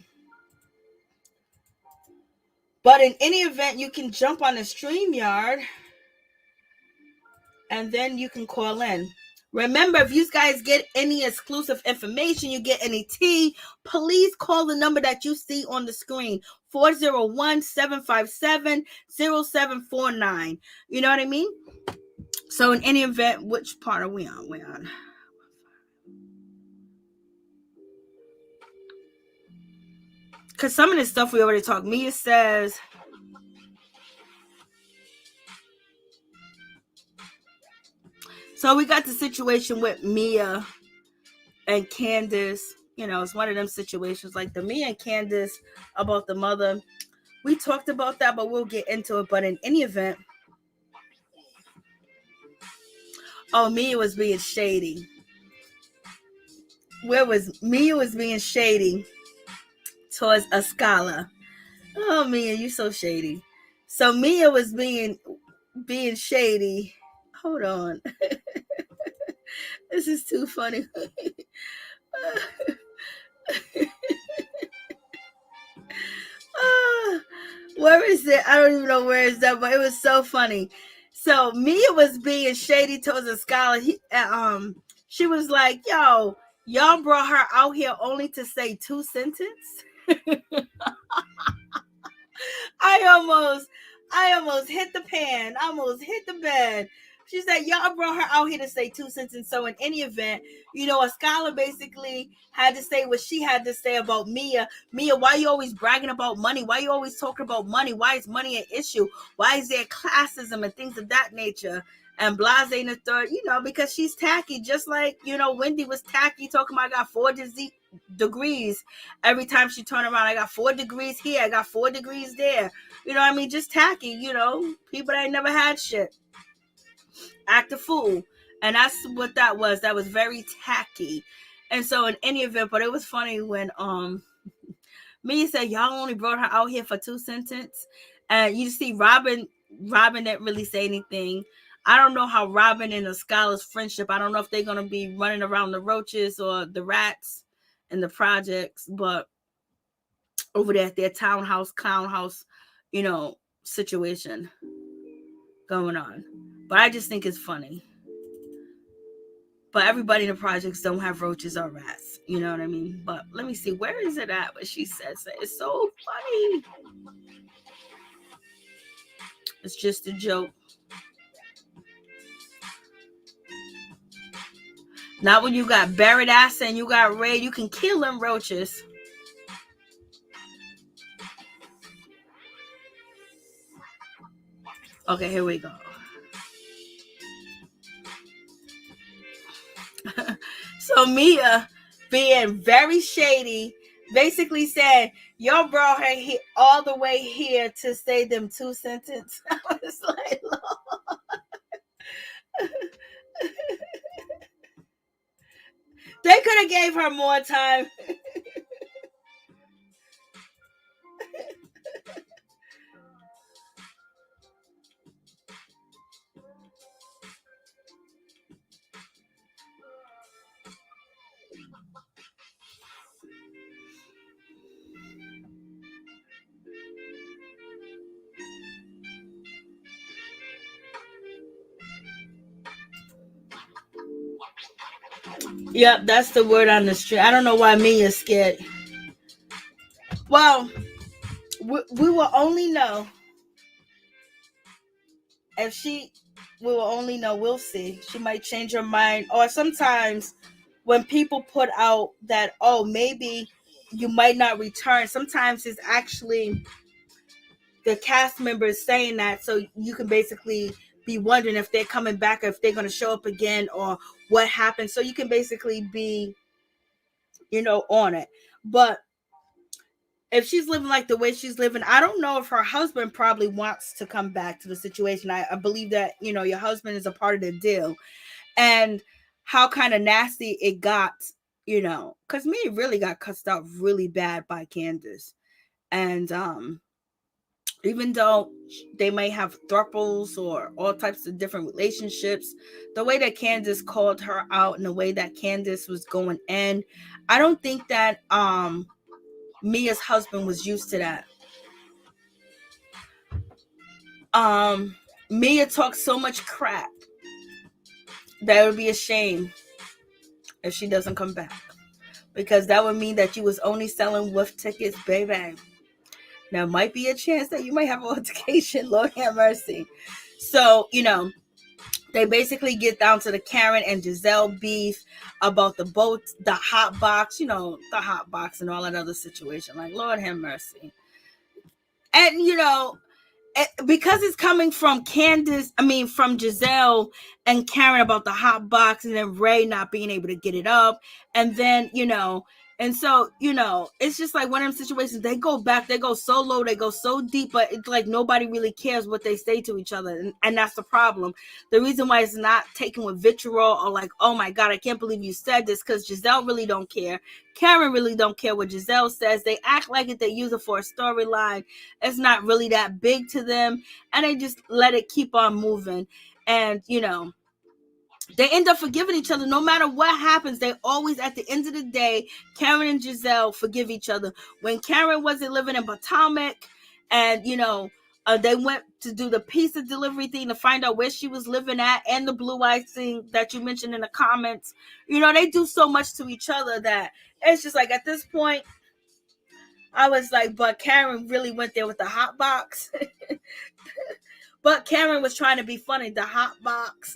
But in any event, you can jump on the StreamYard and then you can call in. Remember, if you guys get any exclusive information, you get any tea, please call the number that you see on the screen, 401-757-0749. You know what I mean? So in any event, which part are we on? We're on. Because some of this stuff we already talked. Mia says, so we got the situation with Mia and Candace. It's one of them situations like the Mia and Candace about the mother. We talked about that, but we'll get into it. But in any event, Mia was being shady. Mia was being shady towards a scholar. Oh, Mia, you so shady. So Mia was being shady. Hold on. This is too funny. Where is it? I don't even know where it's at, but it was so funny. So Mia was being shady towards a scholar. She was like, "Yo, y'all brought her out here only to say 2 sentences." I almost hit the pan. I almost hit the bed. She said, y'all brought her out here to say 2 sentences. So in any event, a scholar basically had to say what she had to say about Mia. Mia, why you always bragging about money? Why you always talking about money? Why is money an issue? Why is there classism and things of that nature? And Blase in the third, because she's tacky, just like, Wendy was tacky, talking about I got 4 degrees. Every time she turned around, I got 4 degrees here, I got 4 degrees there. You know what I mean? Just tacky, people that ain't never had shit. Act a fool. And that's what that was. That was very tacky. And so in any event, but it was funny when Mia said, y'all only brought her out here for 2 sentences. And you see Robin didn't really say anything. I don't know how Robin and the scholar's friendship, I don't know if they're going to be running around the roaches or the rats in the projects, but over there at their townhouse, clown house, situation going on. But I just think it's funny. But everybody in the projects don't have roaches or rats. You know what I mean? But let me see. Where is it at? But she says it. It's so funny. It's just a joke. Not when you got buried ass and you got Ray. You can kill them roaches. Okay, here we go. So Mia, being very shady, basically said, y'all brought her here, all the way here to say them 2 sentences. I was like, Lord. They could have gave her more time. Yep, that's the word on the street. I don't know why me is scared. Well, we will only know if she. We will only know. We'll see. She might change her mind, or sometimes when people put out that, oh, maybe you might not return, sometimes it's actually the cast members saying that, so you can basically be wondering if they're coming back, or if they're going to show up again, or what happened, so you can basically be on it. But if she's living like the way she's living, I don't know if her husband probably wants to come back to the situation. I believe that your husband is a part of the deal. And how kind of nasty it got, because me really got cussed out really bad by Candace. And even though they may have thruples or all types of different relationships, the way that Candace called her out and the way that Candace was going in, I don't think that Mia's husband was used to that. Mia talks so much crap that it would be a shame if she doesn't come back, because that would mean that you was only selling with tickets, baby. Now might be a chance that you might have an altercation. Lord have mercy. So they basically get down to the Karen and Gizelle beef about the boat, the hot box, the hot box and all that other situation. Like, Lord have mercy. And because it's coming from from Gizelle and Karen about the hot box, and then Ray not being able to get it up, and then and so it's just like one of them situations. They go back, they go so low, they go so deep, but it's like nobody really cares what they say to each other, and that's the problem. The reason why it's not taken with vitriol or like, oh my God, I can't believe you said this, because Gizelle really don't care. Karen really don't care what Gizelle says. They act like it, they use it for a storyline. It's not really that big to them, and they just let it keep on moving. And they end up forgiving each other no matter what happens. They always, at the end of the day, Karen and Gizelle forgive each other. When Karen wasn't living in Potomac, and they went to do the pizza delivery thing to find out where she was living at, and the blue eyes thing that you mentioned in the comments, they do so much to each other that it's just like, at this point, I was like, but Karen really went there with the hot box. But Karen was trying to be funny. The hot box.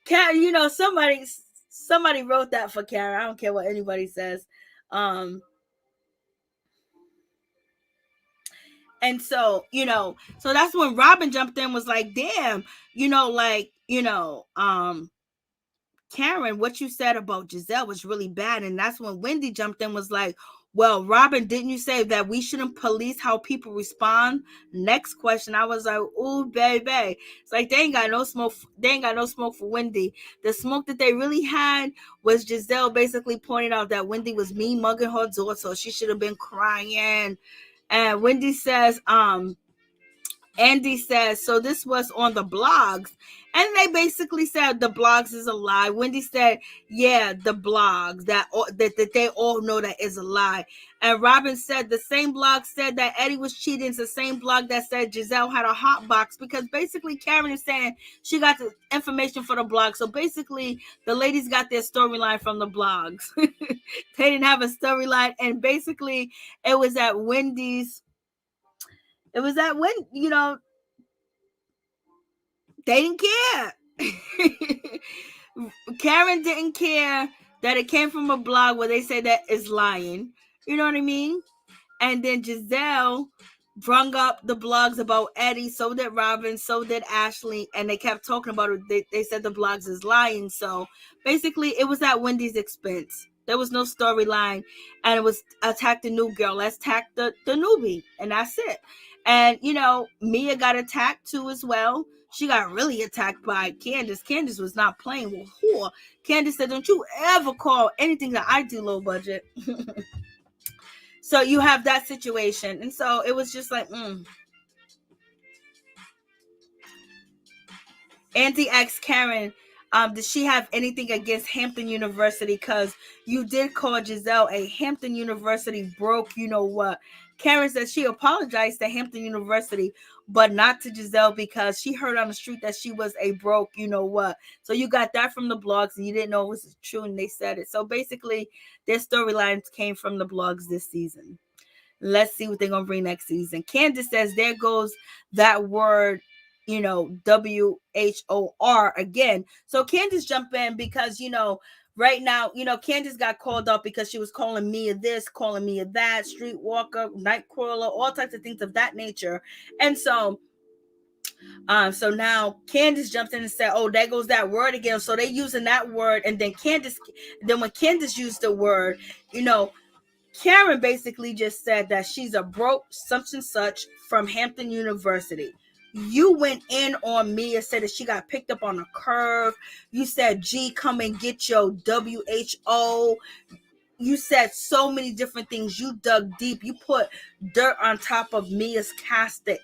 Karen, somebody wrote that for Karen. I don't care what anybody says. And so, so that's when Robin jumped in, was like, damn, Karen, what you said about Gizelle was really bad. And that's when Wendy jumped in, was like, well, Robin, didn't you say that we shouldn't police how people respond? Next question. I was like, ooh, baby. It's like they ain't got no smoke. They ain't got no smoke for Wendy. The smoke that they really had was Gizelle basically pointing out that Wendy was mean mugging her daughter, so she should have been crying. And Wendy says, Andy says, so this was on the blogs. And they basically said the blogs is a lie. Wendy said, yeah, the blogs, that they all know that is a lie. And Robin said the same blog said that Eddie was cheating. It's the same blog that said Gizelle had a hot box, because basically Karen is saying she got the information for the blog. So basically the ladies got their storyline from the blogs. They didn't have a storyline. And basically it was at Wendy's. It was that when, they didn't care. Karen didn't care that it came from a blog where they say that is lying. You know what I mean? And then Gizelle brung up the blogs about Eddie. So did Robin. So did Ashley. And they kept talking about it. They said the blogs is lying. So basically it was at Wendy's expense. There was no storyline. And it was attack the new girl. Let's attack the newbie. And that's it. And, Mia got attacked too as well. She got really attacked by Candace. Candace was not playing with her. Candace said, don't you ever call anything that I do low budget. So you have that situation. And so it was just like, Auntie asked Karen, Does she have anything against Hampton University? Because you did call Gizelle a Hampton University broke, you know what? Karen said she apologized to Hampton University, but not to Gizelle because she heard on the street that she was a broke, you know what? So you got that from the blogs and you didn't know it was true and they said it. So basically, their storylines came from the blogs this season. Let's see what they're going to bring next season. Candace says, there goes that word, you know, WHOR again. So Candace jumped in because, you know, right now, you know, Candace got called up because she was calling Mia this, calling Mia that, streetwalker, nightcrawler, all types of things of that nature. And so now Candace jumps in and said, oh, there goes that word again. So they using that word. And then when Candace used the word, you know, Karen basically just said that she's a broke such and such from Hampton University. You went in on Mia, said that she got picked up on a curve. You said, gee, come and get your WHO. You said so many different things. You dug deep. You put dirt on top of Mia's casket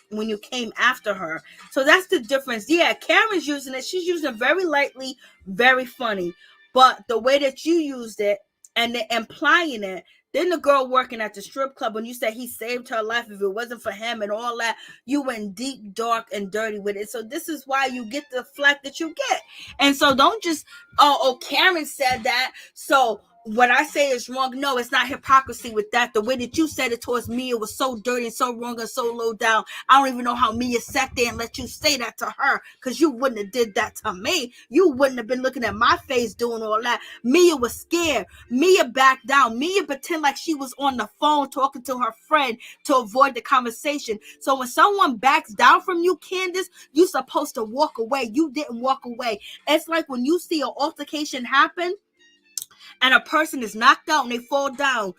when you came after her. So that's the difference. Yeah, Karen's using it. She's using it very lightly, very funny. But the way that you used it and then implying it, then the girl working at the strip club, when you said he saved her life, if it wasn't for him and all that, you went deep, dark, and dirty with it. So this is why you get the flack that you get. And so don't just, Karen said that, so what I say is wrong. No, it's not hypocrisy with that. The way that you said it towards Mia was so dirty and so wrong and so low down. I don't even know how Mia sat there and let you say that to her, because you wouldn't have did that to me. You wouldn't have been looking at my face doing all that. Mia was scared. Mia backed down. Mia pretended like she was on the phone talking to her friend to avoid the conversation. So when someone backs down from you, Candace, you're supposed to walk away. You didn't walk away. It's like when you see an altercation happen and a person is knocked out and they fall down,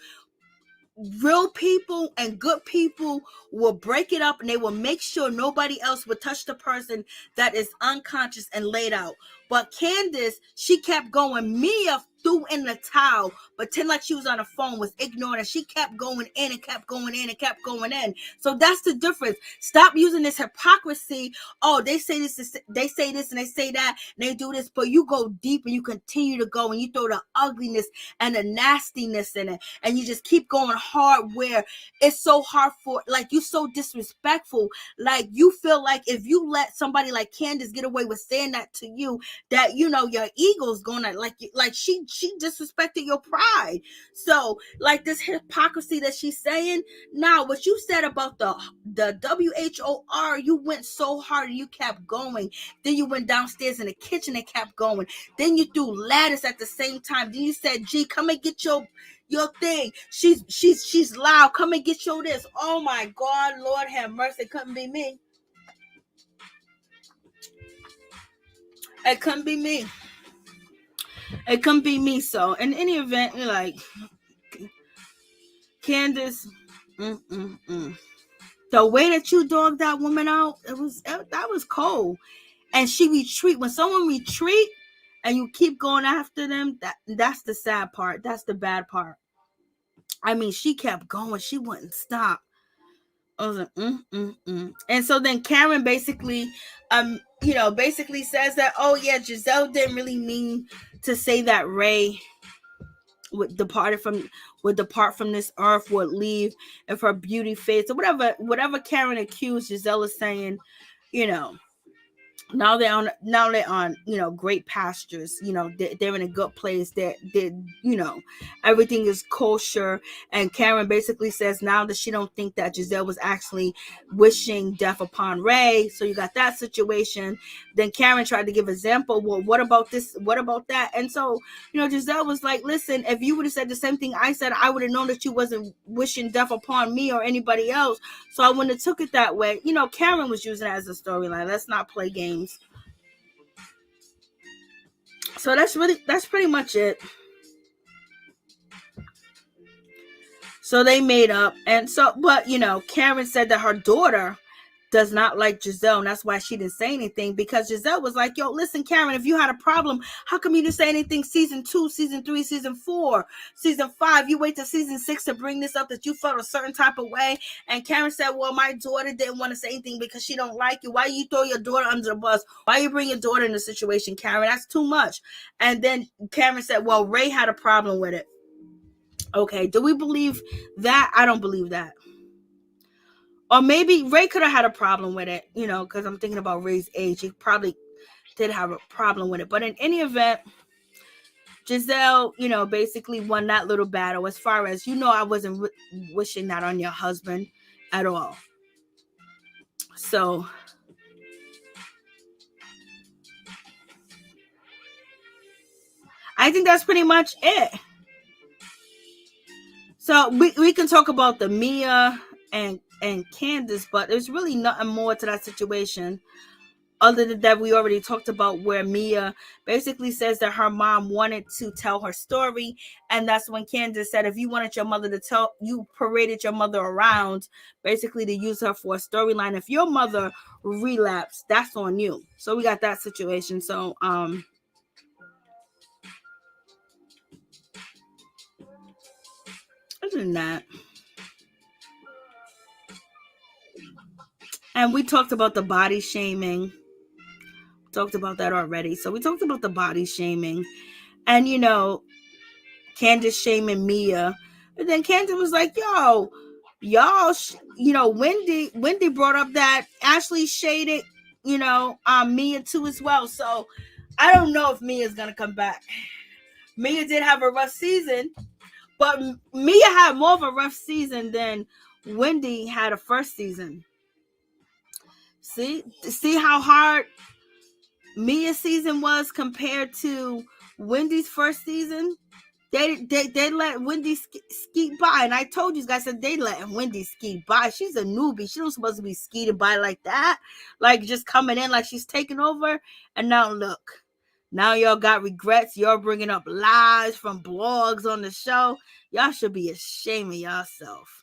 real people and good people will break it up and they will make sure nobody else would touch the person that is unconscious and laid out. But Candace, she kept going. Mia threw in the towel, pretend like she was on the phone, was ignoring, and she kept going in and kept going in and kept going in. So that's the difference. Stop using this hypocrisy. Oh, they say this, they say this, and they say that, and they do this, but you go deep and you continue to go and you throw the ugliness and the nastiness in it, and you just keep going hard where it's so hard for, like, you so disrespectful. Like, you feel like if you let somebody like Candace get away with saying that to you, that, you know, your ego's gonna, like she disrespected your pride. So, like, this hypocrisy that she's saying, now what you said about the WHOR, you went so hard and you kept going. Then you went downstairs in the kitchen and kept going. Then you threw lattice at the same time. Then you said, gee, come and get your thing. She's loud. Come and get your this. Oh my God, Lord have mercy. It couldn't be me. It couldn't be me. It couldn't be me. So in any event, you're like, Candace, the way that you dogged that woman out, that was cold. And she retreat. When someone retreat and you keep going after them, that's the sad part. That's the bad part. I mean, she kept going. She wouldn't stop. I was like, And so then Karen basically, basically says that, oh yeah, Gizelle didn't really mean to say that Ray would depart from this earth, would leave if her beauty fades, or whatever Karen accused Gizelle of saying, you know. Now they're on great pastures. They're in a good place. They're everything is kosher. And Karen basically says now that she don't think that Gizelle was actually wishing death upon Ray. So you got that situation. Then Karen tried to give an example. Well, what about this? What about that? And so Gizelle was like, listen, if you would have said the same thing I said, I would have known that you wasn't wishing death upon me or anybody else. So I wouldn't have took it that way. Karen was using it as a storyline. Let's not play games. So that's pretty much it. So they made up, and so, but Karen said that her daughter does not like Gizelle, and that's why she didn't say anything, because Gizelle was like, yo, listen, Karen, if you had a problem, how come you didn't say anything season 2, season 3, season 4, season 5? You wait till season 6 to bring this up, that you felt a certain type of way. And Karen said, well, my daughter didn't want to say anything because she don't like you. Why you throw your daughter under the bus? Why you bring your daughter in the situation, Karen? That's too much. And then Karen said, well, Ray had a problem with it. Okay, do we believe that? I don't believe that. Or maybe Ray could have had a problem with it, because I'm thinking about Ray's age. He probably did have a problem with it. But in any event, Gizelle, basically won that little battle. As far as, I wasn't wishing that on your husband at all. So I think that's pretty much it. So we can talk about the Mia and Candace, but there's really nothing more to that situation other than that. We already talked about where Mia basically says that her mom wanted to tell her story, and that's when Candace said, if you wanted your mother to tell, you paraded your mother around basically to use her for a storyline. If your mother relapsed, that's on you. So we got that situation. So other than that, and we talked about the body shaming. Talked about that already. So we talked about the body shaming, and Candace shaming Mia, and then Candace was like, "Yo, y'all, Wendy brought up that Ashley shaded, Mia too as well." So I don't know if Mia's gonna come back. Mia did have a rough season, but Mia had more of a rough season than Wendy had a first season. See how hard Mia's season was compared to Wendy's first season. They let Wendy skeet by, and I told you guys that they let Wendy skeet by. She's a newbie. She don't supposed to be skeeted by like that, like just coming in like she's taking over. And now look, now y'all got regrets. Y'all bringing up lies from blogs on the show. Y'all should be ashamed of yourself.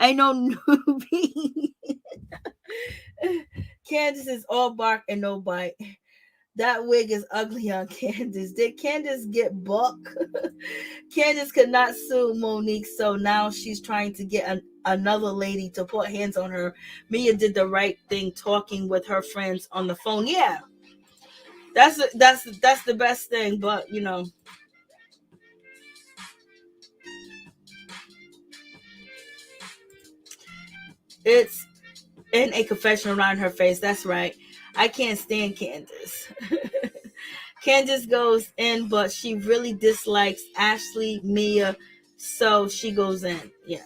Ain't no newbie. Candace is all bark and no bite. That wig is ugly on Candace. Did Candace get buck? Candace could not sue Monique, so now she's trying to get another lady to put hands on her. Mia did the right thing talking with her friends on the phone. Yeah, that's the best thing. But it's in a confession around her face. That's right. I can't stand Candace. Candace goes in, but she really dislikes Ashley, Mia, so she goes in. Yeah.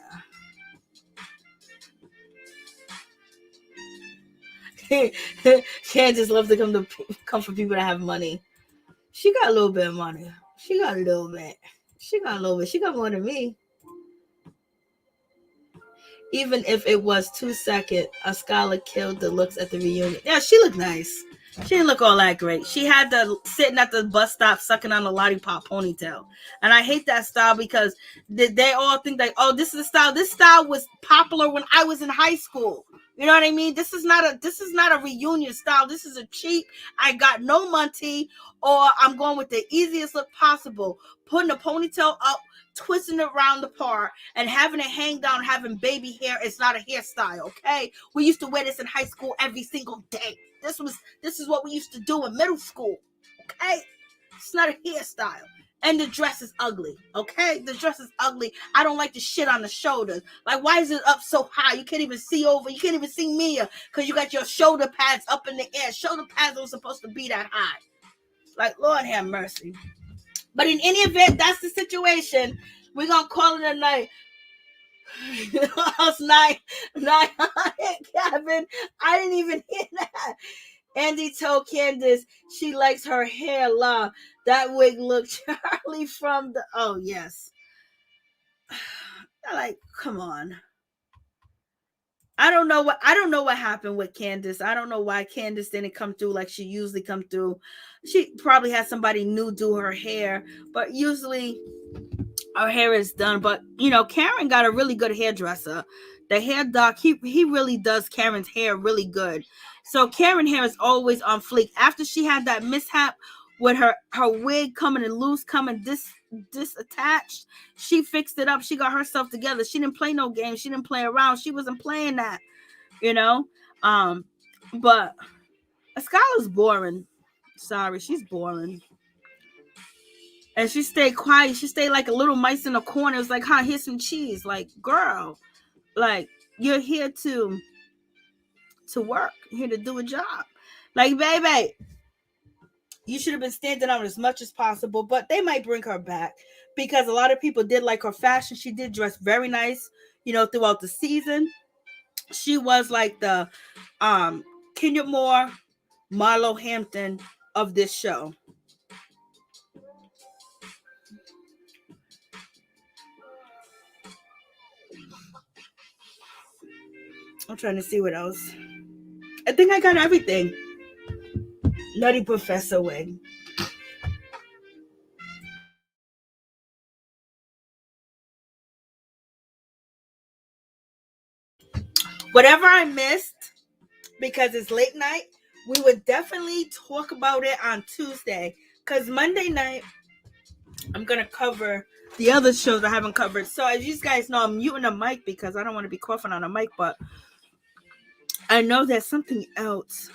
Candace loves to come for people that have money. She got a little bit of money. She got a little bit. She got more than me. Even if it was 2 seconds, a scholar killed the looks at the reunion. Yeah, she looked nice. She didn't look all that great. She had the sitting at the bus stop sucking on a lollipop ponytail. And I hate that style because they all think like, oh, this is the style. This style was popular when I was in high school. You know what I mean? This is not a reunion style. This is a cheap, I got no money, or I'm going with the easiest look possible. Putting a ponytail up, twisting it around the part, and having it hang down, having baby hair. It's not a hairstyle, okay? We used to wear this in high school every single day. This is what we used to do in middle school, okay? It's not a hairstyle. And the dress is ugly, okay? The dress is ugly. I don't like the shit on the shoulders. Like, why is it up so high? You can't even see over. You can't even see Mia because you got your shoulder pads up in the air. Shoulder pads are supposed to be that high. Like, Lord have mercy. But in any event, that's the situation. We're going to call it a night. Last night, Kevin, I didn't even hear that. Andy told Candace she likes her hair long. That wig looked Charlie from the... Oh, yes. Like, come on. I don't know what happened with Candace. I don't know why Candace didn't come through like she usually come through. She probably had somebody new do her hair, but usually Our hair is done, but Karen got a really good hairdresser. The hair doc, he really does Karen's hair really good. So Karen hair is always on fleek. After she had that mishap with her wig coming and loose, coming disattached, she fixed it up. She got herself together. She didn't play no games. She didn't play around. She wasn't playing that, you know. But Skylar's boring. Sorry, she's boring. And she stayed quiet. She stayed like a little mice in a corner. It was like, here's some cheese. Like, girl, like, you're here to work, here to do a job. Like, baby, you should have been standing out as much as possible. But they might bring her back because a lot of people did like her fashion. She did dress very nice, throughout the season. She was like the Kenya Moore, Marlo Hampton of this show. I'm trying to see what else. I think I got everything. Nutty Professor Wing. Whatever I missed, because it's late night, we would definitely talk about it on Tuesday. Because Monday night, I'm going to cover the other shows I haven't covered. So as you guys know, I'm muting the mic because I don't want to be coughing on a mic. But I know there's something else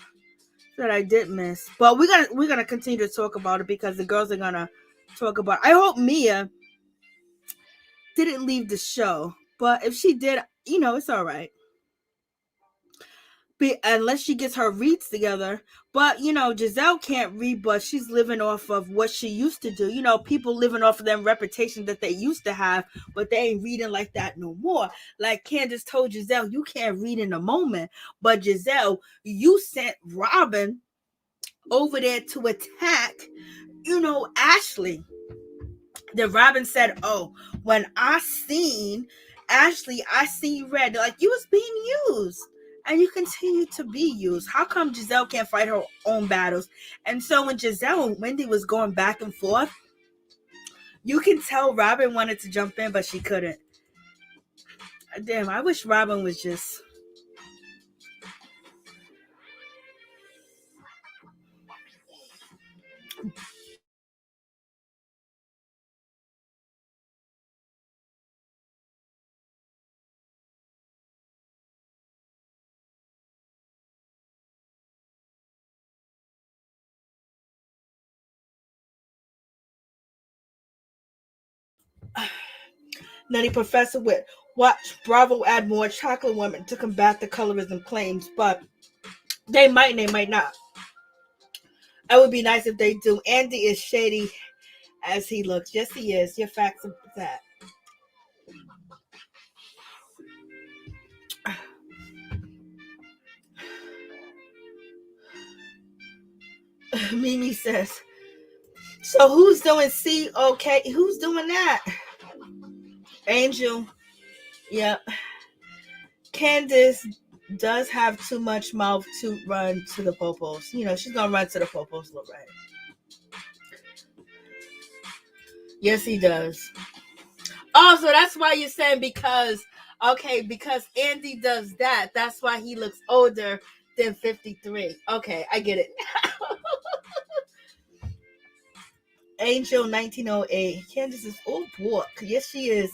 that I did miss. But we're gonna continue to talk about it because the girls are gonna talk about it. I hope Mia didn't leave the show. But if she did, it's all right. Unless she gets her reads together. But Gizelle can't read, but she's living off of what she used to do. People living off of them reputation that they used to have, but they ain't reading like that no more. Like Candace told Gizelle, you can't read in the moment. But Gizelle, you sent Robin over there to attack Ashley. Then Robin said, oh, when I seen Ashley, I seen red. Like, you was being used. And you continue to be used. How come Gizelle can't fight her own battles? And so when Gizelle and Wendy was going back and forth, you can tell Robin wanted to jump in, but she couldn't. Damn, I wish Robin was just... Nutty Professor with watch Bravo add more chocolate women to combat the colorism claims, but they might and they might not. It would be nice if they do. Andy is shady as he looks. Yes, he is. Your facts of that. Mimi says, so who's doing C? Okay, who's doing that? Angel. Yep. Candace does have too much mouth to run to the popos. She's gonna run to the popos, Lorraine. Yes, he does. Oh, so that's why you're saying because Andy does that. That's why he looks older than 53. Okay, I get it. Angel 1908. Candace is book. Yes, she is.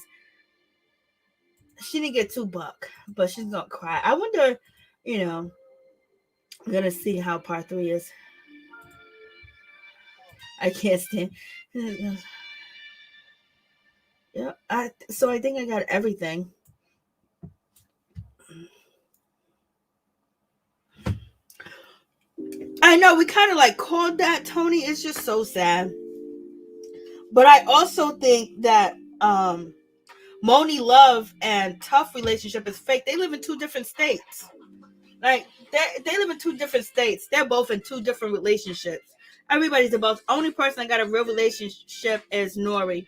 She didn't get $2, but she's gonna cry. I wonder, I'm gonna see how part 3 is. I can't stand. Yeah, so I think I got everything. I know we kind of like called that, Tony. It's just so sad. But I also think that Moni Love and Tough relationship is fake. They live in 2 different states. Like they live in 2 different states. They're both in 2 different relationships. Everybody's about. Only person that got a real relationship is Nori.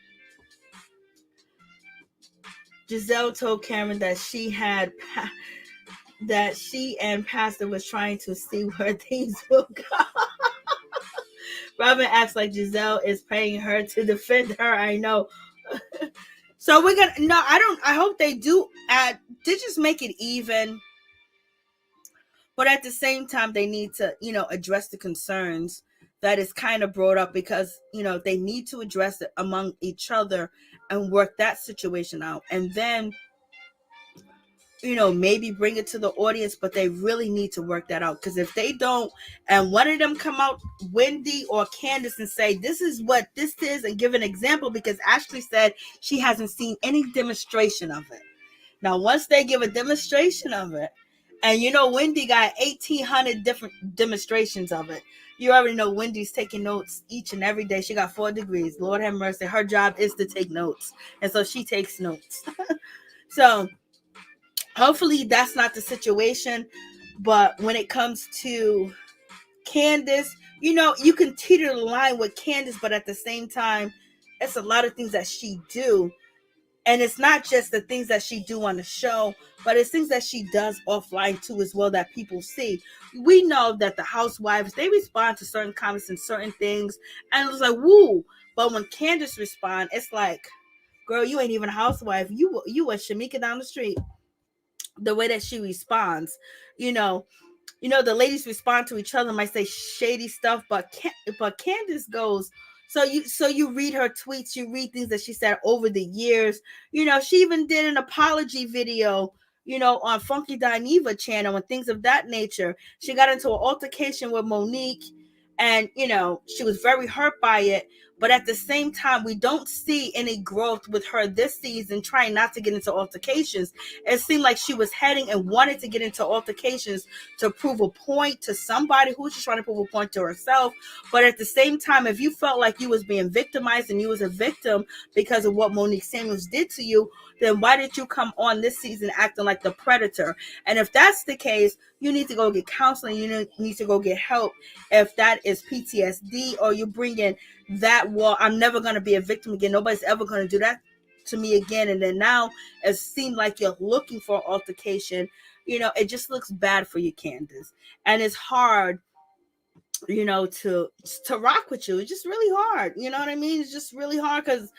Gizelle told Karen that she and Pastor was trying to see where things will go. Robin acts like Gizelle is paying her to defend her. I know. So we're gonna no, I hope they do add, they just make it even. But at the same time, they need to, address the concerns that is kind of brought up, because, they need to address it among each other and work that situation out. And then, maybe bring it to the audience, but they really need to work that out. Because if they don't, and one of them come out, Wendy or Candace, and say, this is what this is, and give an example, because Ashley said she hasn't seen any demonstration of it. Now, once they give a demonstration of it, and Wendy got 1,800 different demonstrations of it. You already know Wendy's taking notes each and every day. She got 4 degrees. Lord have mercy. Her job is to take notes. And so she takes notes. So hopefully that's not the situation. But when it comes to Candace, you can teeter the line with Candace, but at the same time, it's a lot of things that she do. And it's not just the things that she do on the show, but it's things that she does offline too as well that people see. We know that the housewives, they respond to certain comments and certain things, and it's like, woo. But when Candace responds, it's like, girl, you ain't even a housewife. You a Shamika down the street. The way that she responds, the ladies respond to each other, might say shady stuff, but Candace goes, so you read her tweets, you read things that she said over the years. She even did an apology video, on Funky Dineva channel and things of that nature. She got into an altercation with Monique, and she was very hurt by it. But at the same time, we don't see any growth with her this season, trying not to get into altercations. It seemed like she was heading and wanted to get into altercations to prove a point to somebody who was just trying to prove a point to herself. But at the same time, if you felt like you was being victimized and you was a victim because of what Monique Samuels did to you, then why did you come on this season acting like the predator? And if that's the case, you need to go get counseling. You need to go get help. If that is PTSD, or you bring in that, well, I'm never going to be a victim again. Nobody's ever going to do that to me again. And then now it seems like you're looking for altercation. It just looks bad for you, Candace. And it's hard, to rock with you. It's just really hard. You know what I mean? It's just really hard because,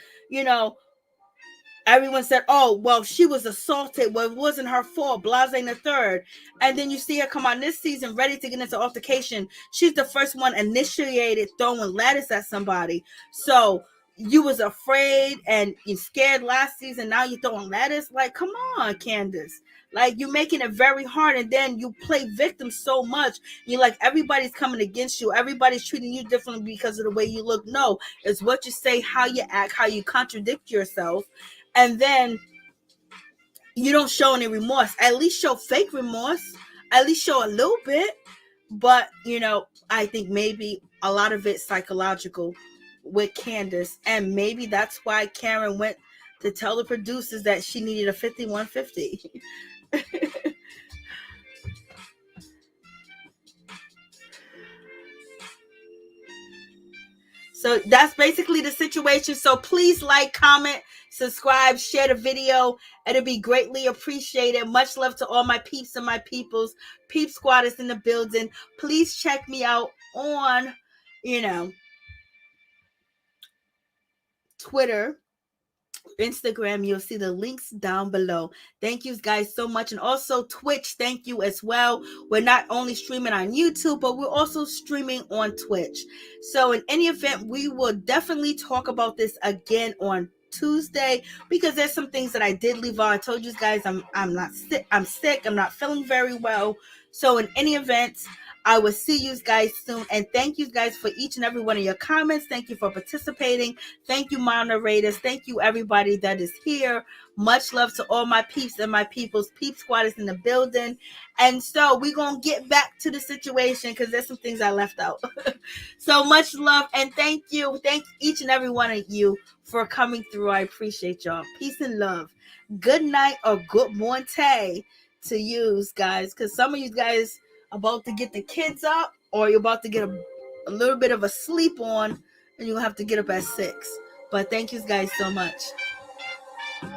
everyone said, oh, well, she was assaulted. Well, it wasn't her fault. Blase and the third. And then you see her come on this season ready to get into altercation. She's the first one initiated throwing lettuce at somebody. So you was afraid and you scared last season. Now you're throwing lettuce. Like, come on, Candace. Like, you're making it very hard, and then you play victim so much. You're like, everybody's coming against you. Everybody's treating you differently because of the way you look. No, it's what you say, how you act, how you contradict yourself. And then you don't show any remorse. At least show fake remorse. At least show a little bit. But, I think maybe a lot of it's psychological with Candace. And maybe that's why Karen went to tell the producers that she needed a 5150. So that's basically the situation. So please like, comment, subscribe, share the video. It'll be greatly appreciated. Much love to all my peeps and my peoples. Peep Squad is in the building. Please check me out on, Twitter, Instagram. You'll see the links down below. Thank you guys so much. And also Twitch, thank you as well. We're not only streaming on YouTube, but we're also streaming on Twitch. So in any event, we will definitely talk about this again on Tuesday, because there's some things that I did leave out. I told you guys I'm not sick. I'm sick. I'm not feeling very well. So in any event, I will see you guys soon. And thank you guys for each and every one of your comments. Thank you for participating. Thank you, moderators. Thank you, everybody that is here. Much love to all my peeps and my peoples. Peep Squad is in the building. And so we're going to get back to the situation, because there's some things I left out. So much love. And thank you. Thank each and every one of you for coming through. I appreciate y'all. Peace and love. Good night or good morning to you guys, because some of you guys about to get the kids up, or you're about to get a little bit of a sleep on, and you'll have to get up at 6. But thank you guys so much.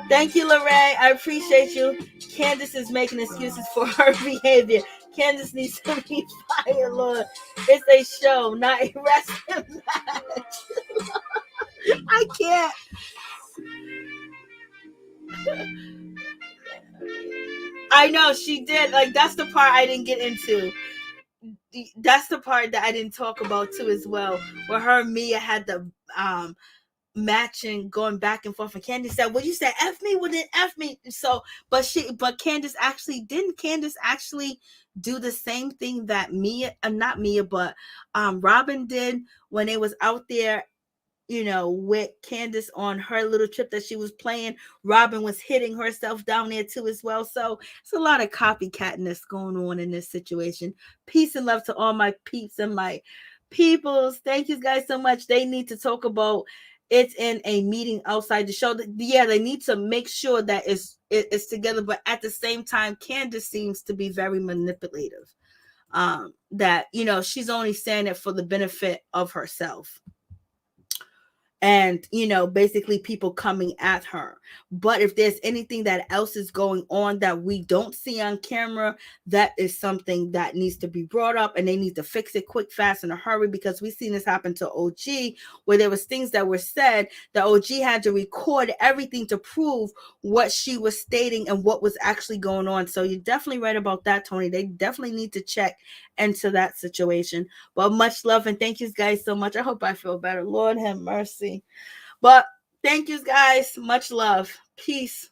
Thank you, Lorraine. I appreciate you. Candace is making excuses for her behavior. Candace needs to be fired, Lord. It's a show, not a wrestling match. I can't. I know she did. Like, that's the part I didn't get into. That's the part that I didn't talk about too as well. Where her and Mia had the matching, going back and forth, and Candiace said, well, you said F me, well then F me. So but Candiace actually didn't. Candiace actually do the same thing that Mia, not Mia, but Robin did when they was out there, with Candace on her little trip that she was playing. Robin was hitting herself down there too as well. So it's a lot of copycatness going on in this situation. Peace and love to all my peeps and my peoples. Thank you guys so much. They need to talk about it's in a meeting outside the show. Yeah, they need to make sure that it's together, but at the same time, Candace seems to be very manipulative. That she's only saying it for the benefit of herself, and basically people coming at her. But if there's anything that else is going on that we don't see on camera, that is something that needs to be brought up, and they need to fix it quick, fast, in a hurry, because we've seen this happen to OG, where there was things that were said that OG had to record everything to prove what she was stating and what was actually going on. So you're definitely right about that, Tony. They definitely need to check into that situation. But much love, and thank you guys so much. I hope I feel better. Lord have mercy. But thank you guys. Much love. Peace.